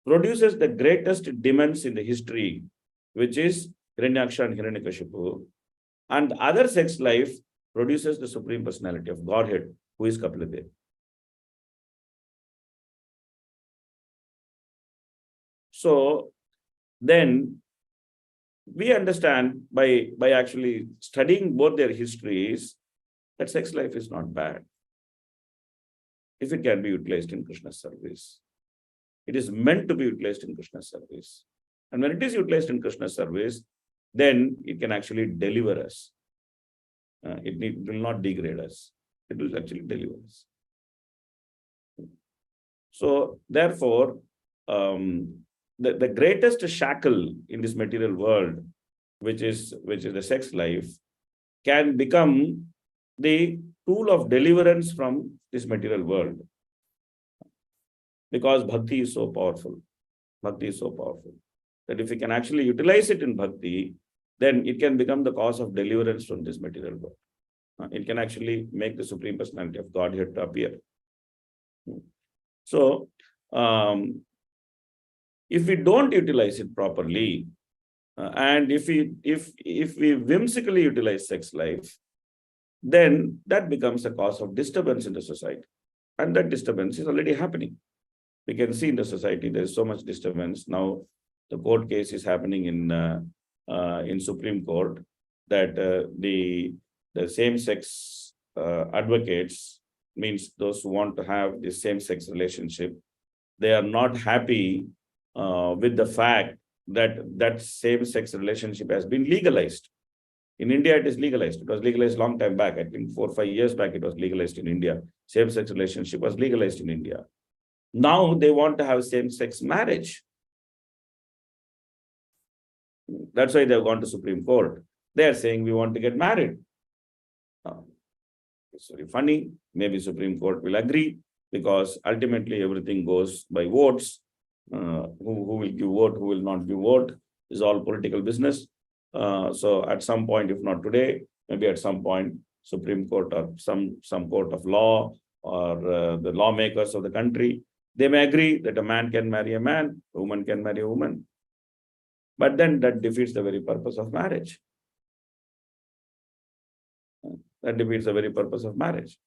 produces the greatest demons in the history, which is Hiranyaksha and Hiranyakashipu. And the other sex life produces the Supreme Personality of Godhead, who is Kapilabhir. So then we understand by actually studying both their histories that sex life is not bad if it can be utilized in Krishna's service. It is meant to be utilized in Krishna's service. And when it is utilized in Krishna's service, then it can actually deliver us. It will not degrade us. It will actually deliver us. So therefore, the greatest shackle in this material world, which is the sex life, can become the tool of deliverance from this material world. Because bhakti is so powerful. Bhakti is so powerful that if we can actually utilize it in bhakti, then it can become the cause of deliverance from this material world. It can actually make the Supreme Personality of Godhead to appear. So, if we don't utilize it properly, and if we whimsically utilize sex life, then that becomes a cause of disturbance in the society. And that disturbance is already happening. We can see in the society there is so much disturbance. Now, the court case is happening in Supreme Court that the same-sex advocates, means those who want to have the same-sex relationship, they are not happy with the fact that same-sex relationship has been legalized. In India, it is legalized. It was legalized long time back. I think 4 or 5 years back, it was legalized in India. Same-sex relationship was legalized in India. Now they want to have same-sex marriage. That's why they've gone to Supreme Court. They are saying we want to get married. It's very funny. Maybe Supreme Court will agree, because ultimately everything goes by votes. Who will give vote, who will not give vote is all political business. So at some point, if not today, maybe at some point, Supreme Court or some court of law or the lawmakers of the country, they may agree that a man can marry a man, a woman can marry a woman. But then that defeats the very purpose of marriage. That defeats the very purpose of marriage.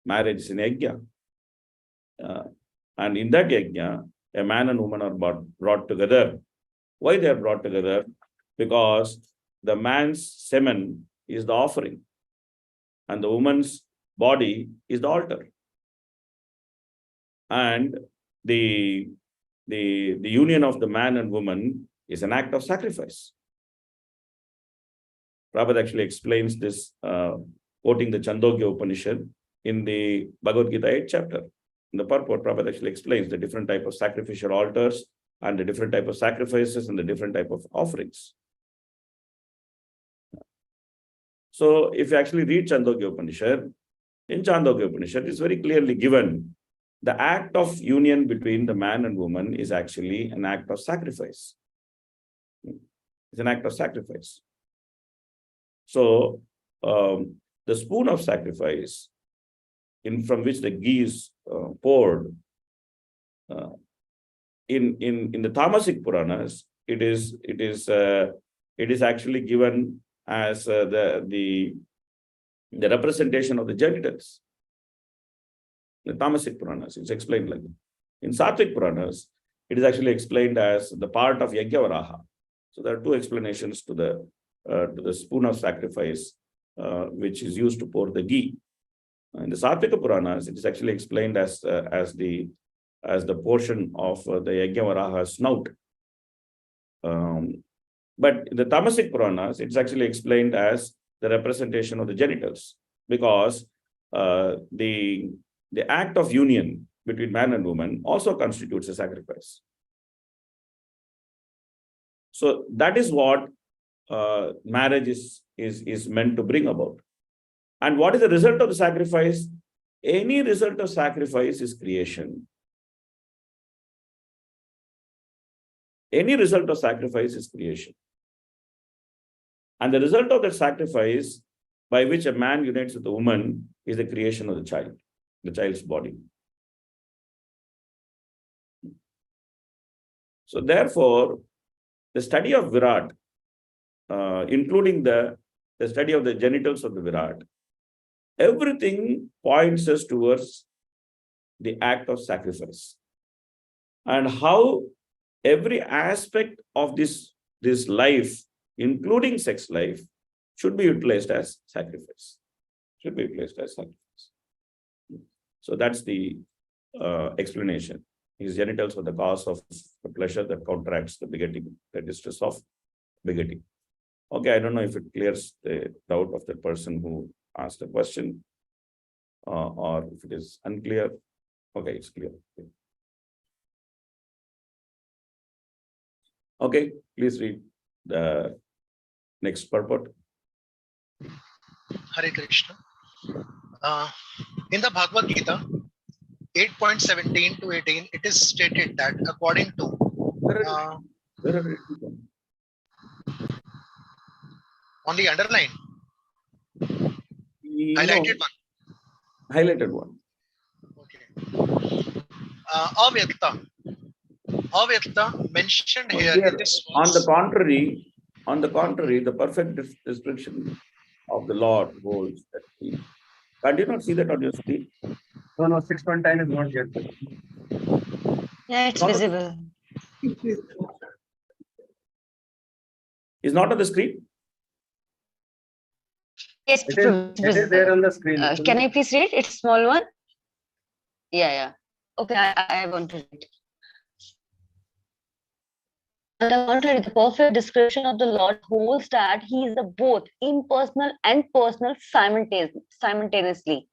Marriage is an yajna. And in that yajna, a man and woman are brought together. Why they are brought together? Because the man's semen is the offering and the woman's body is the altar. And the union of the man and woman is an act of sacrifice. Prabhupada actually explains this, quoting the Chandogya Upanishad in the Bhagavad Gita 8th chapter. In the purport, Prabhupada actually explains the different type of sacrificial altars and the different type of sacrifices and the different type of offerings. So if you actually read Chandogya Upanishad, in Chandogya Upanishad, it's very clearly given the act of union between the man and woman is actually an act of sacrifice. It's an act of sacrifice. So the spoon of sacrifice from which the ghee is poured, in the Tamasic Puranas, it is actually given as the representation of the genitals. The Tamasic Puranas, it's explained like that. In Sattvic Puranas, it is actually explained as the part of Yajnavaraha. So there are two explanations to the spoon of sacrifice, which is used to pour the ghee. In the Sattvika Puranas, it is actually explained as the portion of the Yajnavaraha snout. But in the Tamasic Puranas, it's actually explained as the representation of the genitals, because the act of union between man and woman also constitutes a sacrifice. So that is what marriage is meant to bring about. And what is the result of the sacrifice? Any result of sacrifice is creation. Any result of sacrifice is creation. And the result of that sacrifice by which a man unites with a woman is the creation of the child's body. So therefore, the study of Virat, including the study of the genitals of the Virat, everything points us towards the act of sacrifice. And how every aspect of this life, including sex life, should be utilized as sacrifice. Should be utilized as sacrifice. So that's the explanation. His genitals are the cause of the pleasure that counteracts the begetting, the distress of begetting. Okay, I don't know if it clears the doubt of the person who asked the question, or if it is unclear. Okay, it's clear. Okay, please read the next purport. Hare Krishna. In the Bhagavad Gita, 8.17 to 18, it is stated that according to on the underline, highlighted one. Highlighted one. Okay. Avyakta mentioned here in this verse. On the contrary, the perfect description of the Lord holds that he. Can you not see that on your screen? No, 6.10 is not yet. Yeah, it's visible. Is not on the screen? Yes, it is there on the screen. Can I please read? It's a small one. Yeah. Okay, I want to read. On the contrary, the perfect description of the Lord holds that he is the both impersonal and personal simultaneously.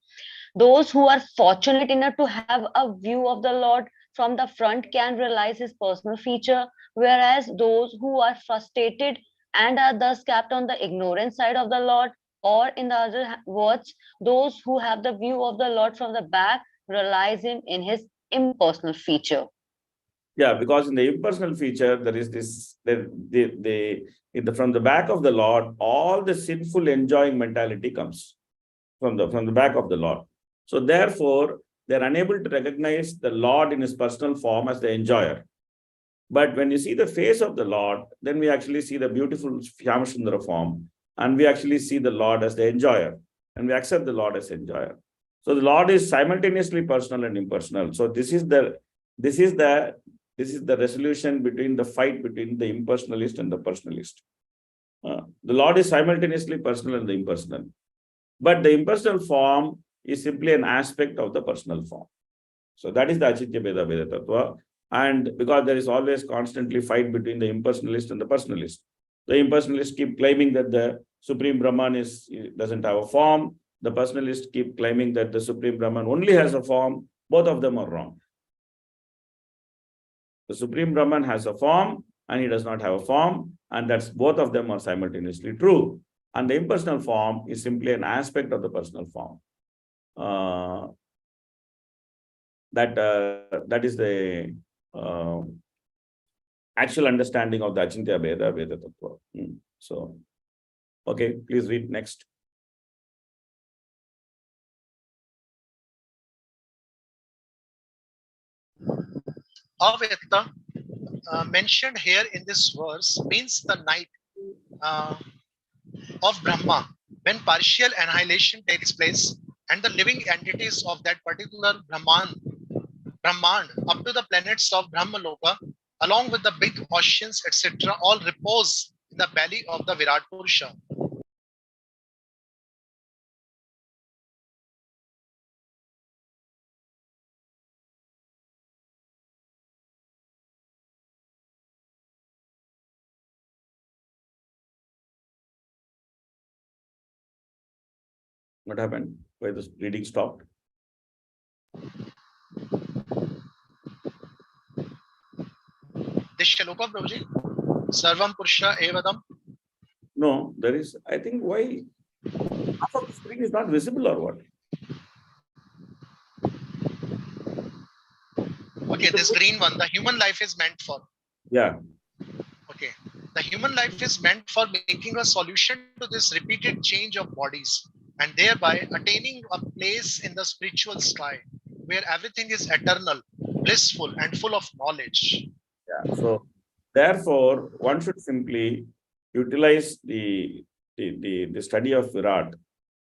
Those who are fortunate enough to have a view of the Lord from the front can realize his personal feature, whereas those who are frustrated and are thus kept on the ignorant side of the Lord, or in the other words, those who have the view of the Lord from the back realize him in his impersonal feature. Yeah, because in the impersonal feature, there is this, from the back of the Lord, all the sinful enjoying mentality comes from the back of the Lord. So therefore, they're unable to recognize the Lord in his personal form as the enjoyer. But when you see the face of the Lord, then we actually see the beautiful Shyamasundara form, and we actually see the Lord as the enjoyer, and we accept the Lord as enjoyer. So the Lord is simultaneously personal and impersonal. So this is the resolution between the fight between the impersonalist and the personalist. The Lord is simultaneously personal and the impersonal. But the impersonal form is simply an aspect of the personal form. So that is the Achintya Bheda Bheda Tattva. And because there is always constantly fight between the impersonalist and the personalist. The impersonalists keep claiming that the Supreme Brahman doesn't have a form. The personalists keep claiming that the Supreme Brahman only has a form. Both of them are wrong. The Supreme Brahman has a form and he does not have a form, and that's both of them are simultaneously true. And the impersonal form is simply an aspect of the personal form. That is the actual understanding of the Achintya Veda Tattva. So, okay, please read next. Avyakta, mentioned here in this verse, means the night of Brahma, when partial annihilation takes place and the living entities of that particular Brahman up to the planets of Brahmaloka, along with the big oceans, etc., all repose in the belly of the Virat Purusha. What happened? Why the reading stopped? This shloka, Prabhuji, Sarvam Purusha Evadam. No, there is, I think, why half of the screen is not visible or what? Okay, this green one, the human life is meant for. Yeah. Okay, the human life is meant for making a solution to this repeated change of bodies and thereby attaining a place in the spiritual sky where everything is eternal, blissful, and full of knowledge. Yeah. So, therefore, one should simply utilize the study of Virat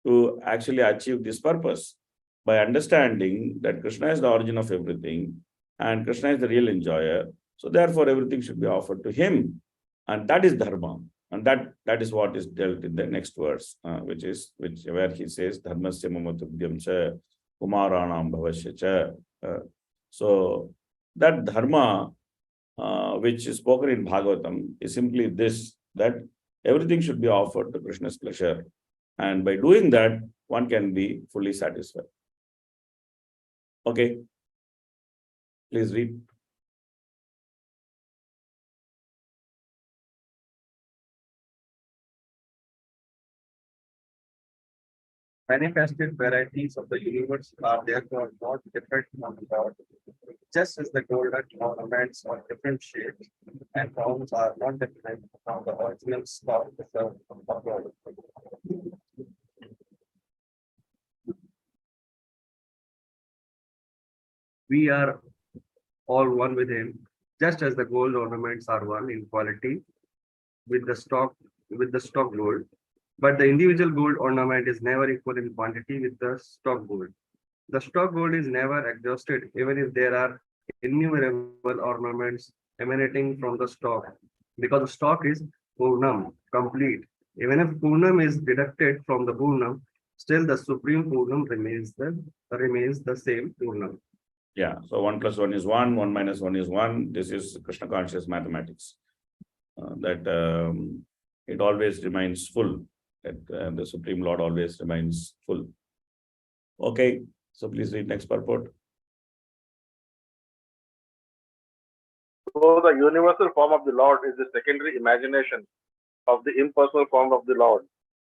to actually achieve this purpose by understanding that Krishna is the origin of everything and Krishna is the real enjoyer. So, therefore, everything should be offered to him, and that is dharma. And that is what is dealt in the next verse, where he says, Dharmasya mamatubhyam cha kumaranam bhavasya cha. So, that dharma, which is spoken in Bhagavatam, is simply this, that everything should be offered to Krishna's pleasure. And by doing that, one can be fully satisfied. Okay. Please read. Manifested varieties of the universe are therefore not different from God, just as the golden ornaments of different shapes and forms are not different from the original stock of God. We are all one with him, just as the gold ornaments are one in quality with the stock gold. But the individual gold ornament is never equal in quantity with the stock gold. The stock gold is never exhausted, even if there are innumerable ornaments emanating from the stock, because the stock is Purnam, complete. Even if Purnam is deducted from the Purnam, still the supreme Purnam remains the same Purnam. Yeah, so 1 plus 1 is 1, 1 minus 1 is 1. This is Krishna conscious mathematics. It always remains full. That the Supreme Lord always remains full. Okay, so please read next purport. So the universal form of the Lord is the secondary imagination of the impersonal form of the Lord.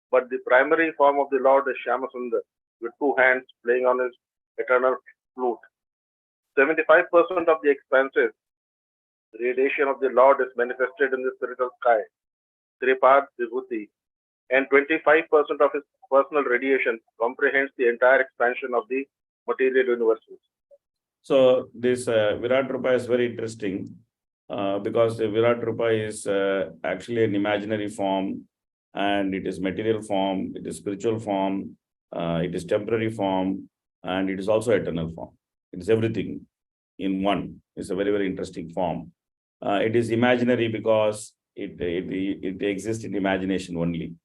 But the primary form of the Lord is Shyamasundar, with 2 hands playing on his eternal flute. 75% of the expansive radiation of the Lord is manifested in the spiritual sky, Tripad Vibhuti, and 25% of his personal radiation comprehends the entire expansion of the material universes. So this Virat Rupa is very interesting because the Virat Rupa is actually an imaginary form, and it is material form, it is spiritual form, it is temporary form, and it is also eternal form. It is everything in one. It's a very, very interesting form. It is imaginary because it exists in imagination only.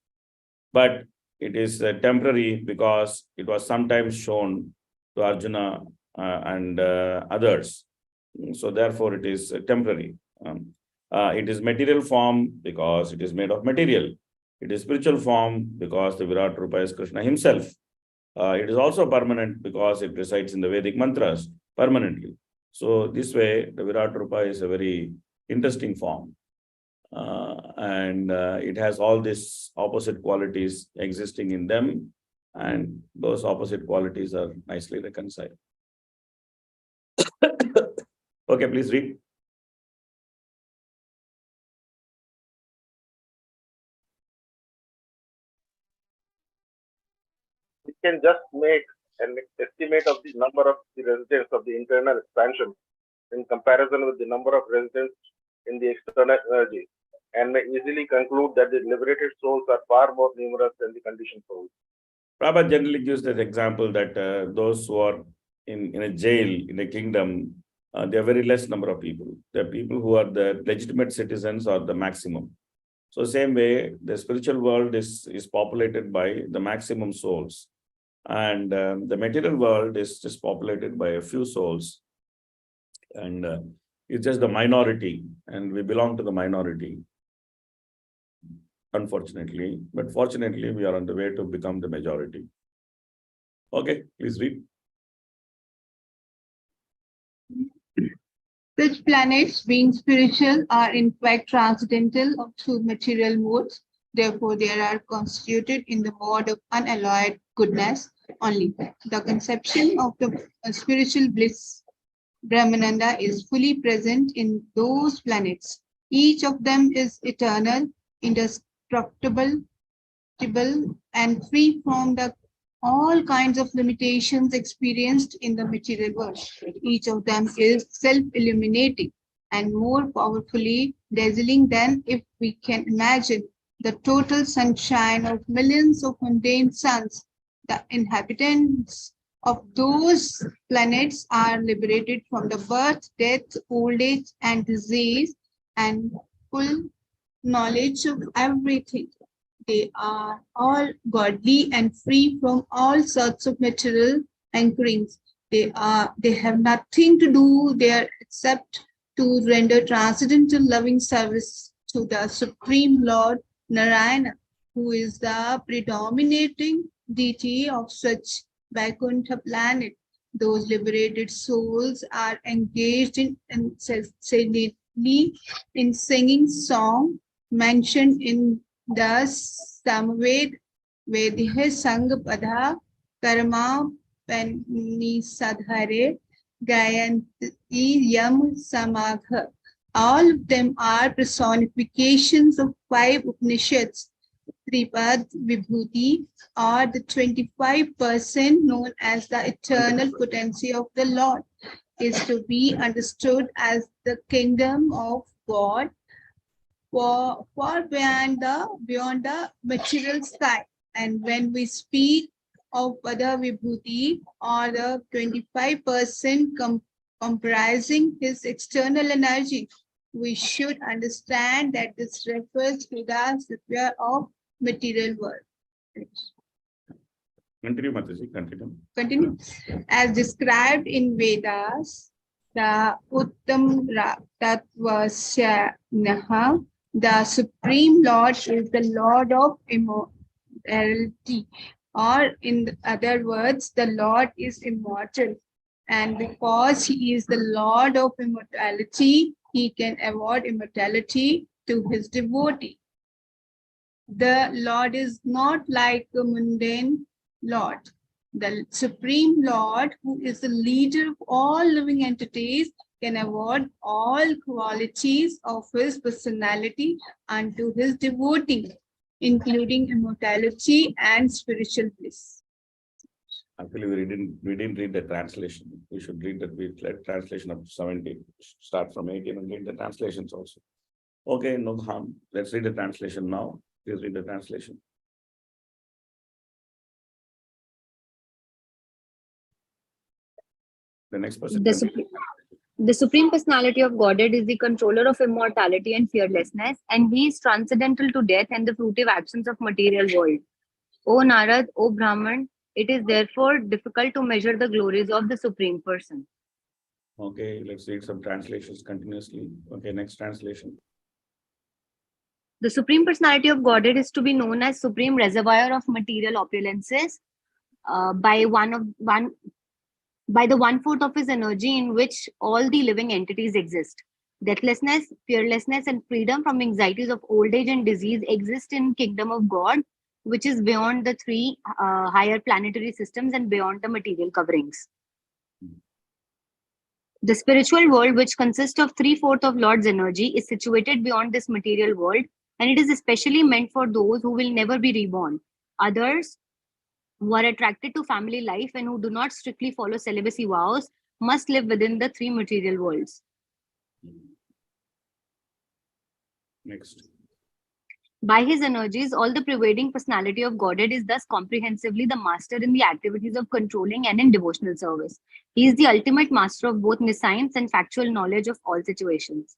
But it is temporary because it was sometimes shown to Arjuna and others. So therefore it is temporary. It is material form because it is made of material. It is spiritual form because the Virat Rupa is Krishna himself. It is also permanent because it resides in the Vedic mantras permanently. So this way, the Virat Rupa is a very interesting form. And it has all these opposite qualities existing in them, and those opposite qualities are nicely reconciled. Okay, please read. We can just make an estimate of the number of the residents of the internal expansion in comparison with the number of residents in the external energy, and may easily conclude that the liberated souls are far more numerous than the conditioned souls. Prabhupada generally gives that example that those who are in a jail, in a kingdom, there are very less number of people. There are people who are the legitimate citizens or the maximum. So same way, the spiritual world is populated by the maximum souls. And the material world is just populated by a few souls. And it's just the minority, and we belong to the minority, unfortunately. But fortunately, we are on the way to become the majority. Okay, please read. Such planets, being spiritual, are in fact transcendental of two material modes. Therefore, they are constituted in the mode of unalloyed goodness only. The conception of the spiritual bliss, Brahmananda, is fully present in those planets. Each of them is eternal, indestructible, and free from all kinds of limitations experienced in the material world. Each of them is self-illuminating and more powerfully dazzling than if we can imagine the total sunshine of millions of mundane suns. The inhabitants of those planets are liberated from the birth, death, old age, and disease, and full knowledge of everything. They are all godly and free from all sorts of material anchorings. They have nothing to do there except to render transcendental loving service to the Supreme Lord Narayana, who is the predominating deity of such Vaikuntha planet. Those liberated souls are engaged incessantly in singing song mentioned in the Samved Vedhe Sangpada Karma Panisadhare Gayanti Yam Samagha. All of them are personifications of 5 Upanishads. Tripad Vibhuti, or the 25% known as the eternal potency of the Lord, is to be understood as the kingdom of God for beyond the material sky. And when we speak of Pada Vibhuti, or the 25% comprising his external energy, we should understand that this refers to the sphere of material world. Continue, Mataji, continue. Continue. As described in Vedas, the Uttam Tattvasya Naha, the Supreme Lord is the Lord of immortality, or in other words, the Lord is immortal. And because he is the Lord of immortality, he can award immortality to his devotee. The Lord is not like a mundane Lord. The Supreme Lord, who is the leader of all living entities, can award all qualities of his personality unto his devotee, including immortality and spiritual bliss. Actually, we didn't read the translation. We should read that. We read translation up to 17. Start from 18 and read the translations also. Okay, no harm. Let's read the translation now. Please read the translation. The next person. The Supreme Personality of Godhead is the controller of immortality and fearlessness, and he is transcendental to death and the fruitive actions of material world. O Narad, O Brahman, it is therefore difficult to measure the glories of the Supreme Person. Okay, let's read some translations continuously. Okay, next translation. The Supreme Personality of Godhead is to be known as Supreme Reservoir of Material Opulences by one by the 1/4 of his energy in which all the living entities exist. Deathlessness, fearlessness, and freedom from anxieties of old age and disease exist in kingdom of God, which is beyond the three higher planetary systems and beyond the material coverings. The spiritual world, which consists of 3/4 of Lord's energy, is situated beyond this material world, and it is especially meant for those who will never be reborn. Others who are attracted to family life and who do not strictly follow celibacy vows must live within the three material worlds. Next. By his energies, all the pervading personality of Godhead is thus comprehensively the master in the activities of controlling and in devotional service. He is the ultimate master of both science and factual knowledge of all situations.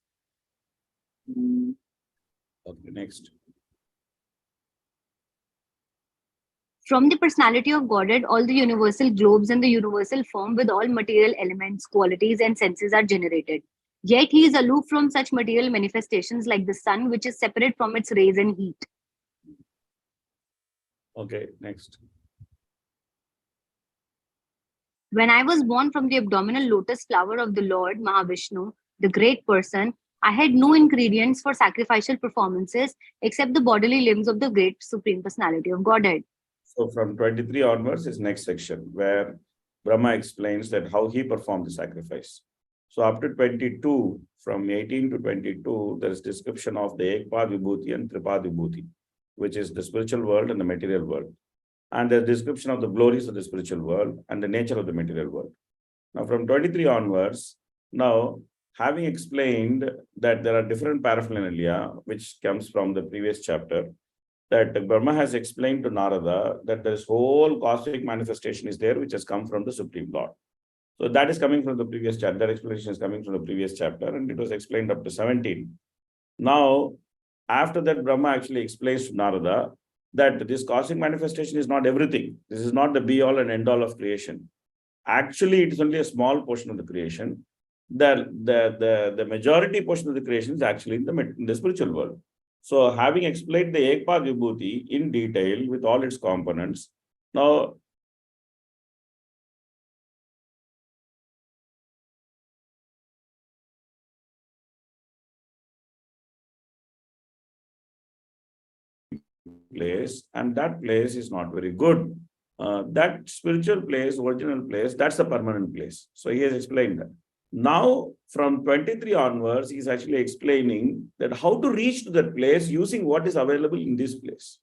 Okay, next. From the personality of Godhead, all the universal globes and the universal form with all material elements, qualities, and senses are generated. Yet he is aloof from such material manifestations like the sun, which is separate from its rays and heat. Okay, next. When I was born from the abdominal lotus flower of the Lord Mahavishnu, the great person, I had no ingredients for sacrificial performances except the bodily limbs of the great Supreme Personality of Godhead. So from 23 onwards is next section where Brahma explains that how he performed the sacrifice. So up to 22, from 18 to 22, there is description of the Ekpad Vibhuti and Tripad Vibhuti, which is the spiritual world and the material world. And the description of the glories of the spiritual world and the nature of the material world. Now from 23 onwards, now having explained that there are different paraphernalia, which comes from the previous chapter, that Brahma has explained to Narada that this whole cosmic manifestation is there, which has come from the Supreme Lord. So that is coming from the previous chapter. That explanation is coming from the previous chapter, and it was explained up to 17. Now, after that, Brahma actually explains to Narada that this cosmic manifestation is not everything. This is not the be-all and end-all of creation. Actually, it is only a small portion of the creation. The majority portion of the creation is actually in the spiritual world. So having explained the Ekpad Vibhuti in detail with all its components, now place, and that place is not very good. That spiritual place, original place, that's the permanent place. So he has explained that. Now, from 23 onwards, he's actually explaining that how to reach to that place using what is available in this place.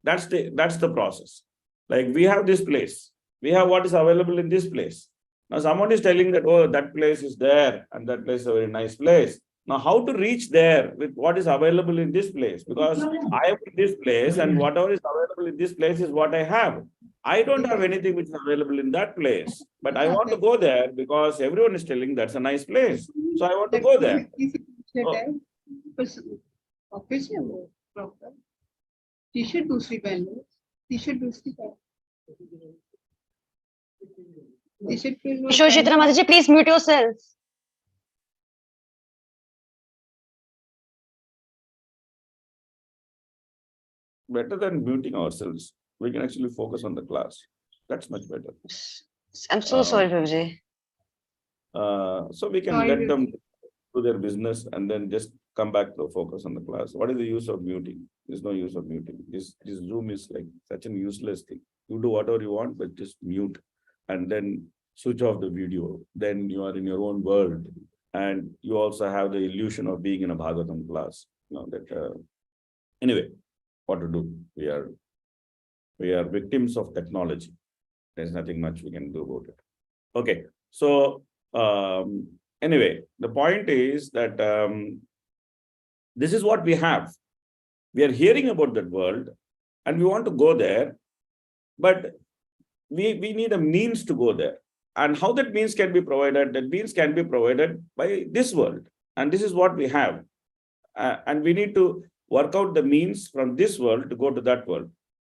That's the process. Like we have this place, we have what is available in this place. Now someone is telling that, oh, that place is there and that place is a very nice place. Now how to reach there with what is available in this place? Because I am in this place and whatever is available in this place is what I have. I don't have anything which is available in that place, but I want to go there because everyone is telling that's a nice place. So I want to go there. Office है वो proper T shirt दूसरी पहन लो T shirt दूसरी पहन T shirt Shishitra Mataji, please mute yourself. Better than muting ourselves, we can actually focus on the class. That's much better. I'm so sorry, Prabhuji. So we can let them do their business and then just come back to focus on the class. What is the use of muting? There's no use of muting. This Zoom is like such an useless thing. You do whatever you want, but just mute and then switch off the video. Then you are in your own world, and you also have the illusion of being in a Bhagavatam class. Anyway, what to do? We are victims of technology. There's nothing much we can do about it. Okay, so anyway, the point is that this is what we have. We are hearing about that world and we want to go there, but we need a means to go there. And how that means can be provided? That means can be provided by this world. And this is what we have. And we need to work out the means from this world to go to that world.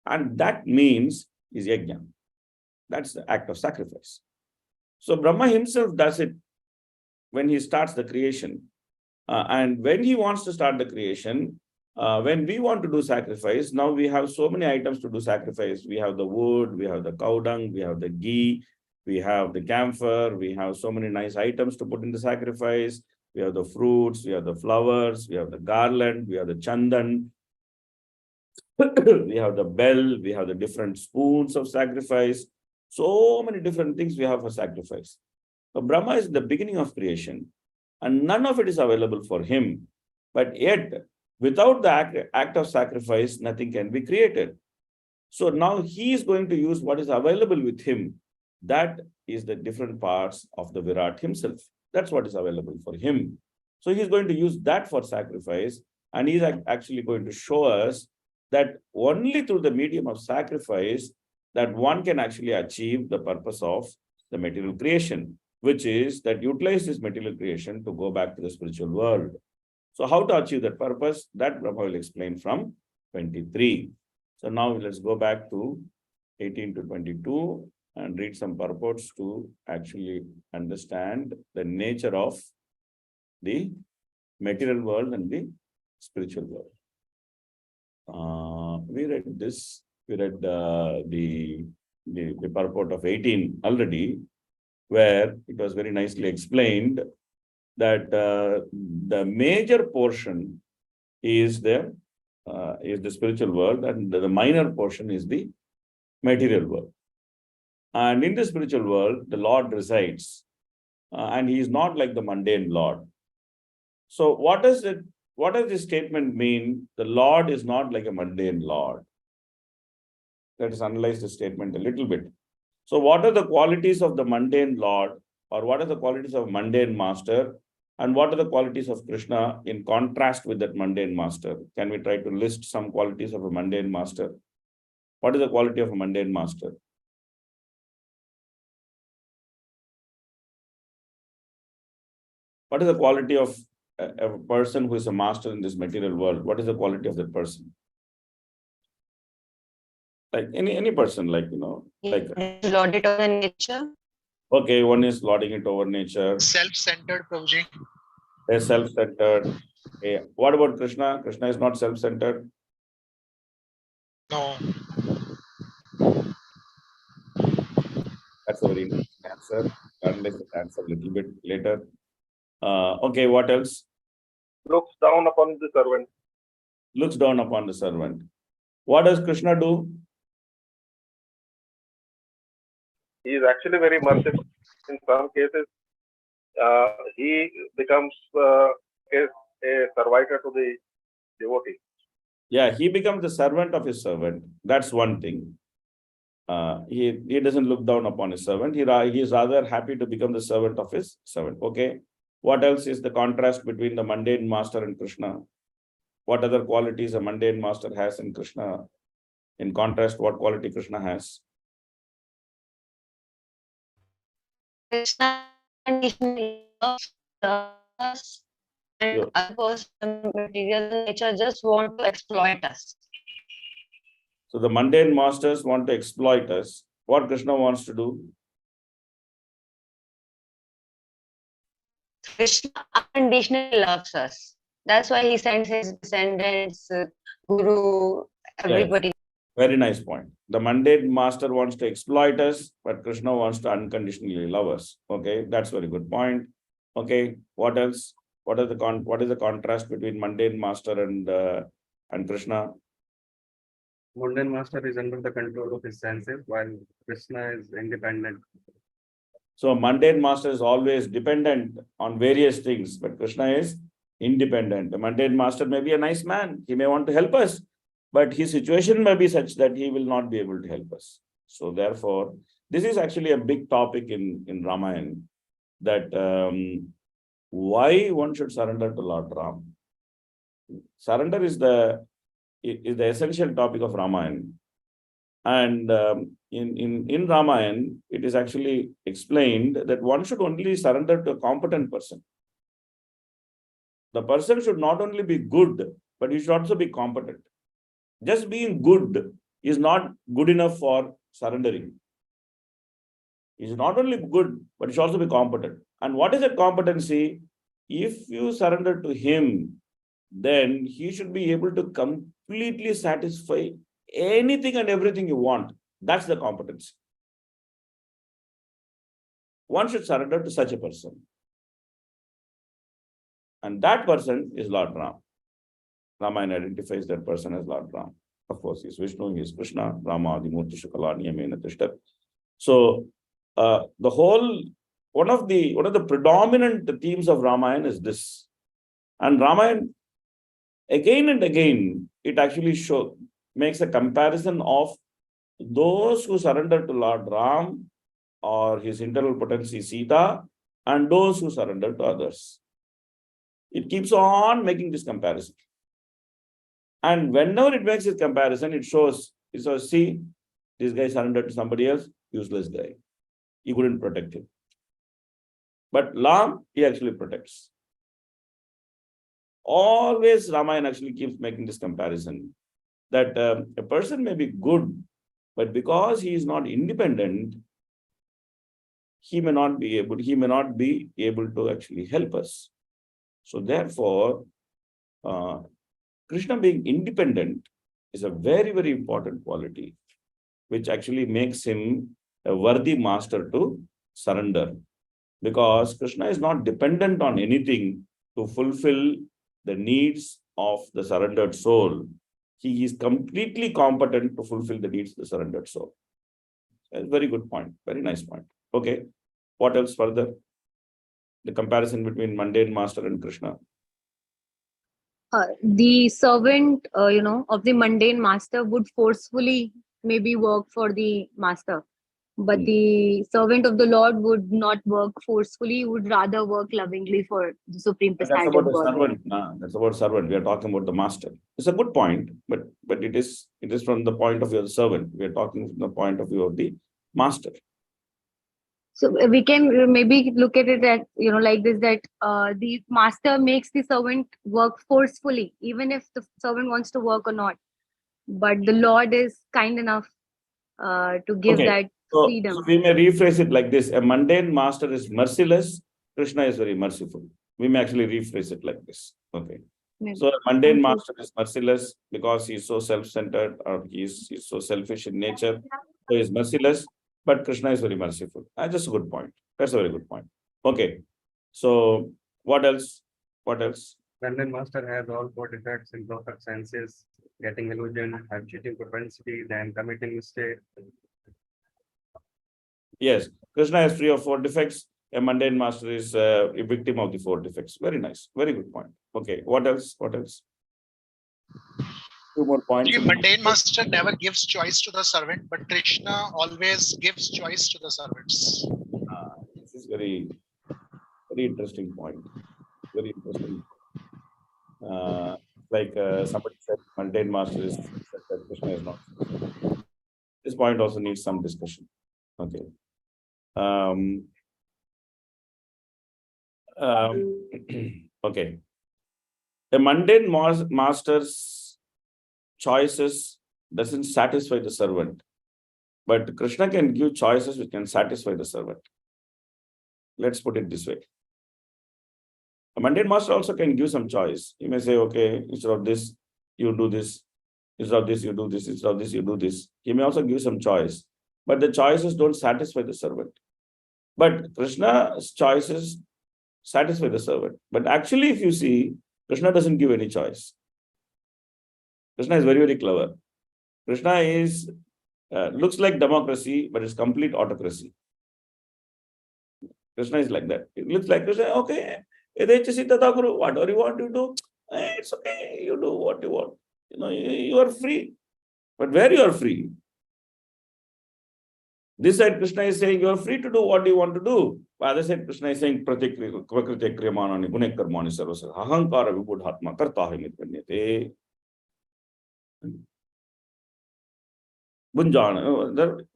And that means is yajna. That's the act of sacrifice. So Brahma himself does it when he starts the creation. And when he wants to start the creation, when we want to do sacrifice, now we have so many items to do sacrifice. We have the wood, we have the cow dung, we have the ghee, We have the camphor, we have so many nice items to put in the sacrifice. We have the fruits, we have the flowers, we have the garland, we have the chandan, we have the bell, we have the different spoons of sacrifice. So many different things we have for sacrifice. So Brahma is the beginning of creation, and none of it is available for him. But yet, without the act of sacrifice, nothing can be created. So now he is going to use what is available with him. That is the different parts of the Virat himself. That's what is available for him. So he's going to use that for sacrifice, and he's actually going to show us that only through the medium of sacrifice that one can actually achieve the purpose of the material creation, which is that utilize this material creation to go back to the spiritual world. So how to achieve that purpose, that Brahma will explain from 23. So now let's go back to 18 to 22 and read some purports to actually understand the nature of the material world and the spiritual world. We read this, we read the purport of 18 already, where it was very nicely explained that the major portion is the spiritual world, and the minor portion is the material world. And in the spiritual world, the Lord resides, and he is not like the mundane Lord. So what does this statement mean? The Lord is not like a mundane Lord. Let us analyze the statement a little bit. So what are the qualities of the mundane Lord, or what are the qualities of mundane master, and what are the qualities of Krishna in contrast with that mundane master? Can we try to list some qualities of a mundane master? What is the quality of a mundane master? What is the quality of a person who is a master in this material world? What is the quality of that person? Like any person, like, like. Lord it over nature. Okay, one is lording it over nature. Self-centered, Prabhuji. A self-centered. Okay. What about Krishna? Krishna is not self-centered. No. That's a very interesting answer. I'll let the answer a little bit later. Okay, what else? Looks down upon the servant. Looks down upon the servant. What does Krishna do? He is actually very merciful. In some cases, he becomes a servitor to the devotee. Yeah, he becomes the servant of his servant. That's one thing. He doesn't look down upon his servant. He is rather happy to become the servant of his servant. Okay. What else is the contrast between the mundane master and Krishna? What other qualities a mundane master has in Krishna? In contrast, what quality Krishna has? Krishna loves us, and others, material nature, just want to exploit us. So the mundane masters want to exploit us. What Krishna wants to do? Krishna unconditionally loves us. That's why he sends his descendants, Guru, everybody. Yes. Very nice point. The mundane master wants to exploit us, but Krishna wants to unconditionally love us. Okay, that's very good point. Okay, what else? What is the contrast between mundane master and Krishna? Mundane master is under the control of his senses, while Krishna is independent. So mundane master is always dependent on various things, but Krishna is independent. The mundane master may be a nice man. He may want to help us, but his situation may be such that he will not be able to help us. So therefore, this is actually a big topic in Ramayana, that why one should surrender to Lord Ram. Surrender is the essential topic of Ramayana. And in Ramayana, it is actually explained that one should only surrender to a competent person. The person should not only be good, but he should also be competent. Just being good is not good enough for surrendering. He is not only good, but he should also be competent. And what is that competency? If you surrender to him, then he should be able to completely satisfy anything and everything you want. That's the competence. one should surrender to such a person. And that person is Lord Ram. Ramayana identifies that person as Lord Ram. Of course, he is Vishnu, he is Krishna, Rama, Adimurti Shukala, Niyamena Tishtat. So one of the predominant themes of Ramayana is this. And Ramayana, again and again, it actually makes a comparison of those who surrender to Lord Ram or his internal potency Sita, and those who surrender to others. It keeps on making this comparison. And whenever it makes this comparison, it shows, see, this guy surrendered to somebody else, useless guy. He couldn't protect him. But Ram, he actually protects. Always Ramayana actually keeps making this comparison that a person may be good, but because he is not independent, he may not be able to actually help us. So therefore, Krishna being independent is a very, very important quality, which actually makes him a worthy master to surrender. Because Krishna is not dependent on anything to fulfill the needs of the surrendered soul. He is completely competent to fulfill the needs of the surrendered soul. That's a very good point. Very nice point. Okay. What else further? The comparison between mundane master and Krishna. The servant, of the mundane master would forcefully maybe work for the master. But the servant of the Lord would not work forcefully, would rather work lovingly for the Supreme Personality of God. That's about servant. We are talking about the master. It's a good point, but it is from the point of view of the servant. We are talking from the point of view of the master. So we can maybe look at it at, like this, that the master makes the servant work forcefully, even if the servant wants to work or not. But the Lord is kind enough to give that freedom. So we may rephrase it like this. A mundane master is merciless. Krishna is very merciful. We may actually rephrase it like this. Okay. Maybe. So a mundane master is merciless because he is so self-centered, or he is so selfish in nature. So he is merciless, but Krishna is very merciful. That's a good point. That's a very good point. Okay. So what else? What else? Mundane master has all four defects in perfect senses, getting illusion, have cheating propensity, then committing mistake. Yes, Krishna is free of four defects. A mundane master is a victim of the four defects. Very nice. Very good point. Okay, what else? What else? Two more points. The mundane master never gives choice to the servant, but Krishna always gives choice to the servants. This is very, very interesting point. Very interesting. Somebody said, mundane master is that Krishna is not. This point also needs some discussion. Okay. Okay. A mundane master's choices doesn't satisfy the servant, but Krishna can give choices which can satisfy the servant. Let's put it this way. A mundane master also can give some choice. He may say, okay, instead of this, you do this. Instead of this, you do this. Instead of this, you do this. He may also give some choice. But the choices don't satisfy the servant. But Krishna's choices satisfy the servant. But actually, if you see, Krishna doesn't give any choice. Krishna is very, very clever. Krishna is looks like democracy, but it's complete autocracy. Krishna is like that. It looks like Krishna, okay, whatever you want to do, it's okay, you do what you want. You are free. But where you are free? This side Krishna is saying you are free to do what you want to do. But other side Krishna is saying prakriti kriyamanani gune karmani sarvasa ahankara vibudhatma kartahi mitpanyate. Bunjana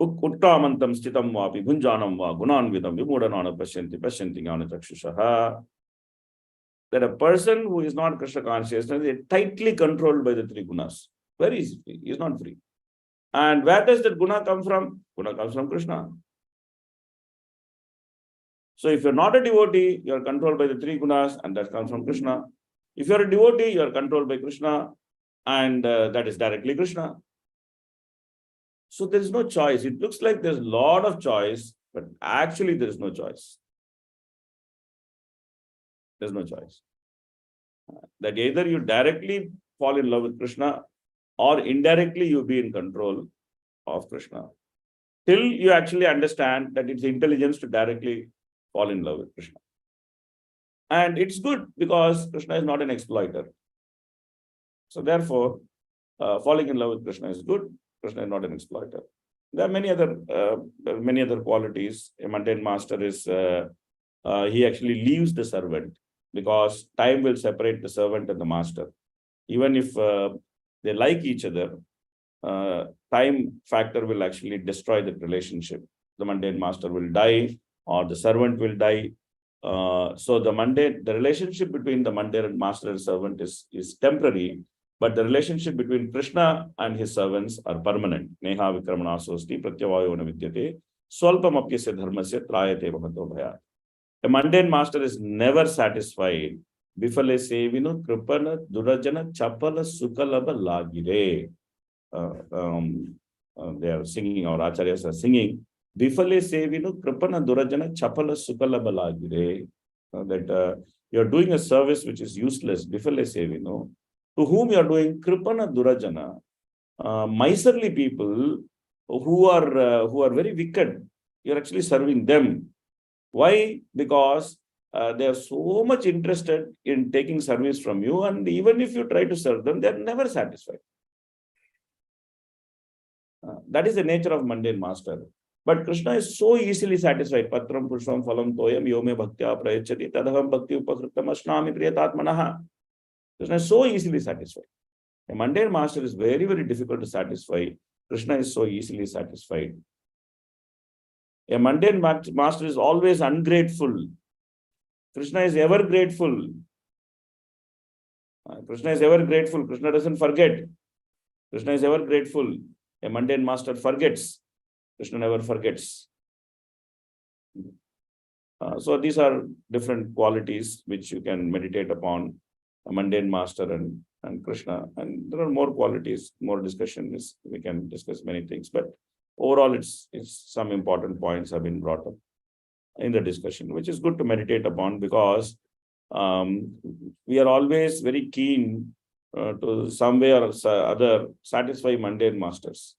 uttamantam stitam vapi bunjanam va gunanvidam vimudanana pasyanti jnana chakshushaha. That a person who is not Krishna consciousness is tightly controlled by the three gunas. Where is he? He is not free. And where does that guna come from? Guna comes from Krishna. So if you're not a devotee, you are controlled by the three gunas, and that comes from Krishna. If you're a devotee, you are controlled by Krishna, and that is directly Krishna. So there is no choice. It looks like there's a lot of choice, But actually, there is no choice. There's no choice. That either you directly fall in love with Krishna or indirectly you be in control of Krishna. Till you actually understand that it's intelligence to directly fall in love with Krishna. And it's good because Krishna is not an exploiter. So therefore, falling in love with Krishna is good. Krishna is not an exploiter. There are many other qualities. A mundane master is, he actually leaves the servant because time will separate the servant and the master. Even if they like each other, time factor will actually destroy that relationship. The mundane master will die or the servant will die. So the relationship between the mundane master and servant is temporary, but the relationship between Krishna and his servants are permanent. Neha vikramana sosti pratyavayona vidyate swalpamapyasya dharmasya trayate bhavato bhaya. A mundane master is never satisfied. Bifale sevinu kripana durajana chapala sukalaba lagire. They are singing, our acharyas are singing. Bifale sevinu kripana durajana chapala sukalaba lagire. That you are doing a service which is useless. Bifale sevinu. To whom you are doing kripana durajana, miserly people who are very wicked. You are actually serving them. Why? Because they are so much interested in taking service from you, and even if you try to serve them, they are never satisfied. That is the nature of mundane master. But Krishna is so easily satisfied. Patram pushpam phalam toyam yome bhaktya prayachati tadaham bhakti upakritam ashnami priyatatmanaha. Krishna is so easily satisfied. A mundane master is very, very difficult to satisfy. Krishna is so easily satisfied. A mundane master is always ungrateful. Krishna is ever grateful. Krishna is ever grateful. Krishna doesn't forget. Krishna is ever grateful. A mundane master forgets. Krishna never forgets. So these are different qualities which you can meditate upon. A mundane master and Krishna. And there are more qualities, more discussion. We can discuss many things. But overall, it's some important points have been brought up in the discussion, which is good to meditate upon because we are always very keen to some way or other satisfy mundane masters.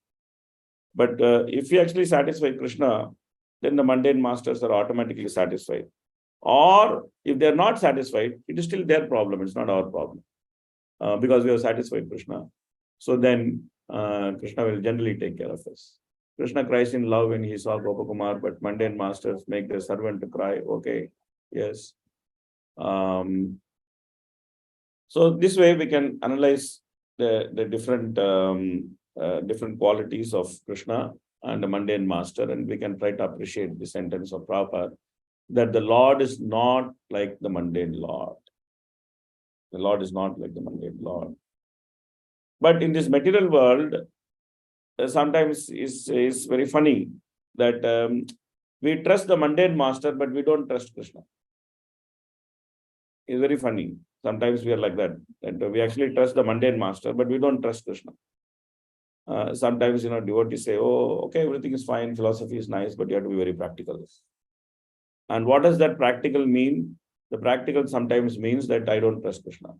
But if you actually satisfy Krishna, then the mundane masters are automatically satisfied. Or if they are not satisfied, it is still their problem. It's not our problem because we have satisfied Krishna. So then Krishna will generally take care of us. Krishna cries in love when he saw Gopakumar, but mundane masters make their servant to cry. Okay, yes. So this way we can analyze the different qualities of Krishna and the mundane master, and we can try to appreciate the sentence of Prabhupada that the Lord is not like the mundane Lord. The Lord is not like the mundane Lord. But in this material world, sometimes is very funny that we trust the mundane master, but we don't trust Krishna. It's very funny. Sometimes we are like that we actually trust the mundane master, but we don't trust Krishna. Sometimes, devotees say, oh, okay, everything is fine, philosophy is nice, but you have to be very practical. And what does that practical mean? The practical sometimes means that I don't trust Krishna.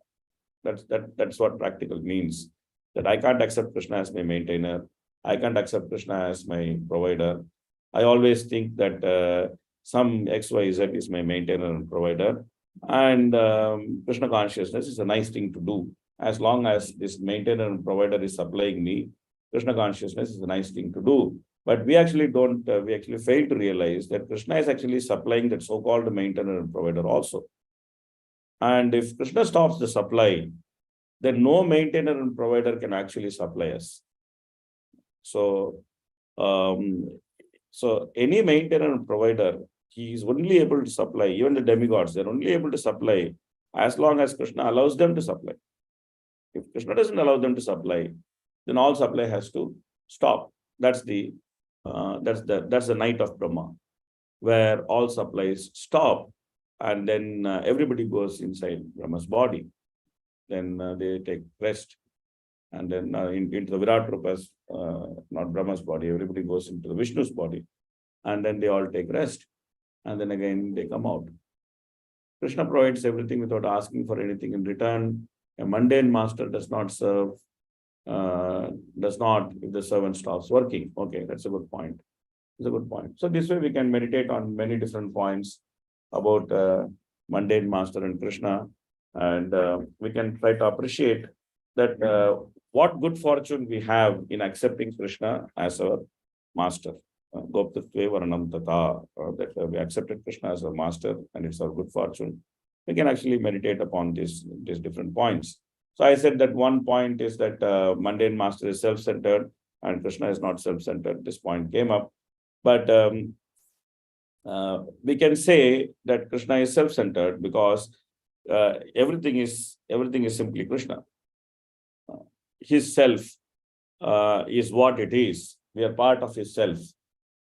That's what practical means. That I can't accept Krishna as my maintainer. I can't accept Krishna as my provider. I always think that some XYZ is my maintainer and provider. And Krishna consciousness is a nice thing to do. As long as this maintainer and provider is supplying me, Krishna consciousness is a nice thing to do. But we actually fail to realize that Krishna is actually supplying that so-called maintainer and provider also. And if Krishna stops the supply, then no maintainer and provider can actually supply us. So, any maintainer and provider, he is only able to supply, even the demigods, they're only able to supply as long as Krishna allows them to supply. If Krishna doesn't allow them to supply, then all supply has to stop. That's the night of Brahma, where all supplies stop, and then everybody goes inside Brahma's body. Then they take rest, and then into the Virat Rupa's, not Brahma's body. Everybody goes into the Vishnu's body. and then they all take rest, and then again they come out. Krishna provides everything without asking for anything in return. A mundane master does not serve, if the servant stops working. Okay, that's a good point. It's a good point. So this way we can meditate on many different points about mundane master and Krishna, and we can try to appreciate that what good fortune we have in accepting Krishna as our master. That we accepted Krishna as our master, and it's our good fortune. We can actually meditate upon these different points. So I said that one point is that mundane master is self-centered and Krishna is not self-centered. This point came up, but we can say that Krishna is self-centered because everything is simply Krishna. His self is what it is. We are part of his self.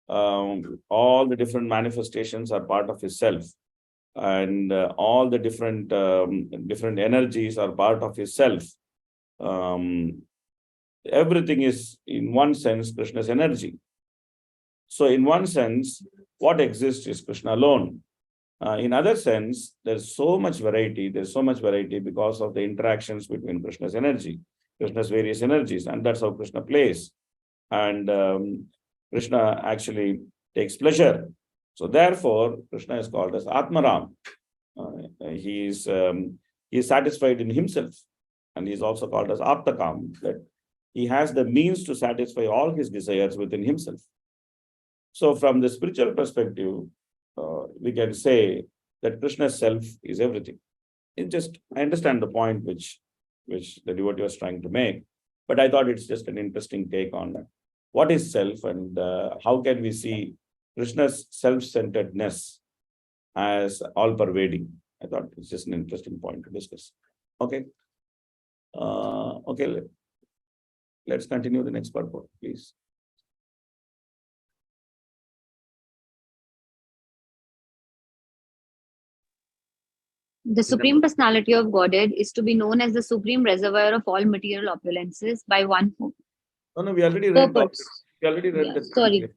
All the different manifestations are part of his self, and all the different energies are part of his self. Everything is, in one sense, Krishna's energy. So in one sense, what exists is Krishna alone. In other sense, there's so much variety. There's so much variety because of the interactions between Krishna's energy, Krishna's various energies, and that's how Krishna plays. And Krishna actually takes pleasure. So therefore, Krishna is called as Atmaram. He is satisfied in himself, and he is also called as Aptakam, that he has the means to satisfy all his desires within himself. So from the spiritual perspective, we can say that Krishna's self is everything. I understand the point which the devotee was trying to make, but I thought it's just an interesting take on that. What is self, and how can we see Krishna's self-centeredness as all-pervading? I thought it's just an interesting point to discuss. Okay. Okay. Let's continue the next purport, please. The Supreme Personality of Godhead is to be known as the supreme reservoir of all material opulences by one who. No, we already read purports. We already read Yeah, sorry.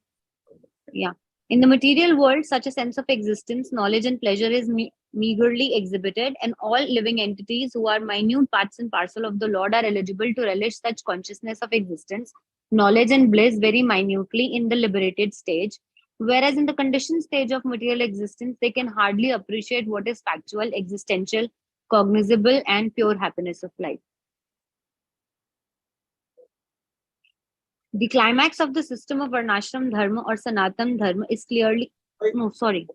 Yeah. In the material world, such a sense of existence, knowledge, and pleasure is meagerly exhibited, and all living entities who are minute parts and parcel of the Lord are eligible to relish such consciousness of existence, knowledge, and bliss very minutely in the liberated stage, whereas in the conditioned stage of material existence, they can hardly appreciate what is factual, existential, cognizable, and pure happiness of life. The climax of the system of Varnashram Dharma or Sanatan Dharma is clearly... No, sorry.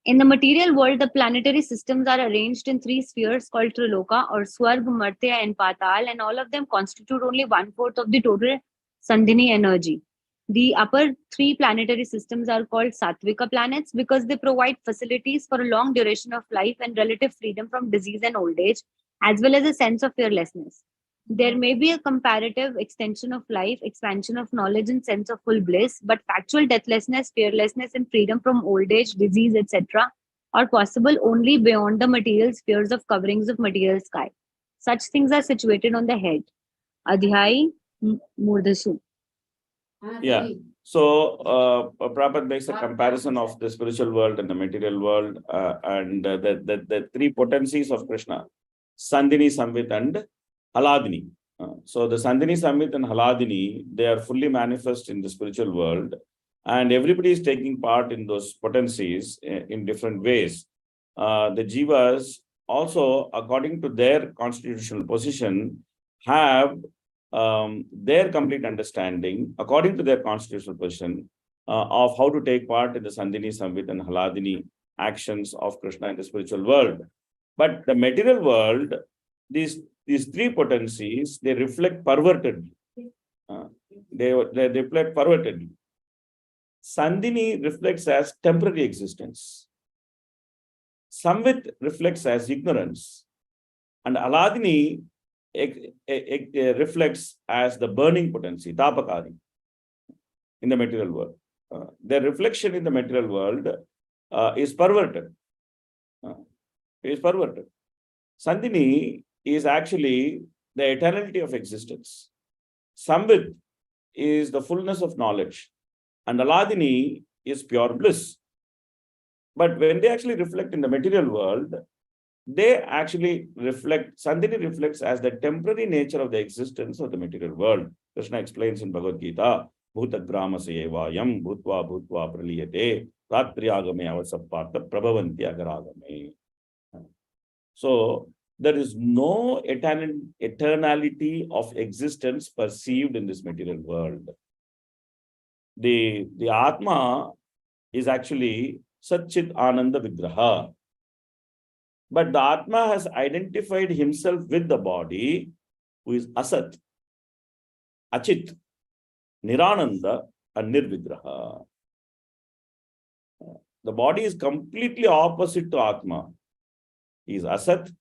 In the material world, the planetary systems are arranged in 3 spheres called Triloka or Swarg, Martya, and Patal, and all of them constitute only 1/4 of the total Sandhini energy. The upper 3 planetary systems are called Satvika planets because they provide facilities for a long duration of life and relative freedom from disease and old age, as well as a sense of fearlessness. There may be a comparative extension of life, expansion of knowledge, and sense of full bliss, but factual deathlessness, fearlessness, and freedom from old age, disease, etc. are possible only beyond the material spheres of coverings of material sky. Such things are situated on the head. Adhyai Murdhasu. Yeah. So Prabhupada makes a comparison of the spiritual world and the material world, and the 3 potencies of Krishna, Sandhini, Samvit, and Haladini. So the Sandhini, Samvit, and Haladini, they are fully manifest in the spiritual world, and everybody is taking part in those potencies in different ways. The Jivas also, according to their constitutional position, have their complete understanding, according to their constitutional position, of how to take part in the Sandhini, Samvit, and Haladini actions of Krishna in the spiritual world. But the material world, these 3 potencies, they reflect pervertedly. They reflect pervertedly. Sandhini reflects as temporary existence. Samvit reflects as ignorance. And Aladini reflects as the burning potency, Tapakari, in the material world. Their reflection in the material world is perverted. Sandhini is actually the eternality of existence. Samvit is the fullness of knowledge. and Aladini is pure bliss. But when they actually reflect in the material world, they actually reflect, Sandhini reflects as the temporary nature of the existence of the material world. Krishna explains in Bhagavad Gita, Bhuta Grama Sayevayam, Bhutva Bhutva Praliyate, Ratriyagame Avasapata, Prabhavanti Agaragame. So there is no eternality of existence perceived in this material world. The Atma is actually Satchit Ananda Vigraha. But the Atma has identified himself with the body, who is Asat, Achit, Nirananda, and Nirvigraha. The body is completely opposite to Atma. He is Asat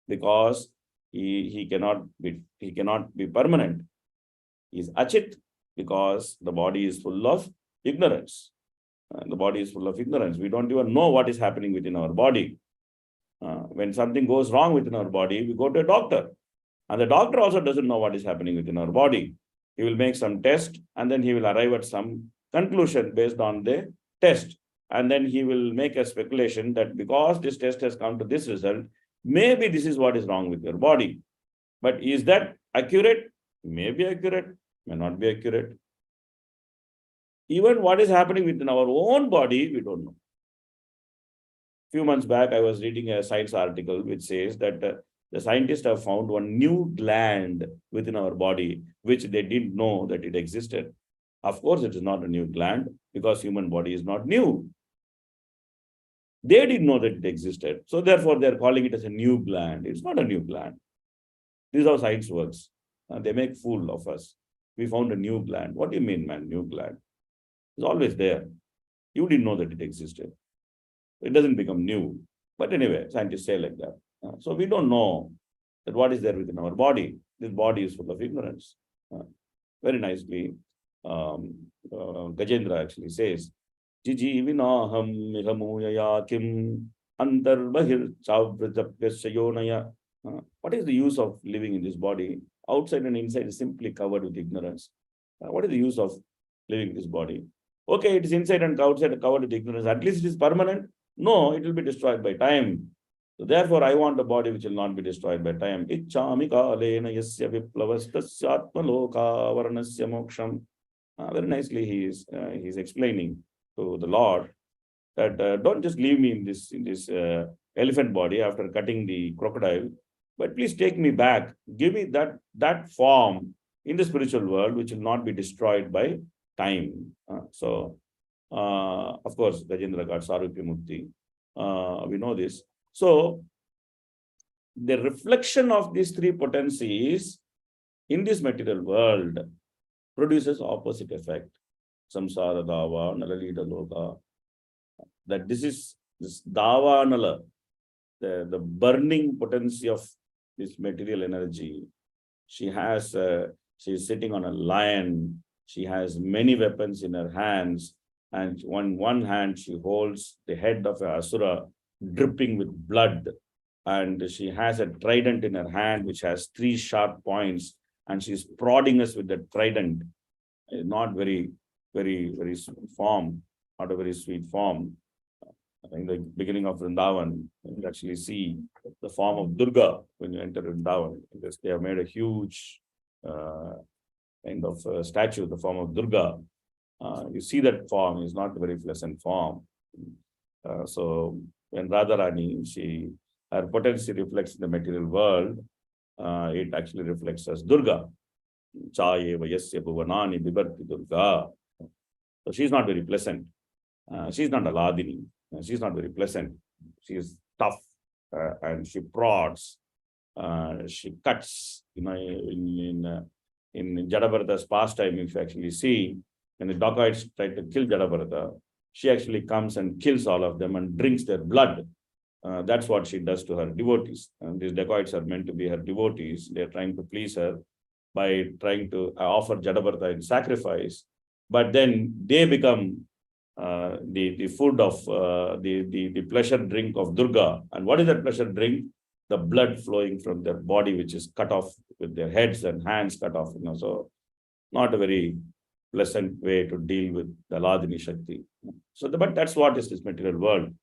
because he cannot be permanent. He is Achit because the body is full of ignorance. The body is full of ignorance. We don't even know what is happening within our body. When something goes wrong within our body, we go to a doctor. And the doctor also doesn't know what is happening within our body. He will make some test and then he will arrive at some conclusion based on the test. And then he will make a speculation that because this test has come to this result, maybe this is what is wrong with your body. But is that accurate? May be accurate, may not be accurate. Even what is happening within our own body, we don't know. Few months back, I was reading a science article which says that the scientists have found one new gland within our body, which they didn't know that it existed. Of course, it is not a new gland because human body is not new. They didn't know that it existed. So therefore, they're calling it as a new gland. It's not a new gland. This is how science works. They make fool of us. We found a new gland. What do you mean, man, new gland? It's always there. You didn't know that it existed. It doesn't become new. But anyway, scientists say like that. So we don't know that what is there within our body. This body is full of ignorance. Very nicely, Gajendra actually says, Jijivinaham mihamuyaya kim antarbahir chavritapyasyonaya. What is the use of living in this body? Outside and inside is simply covered with ignorance. What is the use of living in this body? Okay, it is inside and outside covered with ignorance. At least it is permanent. No, it will be destroyed by time. So therefore, I want a body which will not be destroyed by time. Ichchami kalena yasya viplavastasya atmaloka varanasya moksham. Very nicely, he is explaining to the Lord that don't just leave me in this elephant body after cutting the crocodile, but please take me back. Give me that form in the spiritual world which will not be destroyed by time. Of course, Gajendra got Sarupya Mukti. We know this. So, the reflection of these three potencies in this material world produces opposite effect. Samsara Dava, Nalalita Loka. That this Dava Nala, the burning potency of this material energy. She is sitting on a lion. She has many weapons in her hands. And on one hand, she holds the head of an asura dripping with blood. And she has a trident in her hand, which has 3 sharp points. And she's prodding us with the trident. Not very, very, very form, not a very sweet form. In the beginning of Vrindavan, you actually see the form of Durga when you enter Vrindavan. They have made a huge kind of statue, the form of Durga. You see that form is not a very pleasant form. So when Radharani, her potency reflects in the material world, it actually reflects as Durga. Chaye vayasya bhuvanani bibarti Durga. So she's not very pleasant. She's not Aladini. She's not very pleasant. She is tough and she prods. She cuts. In Jadabharata's pastime, if you actually see, when the dacoits try to kill Jadabharata, she actually comes and kills all of them and drinks their blood. That's what she does to her devotees. And these dacoits are meant to be her devotees. They're trying to please her by trying to offer Jadabharata in sacrifice. But then they become the food of the pleasure drink of Durga. And what is that pleasure drink? The blood flowing from their body, which is cut off with their heads and hands cut off. So not a very pleasant way to deal with the Ladini Shakti. So, but that's what is this material world.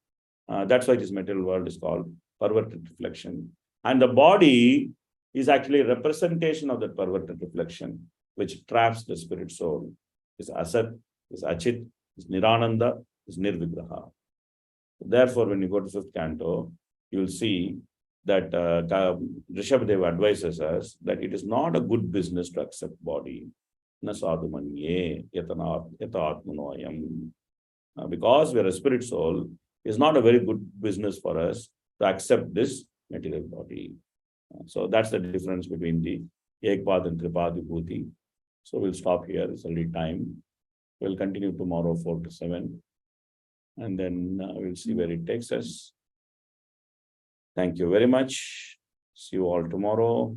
That's why this material world is called perverted reflection. And the body is actually a representation of that perverted reflection, which traps the spirit soul. Is Asat, is Achit, is Nirananda, is Nirvigraha. Therefore, when you go to 5th canto, you will see that Rishabhadeva advises us that it is not a good business to accept body. Because we are a spirit soul, it's not a very good business for us to accept this material body. So that's the difference between the Ekpad and Tripad Vibhuti. So we'll stop here. It's already time. We'll continue tomorrow 4 to 7. And then we'll see where it takes us. Thank you very much. See you all tomorrow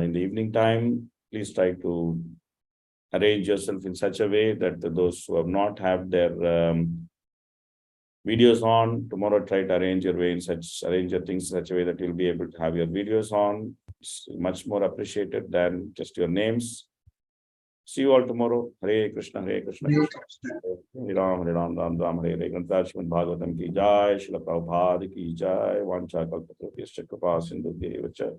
in the evening time. Please try to arrange yourself in such a way that those who have not had their videos on, tomorrow try to arrange your things in such a way that you'll be able to have your videos on. It's much more appreciated than just your names. See you all tomorrow. Hare Krishna, Hare Krishna. Hare Ram, Ram, Ram, Hare Hare. Granthashman Bhagavatam ki jai, Srila Prabhupada ki jai, Vancha Kalpatarubhyascha Kripa Sindhu Devacha.